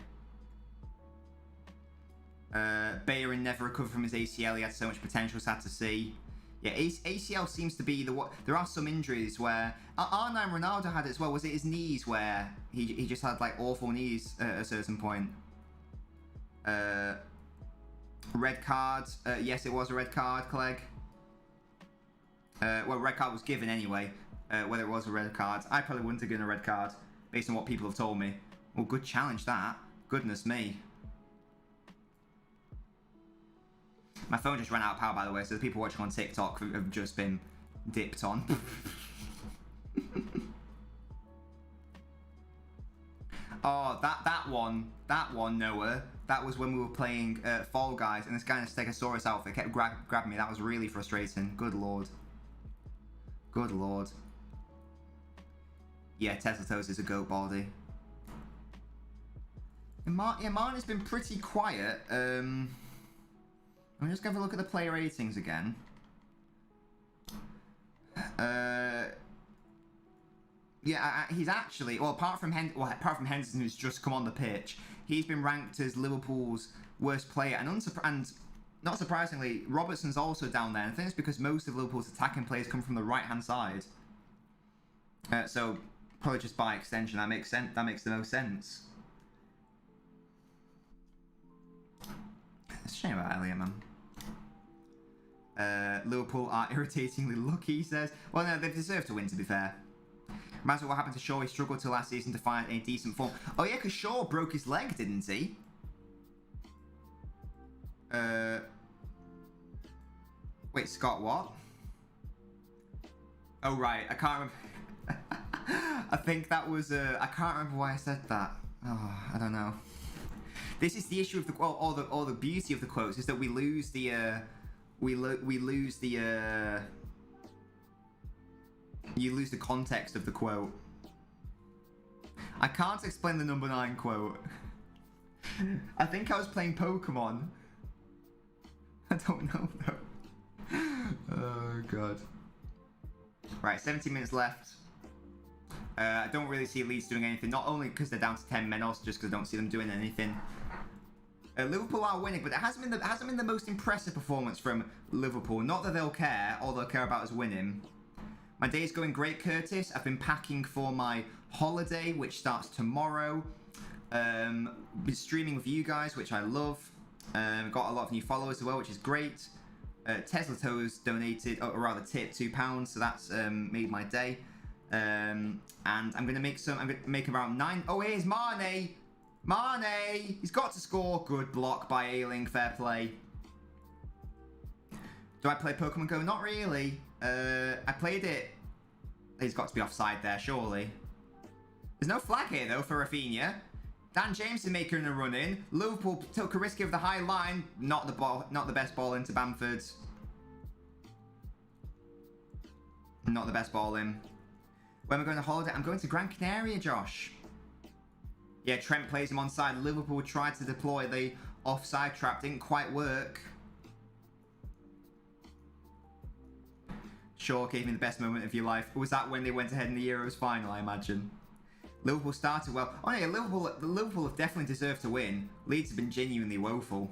Bayern never recovered from his ACL. He had so much potential, sad to see. Yeah, ACL seems to be there are some injuries where R9 Ronaldo had it as well. Was it his knees where he just had like awful knees at a certain point? Red card. Yes, it was a red card, Clegg. Well, red card was given anyway. Whether it was a red card, I probably wouldn't have given a red card based on what people have told me. Well, good challenge that. Goodness me. My phone just ran out of power, by the way, so the people watching on TikTok have just been dipped on. Oh, that one, Noah. That was when we were playing Fall Guys, and this guy in a Stegosaurus outfit kept grabbing me. That was really frustrating. Good lord. Good lord. Yeah, Tesla Toes is a goat, Baldy. Martin's been pretty quiet. I'm just going to have a look at the player ratings again. Yeah, he's actually, well, apart from Henderson, who's just come on the pitch, he's been ranked as Liverpool's worst player, and not surprisingly, Robertson's also down there. And I think it's because most of Liverpool's attacking players come from the right-hand side. So probably just by extension, that makes sense. That makes the most sense. It's a shame about Elliot, man. Liverpool are irritatingly lucky, he says. Well, no, they've deserved to win, to be fair. Reminds me what happened to Shaw. He struggled till last season to find a decent form. Oh, yeah, because Shaw broke his leg, didn't he? Wait, Scott what? Oh, right. I can't remember. I think that was... I can't remember why I said that. Oh, I don't know. This is the issue of the... Well, all the beauty of the quotes is that we lose the... We lose the... You lose the context of the quote. I can't explain the number 9 quote. I think I was playing Pokemon. I don't know though. Oh god. Right, 17 minutes left. I don't really see Leeds doing anything. Not only because they're down to 10 men, also just because I don't see them doing anything. Liverpool are winning, but it hasn't been the most impressive performance from Liverpool. Not that they'll care. All they'll care about is winning. My day is going great, Curtis. I've been packing for my holiday, which starts tomorrow. Been streaming with you guys, which I love. Got a lot of new followers as well, which is great. Tesla Toes donated, or rather tipped £2, so that's made my day. And I'm gonna make around 9. Oh, here's Mane. Mane, he's got to score. Good block by Ayling. Fair play. Do I play Pokemon Go? Not really. I played it. He's got to be offside there, surely. There's no flag here, though, for Rafinha. Dan James is making a run in. Liverpool took a risk of the high line. Not the best ball into Bamford. Not the best ball in. When we're going on holiday, I'm going to Gran Canaria, Josh. Yeah, Trent plays him onside. Liverpool tried to deploy the offside trap. Didn't quite work. Shaw gave me the best moment of your life. Was that when they went ahead in the Euros final, I imagine? Liverpool started well. Oh yeah, Liverpool have definitely deserved to win. Leeds have been genuinely woeful.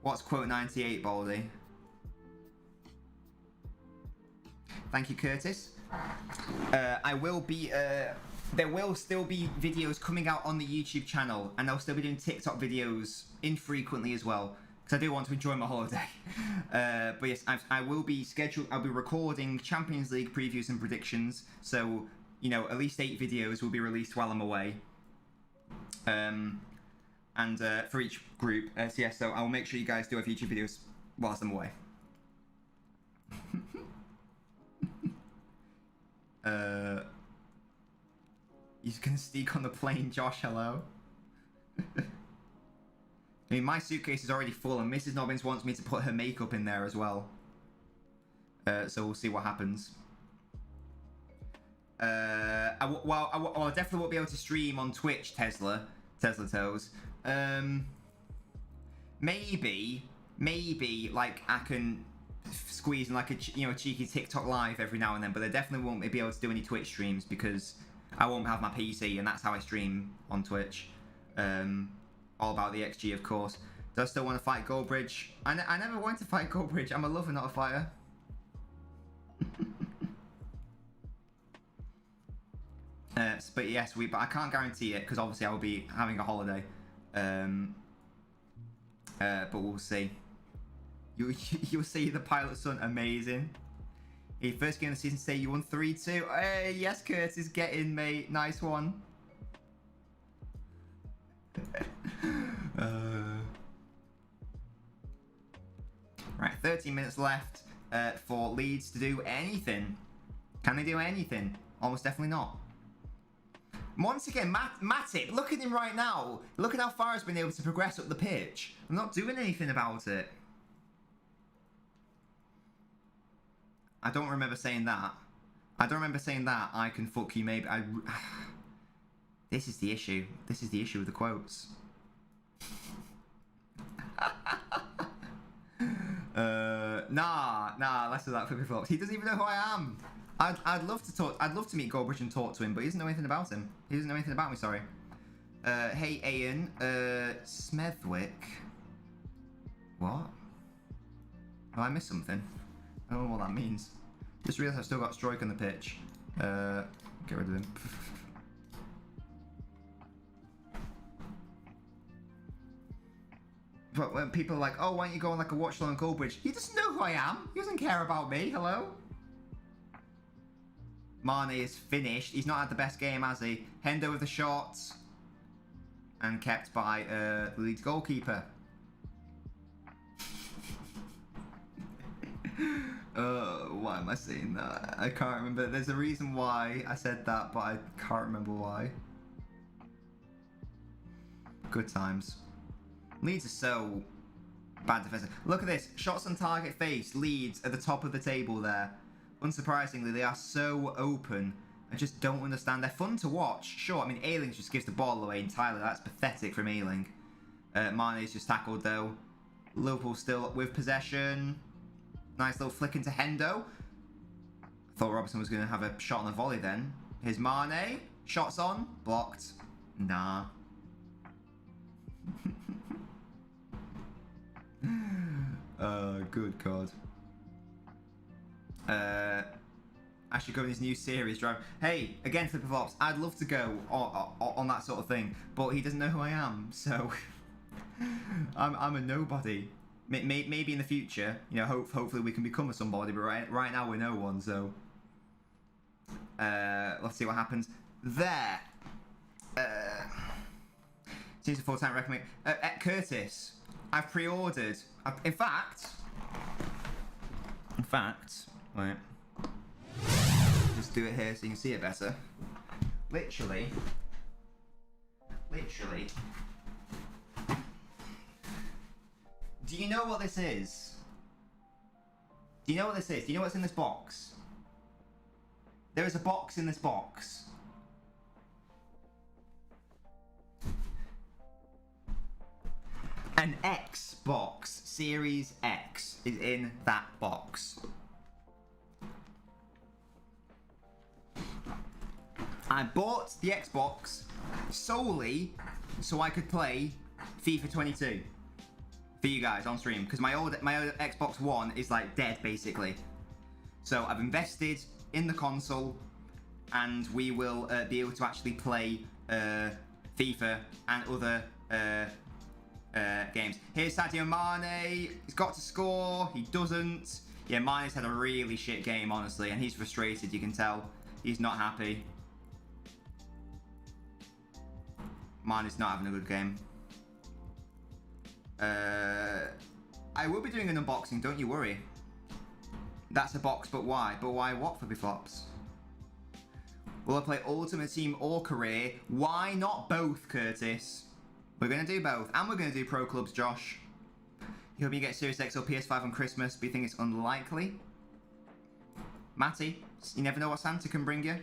What's quote 98, Baldy? Thank you, Curtis. I will be... there will still be videos coming out on the YouTube channel, and I'll still be doing TikTok videos infrequently as well. Because I do want to enjoy my holiday. But yes, I will be scheduled. I'll be recording Champions League previews and predictions. So, you know, at least 8 videos will be released while I'm away. And for each group. So yeah, so I'll make sure you guys do have YouTube videos whilst I'm away. You can sneak on the plane, Josh. Hello. I mean, my suitcase is already full, and Mrs. Nobbins wants me to put her makeup in there as well. So we'll see what happens. I definitely won't be able to stream on Twitch, Tesla Toes. Maybe, like, I can squeeze in, like, a cheeky TikTok live every now and then, but I definitely won't be able to do any Twitch streams because I won't have my PC, and that's how I stream on Twitch. All about the XG, of course. Do I still want to fight Goldbridge? I never wanted to fight Goldbridge. I'm a lover, not a fighter. But yes, but I can't guarantee it because obviously I will be having a holiday. But we'll see. You'll see the pilot's son. Amazing. Your first game of the season today, you won 3-2. Hey, yes, Curtis, get in, mate. Nice one. Right, 13 minutes left for Leeds to do anything. Can they do anything? Almost definitely not. Once again, Matip, look at him right now. Look at how far he's been able to progress up the pitch. I'm not doing anything about it. I don't remember saying that. I don't remember saying that. I can fuck you, maybe. This is the issue. This is the issue with the quotes. Nah, let's do that flippy flops. He doesn't even know who I am. I'd love to talk. I'd love to meet Goldbridge and talk to him, but he doesn't know anything about him. He doesn't know anything about me. Sorry. Hey, Ian. Smethwick. What? Oh, I missed something. I don't know what that means. Just realised I've still got Stroik on the pitch. Get rid of him. But when people are like, oh, why don't you go on like a Watchalong Gold Bridge? He doesn't know who I am. He doesn't care about me. Hello? Mane is finished. He's not had the best game, has he? Hendo with the shots. And kept by the Leeds goalkeeper. Why am I saying that? I can't remember. There's a reason why I said that, but I can't remember why. Good times. Leeds are so bad defensive. Look at this. Shots on target face. Leeds at the top of the table there. Unsurprisingly, they are so open. I just don't understand. They're fun to watch. Sure, I mean, Ayling just gives the ball away entirely. That's pathetic from Ayling. Mane's just tackled, though. Liverpool still with possession. Nice little flick into Hendo. I thought Robertson was going to have a shot on the volley then. Here's Mane. Shots on. Blocked. Nah. Good God. I should go in this new series drive. Hey, again, Flipper Flops, I'd love to go on that sort of thing, but he doesn't know who I am, so I'm a nobody. Maybe in the future, you know, hopefully we can become a somebody, but right now we're no one, so let's see what happens there. Seems a full-time recommend. Curtis, I've pre-ordered. In fact, wait. Just do it here so you can see it better. Literally. Do you know what this is? Do you know what this is? Do you know what's in this box? There is a box in this box. An Xbox Series X is in that box. I bought the Xbox solely so I could play FIFA 22 for you guys on stream, because my old Xbox One is like dead basically. So I've invested in the console, and we will be able to actually play FIFA and other games. Here's Sadio Mane. He's got to score. He doesn't. Yeah, Mane's had a really shit game, honestly, and he's frustrated. You can tell he's not happy. Mane's not having a good game. I will be doing an unboxing, don't you worry. That's a box, but why? But why what, Flippy Flops? Will I play Ultimate Team or Career? Why not both, Curtis? We're going to do both. And we're going to do Pro Clubs, Josh. You hope you get Series X or PS5 on Christmas, but you think it's unlikely? Matty, you never know what Santa can bring you.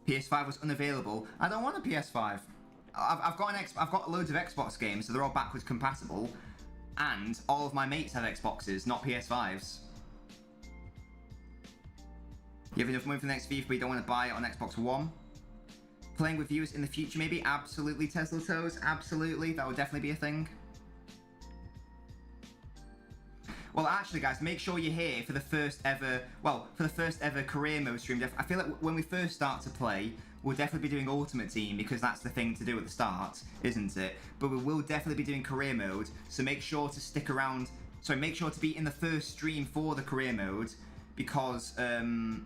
PS5 was unavailable. I don't want a PS5. I've got loads of Xbox games, so they're all backwards compatible. And all of my mates have Xboxes, not PS5s. You have enough money for the next FIFA, but you don't want to buy it on Xbox One? Playing with viewers in the future, maybe? Absolutely, Tesla Toes. Absolutely. That would definitely be a thing. Well, actually, guys, make sure you're here for the first ever, career mode stream. I feel like when we first start to play, we'll definitely be doing Ultimate Team, because that's the thing to do at the start, isn't it? But we will definitely be doing career mode, so make sure to stick around. Sorry, make sure to be in the first stream for the career mode, because you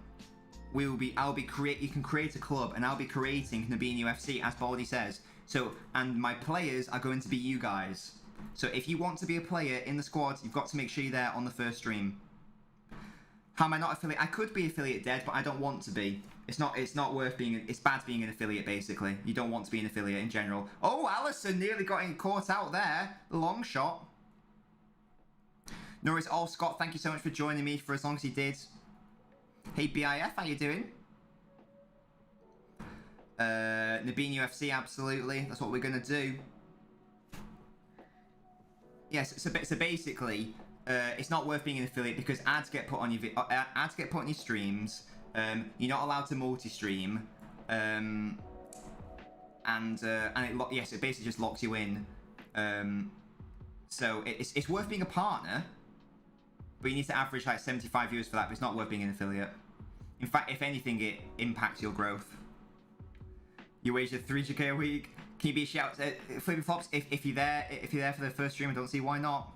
can create a club, and I'll be creating Nabeen UFC, as Baldy says. So, and my players are going to be you guys. So if you want to be a player in the squad, you've got to make sure you're there on the first stream. How am I not affiliate? I could be affiliate dead, but I don't want to be. It's not worth being. It's bad being an affiliate, basically. You don't want to be an affiliate in general. Oh, Allison nearly got caught out there. The long shot. Norris All Scott, thank you so much for joining me for as long as you did. Hey BIF, how you doing? Nabeen UFC, absolutely. That's what we're gonna do. Yes, so basically, it's not worth being an affiliate because ads get put on your streams. You're not allowed to multi-stream, and it basically just locks you in. So it's worth being a partner, but you need to average like 75 viewers for that. But it's not worth being an affiliate. In fact, if anything, it impacts your growth. You wager 300k a week. Can you be a shout? Flippy Flops, if you're there for the first stream, I don't see why not.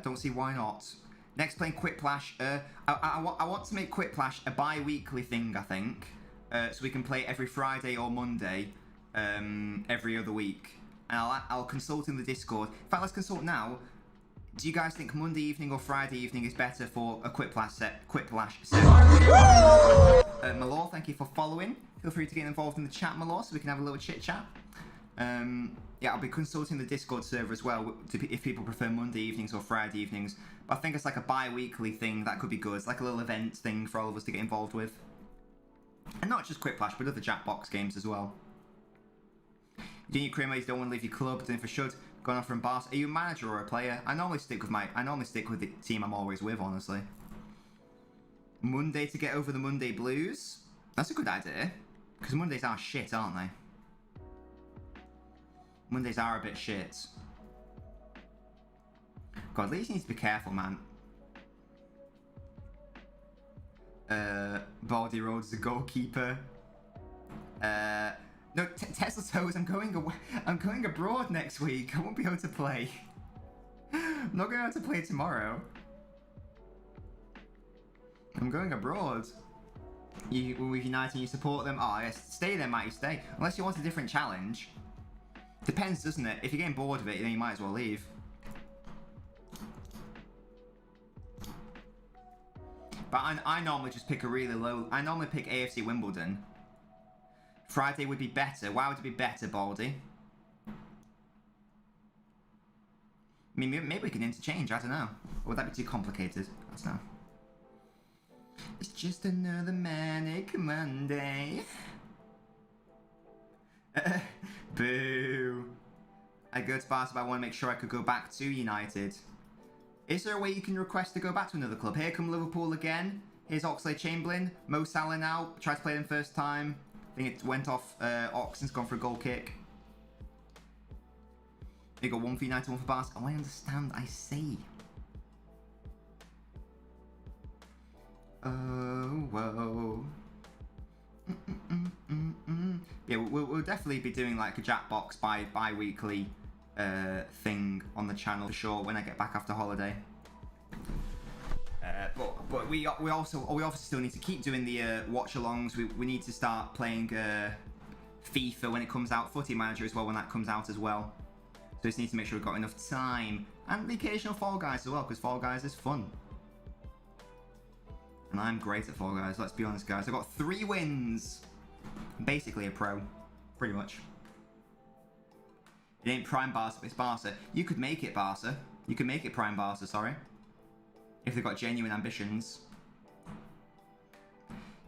Don't see why not. Next, playing Quiplash. I want to make Quiplash a bi-weekly thing, I think. So we can play every Friday or Monday, every other week. And I'll consult in the Discord. In fact, let's consult now. Do you guys think Monday evening or Friday evening is better for a Quiplash set? Malor, thank you for following. Feel free to get involved in the chat, Malor, so we can have a little chit chat. Yeah, I'll be consulting the Discord server as well if people prefer Monday evenings or Friday evenings. But I think it's like a bi-weekly thing that could be good. It's like a little event thing for all of us to get involved with. And not just Quiplash, but other Jackbox games as well. Junior Kramer, you don't want to leave your club, then for should. Going off from Barca. Are you a manager or a player? I normally stick with the team I'm always with, honestly. Monday to get over the Monday blues. That's a good idea. Because Mondays are shit, aren't they? Mondays are a bit shit. God, Leeds needs to be careful, man. Baldy Rhodes, the goalkeeper. No, Tesla Toes, I'm going abroad next week. I won't be able to play. I'm not going to be able to play tomorrow. I'm going abroad. With United, you support them? Oh, yes, stay there, might you stay. Unless you want a different challenge. Depends, doesn't it? If you're getting bored of it, then you might as well leave. But I normally just pick a really low... I normally pick AFC Wimbledon. Friday would be better. Why would it be better, Baldy? I mean, maybe we can interchange. I don't know. Or would that be too complicated? I don't know. It's just another manic Monday. Boo. I go to Barca, but I want to make sure I could go back to United. Is there a way you can request to go back to another club? Here come Liverpool again. Here's Oxlade-Chamberlain. Mo Salah now. Tried to play them first time. I think it went off. Oxen's gone for a goal kick. They got one for United, one for Barca. Oh, I understand. I see. Oh, whoa. Yeah, we'll definitely be doing like a Jackbox bi-weekly thing on the channel for sure when I get back after holiday. But we obviously still need to keep doing the watch-alongs. We need to start playing FIFA when it comes out, Footy Manager as well when that comes out as well. So we just need to make sure we've got enough time, and the occasional Fall Guys as well, because Fall Guys is fun. And I'm great at Fall Guys, let's be honest, guys. I've got 3 wins. I'm basically a pro, pretty much. It ain't Prime Barca, it's Barca. You could make it Barca. You could make it Prime Barca, sorry. If they've got genuine ambitions.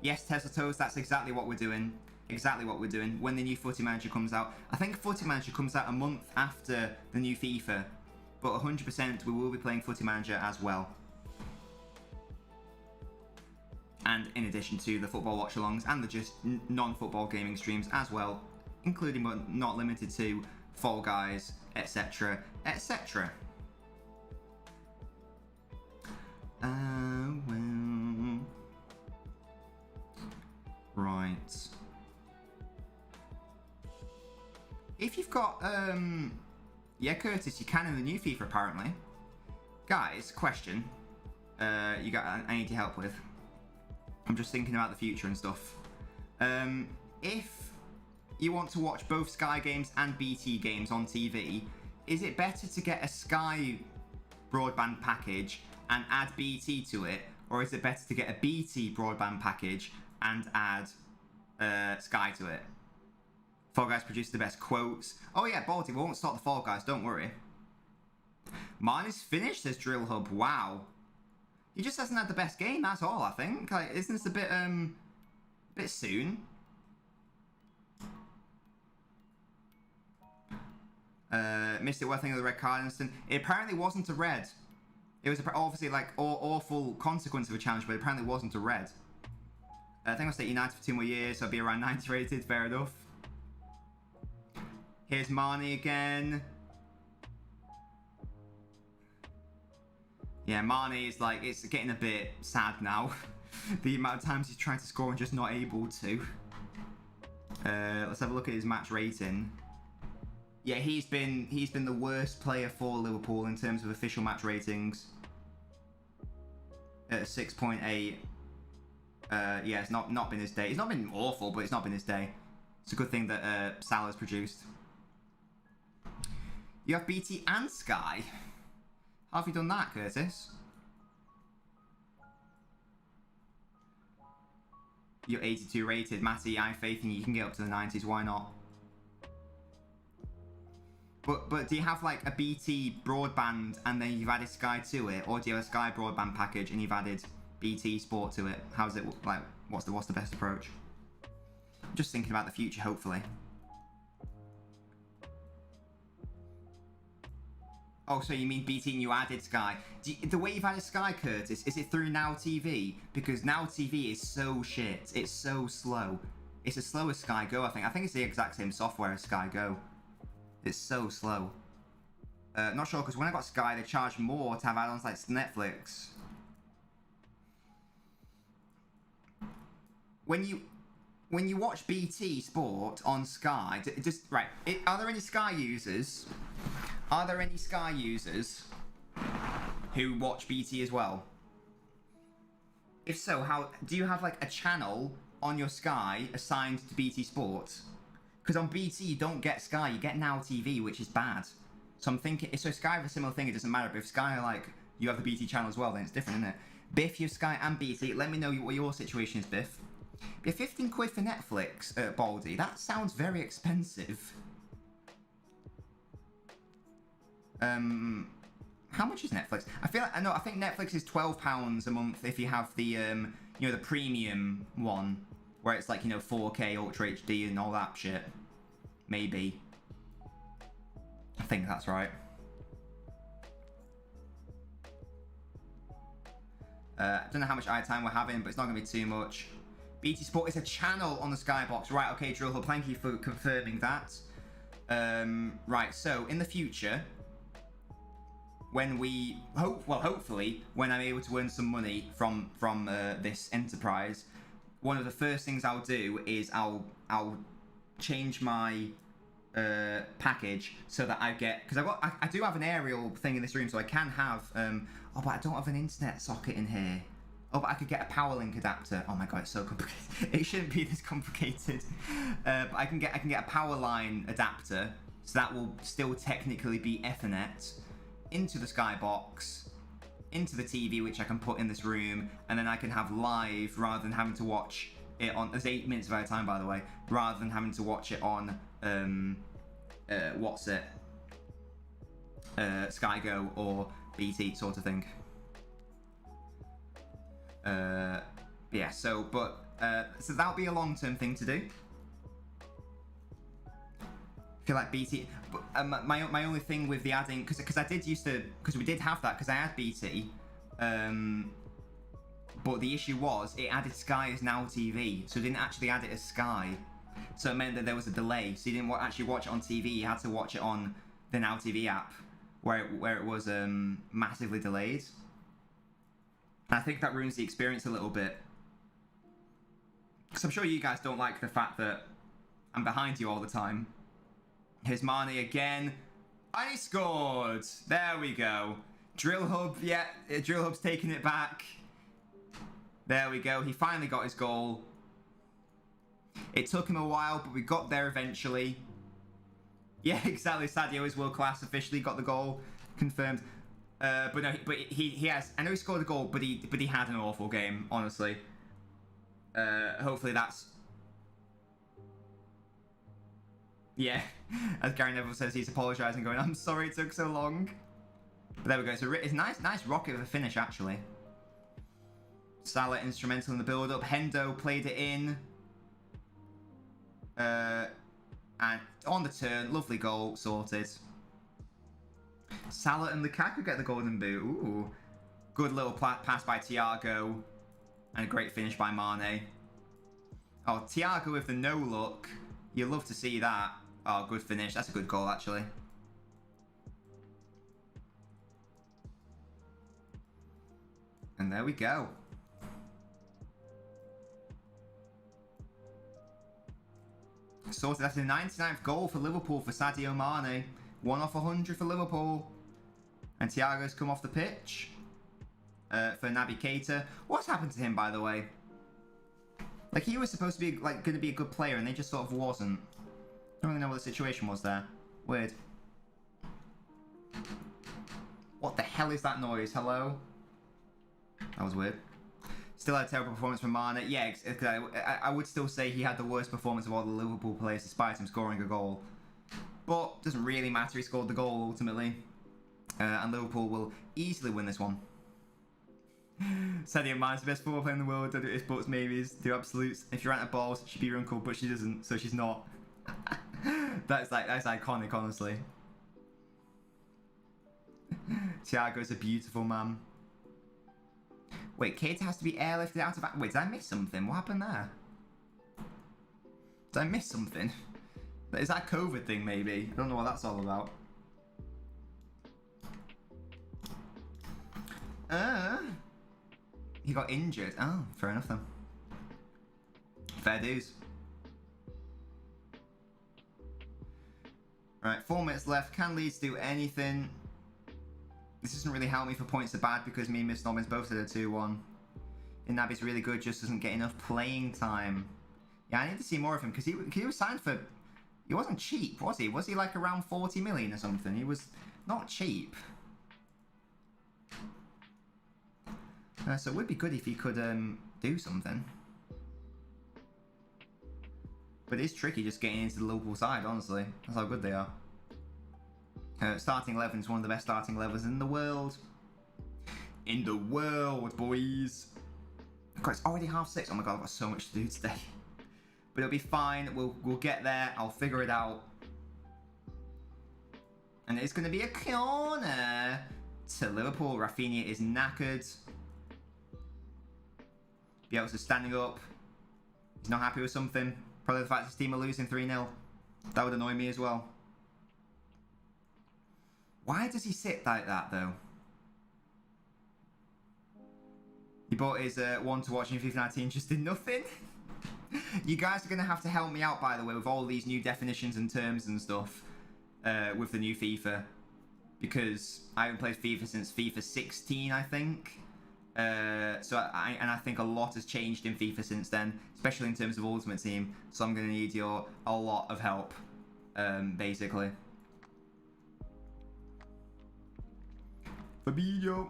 Yes, Tesla Toes, that's exactly what we're doing. Exactly what we're doing when the new Footy Manager comes out. I think Footy Manager comes out a month after the new FIFA. But 100% we will be playing Footy Manager as well. And in addition to the football watch-alongs and the just non-football gaming streams as well. Including but not limited to Fall Guys, etc. etc. Well. Right. If you've got, yeah, Curtis, you can in the new FIFA apparently. Guys, question. I need your help with. I'm just thinking about the future and stuff. If you want to watch both Sky games and BT games on TV, is it better to get a Sky broadband package and add BT to it, or is it better to get a BT broadband package and add Sky to it? Fall Guys produced the best quotes. Oh yeah, Baldy, we won't stop the Fall Guys, don't worry. Mine is finished, says Drill Hub. Wow. He just hasn't had the best game, that's all, I think. Like, isn't this a bit soon? Missed it, what I think of the red card instant. It apparently wasn't a red. It was obviously like awful consequence of a challenge, but it apparently wasn't a red. I think I'll stay United for 2 more years, so I'll be around 90 rated, fair enough. Here's Marnie again. Yeah, Marnie is like, it's getting a bit sad now. The amount of times he's trying to score and just not able to. Let's have a look at his match rating. Yeah, he's been the worst player for Liverpool in terms of official match ratings. At 6.8. Yeah, it's not been his day. It's not been awful, but it's not been his day. It's a good thing that Salah's produced. You have BT and Sky. How have you done that, Curtis? You're 82 rated. Matty, I have faith in you. You can get up to the 90s. Why not? But do you have like a BT broadband and then you've added Sky to it, or do you have a Sky broadband package and you've added BT Sport to it? How's it like? What's the best approach? I'm just thinking about the future, hopefully. Oh, so you mean BT and you added Sky? The way you've added Sky, Curtis, is it through Now TV? Because Now TV is so shit. It's so slow. It's as slow as Sky Go, I think. I think it's the exact same software as Sky Go. It's so slow. Not sure, because when I got Sky, they charged more to have add-ons like Netflix. When you watch BT Sport on Sky, are there any Sky users? Are there any Sky users who watch BT as well? If so, how do you have like a channel on your Sky assigned to BT Sport? Because on BT you don't get Sky, you get Now TV, which is bad. So I'm thinking, so Sky have a similar thing, it doesn't matter, but if Sky are like, you have the BT channel as well, then it's different, isn't it? Biff, you have Sky and BT, let me know what your situation is, Biff. Yeah, 15 quid for Netflix, Baldy, that sounds very expensive. How much is Netflix? I think Netflix is £12 a month if you have the, the premium one, where it's like, 4K, Ultra HD and all that shit. Maybe. I think that's right. I don't know how much time we're having, but it's not going to be too much. BT Sport is a channel on the Skybox. Right, okay, Drill Hub, thank you for confirming that. Right, so in the future, when we hopefully when I'm able to earn some money from this enterprise, one of the first things I'll do is I'll change my package so that I get, because I do have an aerial thing in this room, so I can have oh, but I don't have an internet socket in here. Oh, but I could get a power link adapter. Oh my god, it's so complicated. It shouldn't be this complicated. But I can get a power line adapter, so that will still technically be Ethernet into the Skybox, into the TV, which I can put in this room, and then I can have live rather than having to watch it on. There's 8 minutes of our time, by the way, rather than having to watch it on Sky Go or BT sort of thing. Yeah, so that'll be a long-term thing to do. I feel like BT, but my only thing with the adding, because I did used to, because we did have that, because I had BT, but the issue was it added Sky as Now TV, so it didn't actually add it as Sky, so it meant that there was a delay, so you didn't actually watch it on TV, you had to watch it on the Now TV app, where it was massively delayed. I think that ruins the experience a little bit. Because I'm sure you guys don't like the fact that I'm behind you all the time. Here's Marnie again. And he scored! There we go. Drill Hub, yeah, Drill Hub's taking it back. There we go. He finally got his goal. It took him a while, but we got there eventually. Yeah, exactly. Sadio is world class. Officially got the goal confirmed. But no, but he has. I know he scored a goal, but he had an awful game, honestly. Hopefully that's. Yeah, as Gary Neville says, he's apologising, going, "I'm sorry it took so long." But there we go. So it's nice rocket of a finish actually. Salah instrumental in the build-up. Hendo played it in. And on the turn, lovely goal, sorted. Salah and Lukaku get the golden boot. Ooh. Good little pass by Thiago. And a great finish by Mane. Oh, Thiago with the no look. You love to see that. Oh, good finish. That's a good goal, actually. And there we go. Sorted after the 99th goal for Liverpool for Sadio Mane. 1 off 100 for Liverpool. And Thiago's come off the pitch for Naby Keita. What's happened to him, by the way? Like, he was supposed to be like going to be a good player, and they just sort of wasn't. I don't really know what the situation was there. Weird. What the hell is that noise? Hello? That was weird. Still had a terrible performance from Mane. Yeah, I would still say he had the worst performance of all the Liverpool players, despite him scoring a goal. But doesn't really matter. He scored the goal ultimately, and Liverpool will easily win this one. Sadio Mane's the best football player in the world. Don't do it, sports maybes. Do absolutes. If you're at a balls, she'd be your uncle, but she doesn't, so she's not. That's iconic, honestly. Thiago's a beautiful man. Wait, Keita has to be airlifted out of... Wait, did I miss something? What happened there? Did I miss something? Is that a COVID thing, maybe? I don't know what that's all about. He got injured. Oh, fair enough then. Fair dues. Right, 4 minutes left. Can Leeds do anything? This doesn't really help me for points are bad because me and Miss Nobbins both did a 2-1. And Naby's really good, just doesn't get enough playing time. Yeah, I need to see more of him because he was signed for... He wasn't cheap, was he? Was he like around 40 million or something? He was not cheap. So it would be good if he could do something. But it is tricky just getting into the Liverpool side, honestly. That's how good they are. Starting 11 is one of the best starting 11s in the world. In the world, boys. God, it's already 6:30. Oh my god, I've got so much to do today. But it'll be fine. We'll get there. I'll figure it out. And it's going to be a corner to Liverpool. Rafinha is knackered. Bielsa's standing up. He's not happy with something. Probably the fact his team are losing 3-0. That would annoy me as well. Why does he sit like that, though? He bought his one to watch in FIFA 19, just did nothing. You guys are going to have to help me out, by the way, with all these new definitions and terms and stuff with the new FIFA. Because I haven't played FIFA since FIFA 16, I think. I think a lot has changed in FIFA since then, especially in terms of Ultimate Team. So I'm going to need a lot of help, basically. Fabinho.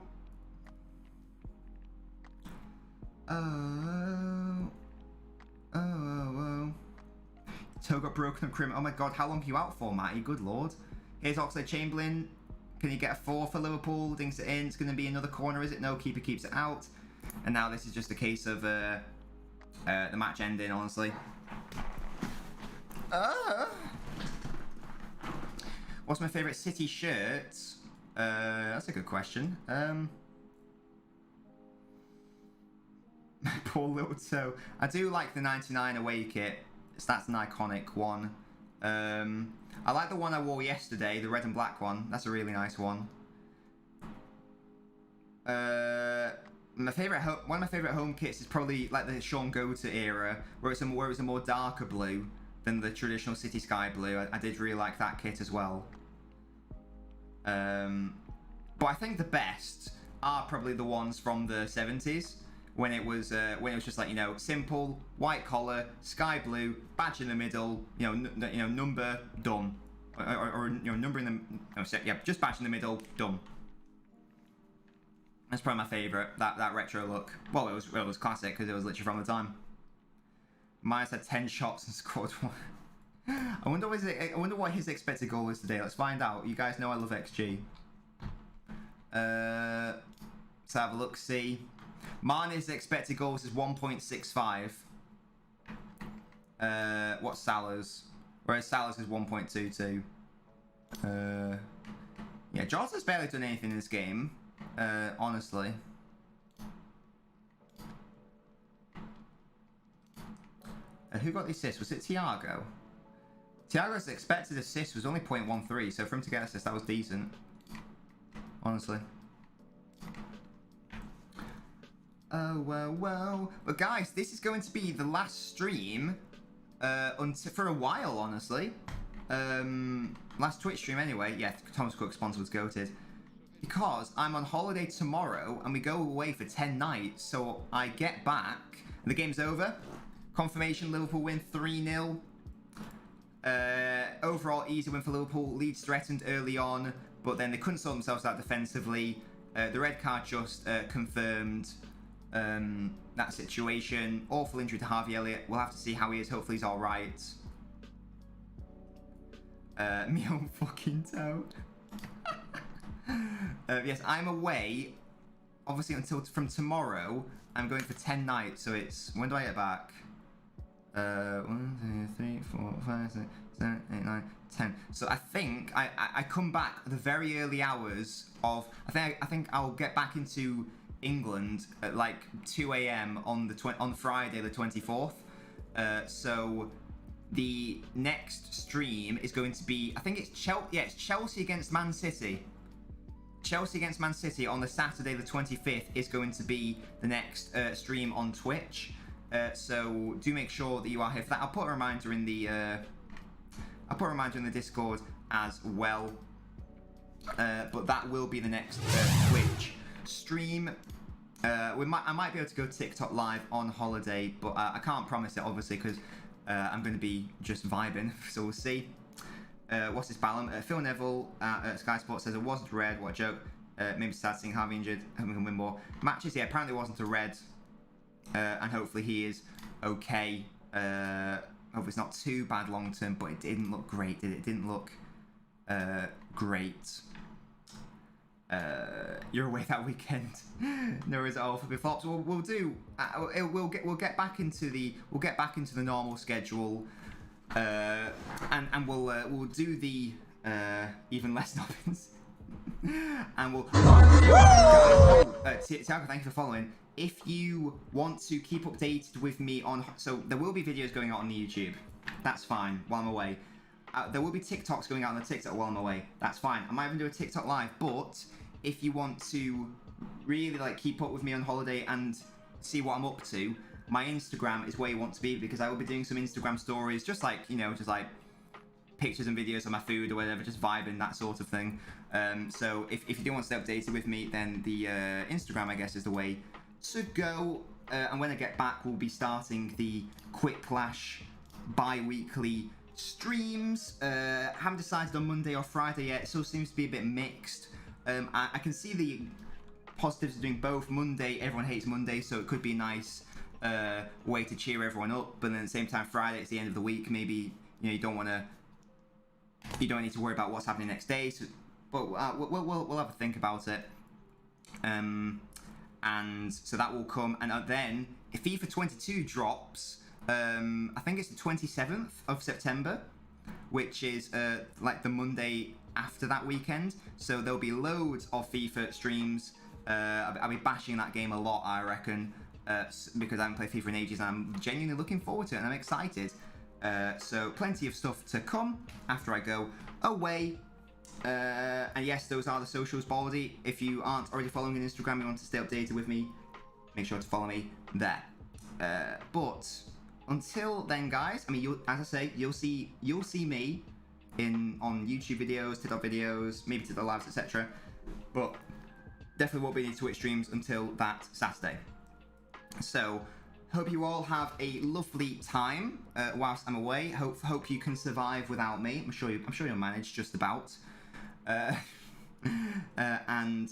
Oh. Toe got broken on Crim. Oh my god, how long are you out for, Matty? Good lord. Here's Oxlade-Chamberlain. Can he get a 4 for Liverpool? Dinks it in. It's going to be another corner, is it? No, keeper keeps it out. And now this is just a case of the match ending, honestly. What's my favourite City shirt? That's a good question. Poor little toe. I do like the 99 away kit. That's an iconic one. I like the one I wore yesterday, the red and black one. That's a really nice one. One of my favorite home kits is probably like the Sean Gota era, where it's a more darker blue than the traditional City Sky blue. I did really like that kit as well. But I think the best are probably the ones from the 70s. When it was just like, you know, simple white collar, sky blue, badge in the middle, number, done, or number in the just badge in the middle, done. That's probably my favourite, that retro look. Well, it was classic because it was literally from the time. Myers had 10 shots and scored 1. I wonder what his expected goal is today. Let's find out. You guys know I love XG. Let's have a look. See. Mane's expected goals is 1.65. What's Salah's? Whereas Salah's is 1.22. Yeah, Jota's barely done anything in this game, honestly. Who got the assist? Was it Thiago? Thiago's expected assist was only 0.13, so for him to get an assist, that was decent. Honestly. Oh, well. But guys, this is going to be the last stream for a while, honestly. Last Twitch stream anyway. Yeah, Thomas Cook sponsor was goated. Because I'm on holiday tomorrow and we go away for 10 nights, so I get back and the game's over. Confirmation, Liverpool win 3-0. Overall easy win for Liverpool. Leeds threatened early on, but then they couldn't sort themselves out defensively. The red card just confirmed that situation. Awful injury to Harvey Elliott. We'll have to see how he is. Hopefully he's alright. Me own fucking toe. Yes, I'm away, obviously, until from tomorrow. I'm going for 10 nights, so it's... When do I get back? 1, 2, 3, 4, 5, 6, 7, 8, 9, 10. So I think I come back the very early hours of... I think I'll get back into England at like 2 a.m. on Friday the 24th. So the next stream is going to be... I think it's Chelsea against Man City. Chelsea against Man City on the Saturday the 25th is going to be the next stream on Twitch. So do make sure that you are here for that. I'll put a reminder in the Discord as well. But that will be the next Twitch stream. I might be able to go TikTok live on holiday, but I can't promise it obviously because I'm going to be just vibing. So we'll see. What's his Ballum? Phil Neville at Sky Sports says it wasn't red. What a joke. Maybe sad seeing Harvey injured. Hoping we can win more matches. Yeah, apparently it wasn't a red. And hopefully he is okay. Hopefully it's not too bad long term, but it didn't look great, did it? It didn't look great. You're away that weekend. No result for the flops. We'll do. We'll get back into the normal schedule. And we'll do the even less Nobbins. And we'll... Tiago, thank you for following. If you want to keep updated with me on... So there will be videos going out on the YouTube. That's fine, while I'm away. There will be TikToks going out on the TikTok while I'm away. That's fine. I might even do a TikTok live, but if you want to really like keep up with me on holiday and see what I'm up to, my Instagram is where you want to be because I will be doing some Instagram stories, just like, you know, just like pictures and videos of my food or whatever, just vibing, that sort of thing. So if you do want to stay updated with me, then the Instagram, I guess, is the way to go. And when I get back, we'll be starting the Quick Clash bi-weekly streams. Haven't decided on Monday or Friday yet. It still seems to be a bit mixed. I can see the positives of doing both. Monday, everyone hates Monday, so it could be a nice way to cheer everyone up. But then at the same time, Friday, it's the end of the week. Maybe you know you don't need to worry about what's happening next day. So, but we'll have a think about it. And so that will come, and then if FIFA 22 drops, I think it's the 27th of September, which is like the Monday after that weekend. So there'll be loads of FIFA streams. I'll be bashing that game a lot, I reckon, because I haven't played FIFA in ages, and I'm genuinely looking forward to it, and I'm excited. So plenty of stuff to come after I go away. And yes, those are the socials, Baldy. If you aren't already following on Instagram and want to stay updated with me, make sure to follow me there. But until then, guys, I mean, as I say, you'll see me on YouTube videos, TikTok videos, maybe TikTok lives, etc. But definitely won't be any Twitch streams until that Saturday. So hope you all have a lovely time whilst I'm away. Hope you can survive without me. I'm sure you'll manage just about. And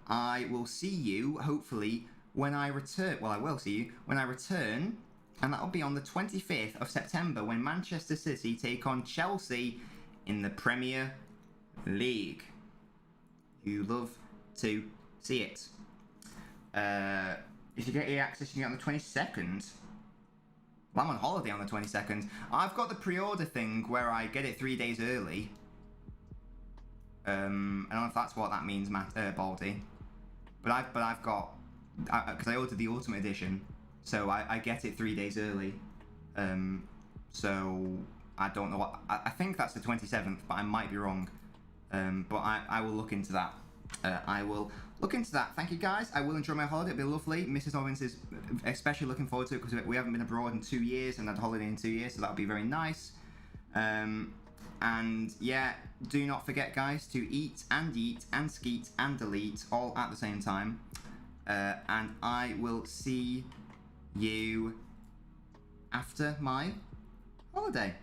I will see you hopefully when I return. Well, I will see you when I return, and that'll be on the 25th of September when Manchester City take on Chelsea in the Premier League. You love to see it. If you get EA access, you can get on the 22nd. Well, I'm on holiday on the 22nd. I've got the pre-order thing where I get it 3 days early. I don't know if that's what that means, Baldy. But I've got, because I ordered the Ultimate Edition, so I get it 3 days early. So I don't know what, I think that's the 27th, but I might be wrong. But I will look into that. I will look into that. Thank you, guys. I will enjoy my holiday. It'll be lovely. Mrs. Nobbins is especially looking forward to it because we haven't been abroad in 2 years and had a holiday in 2 years, so that'll be very nice. And yeah, do not forget, guys, to eat and skeet and delete all at the same time. And I will see you after my holiday.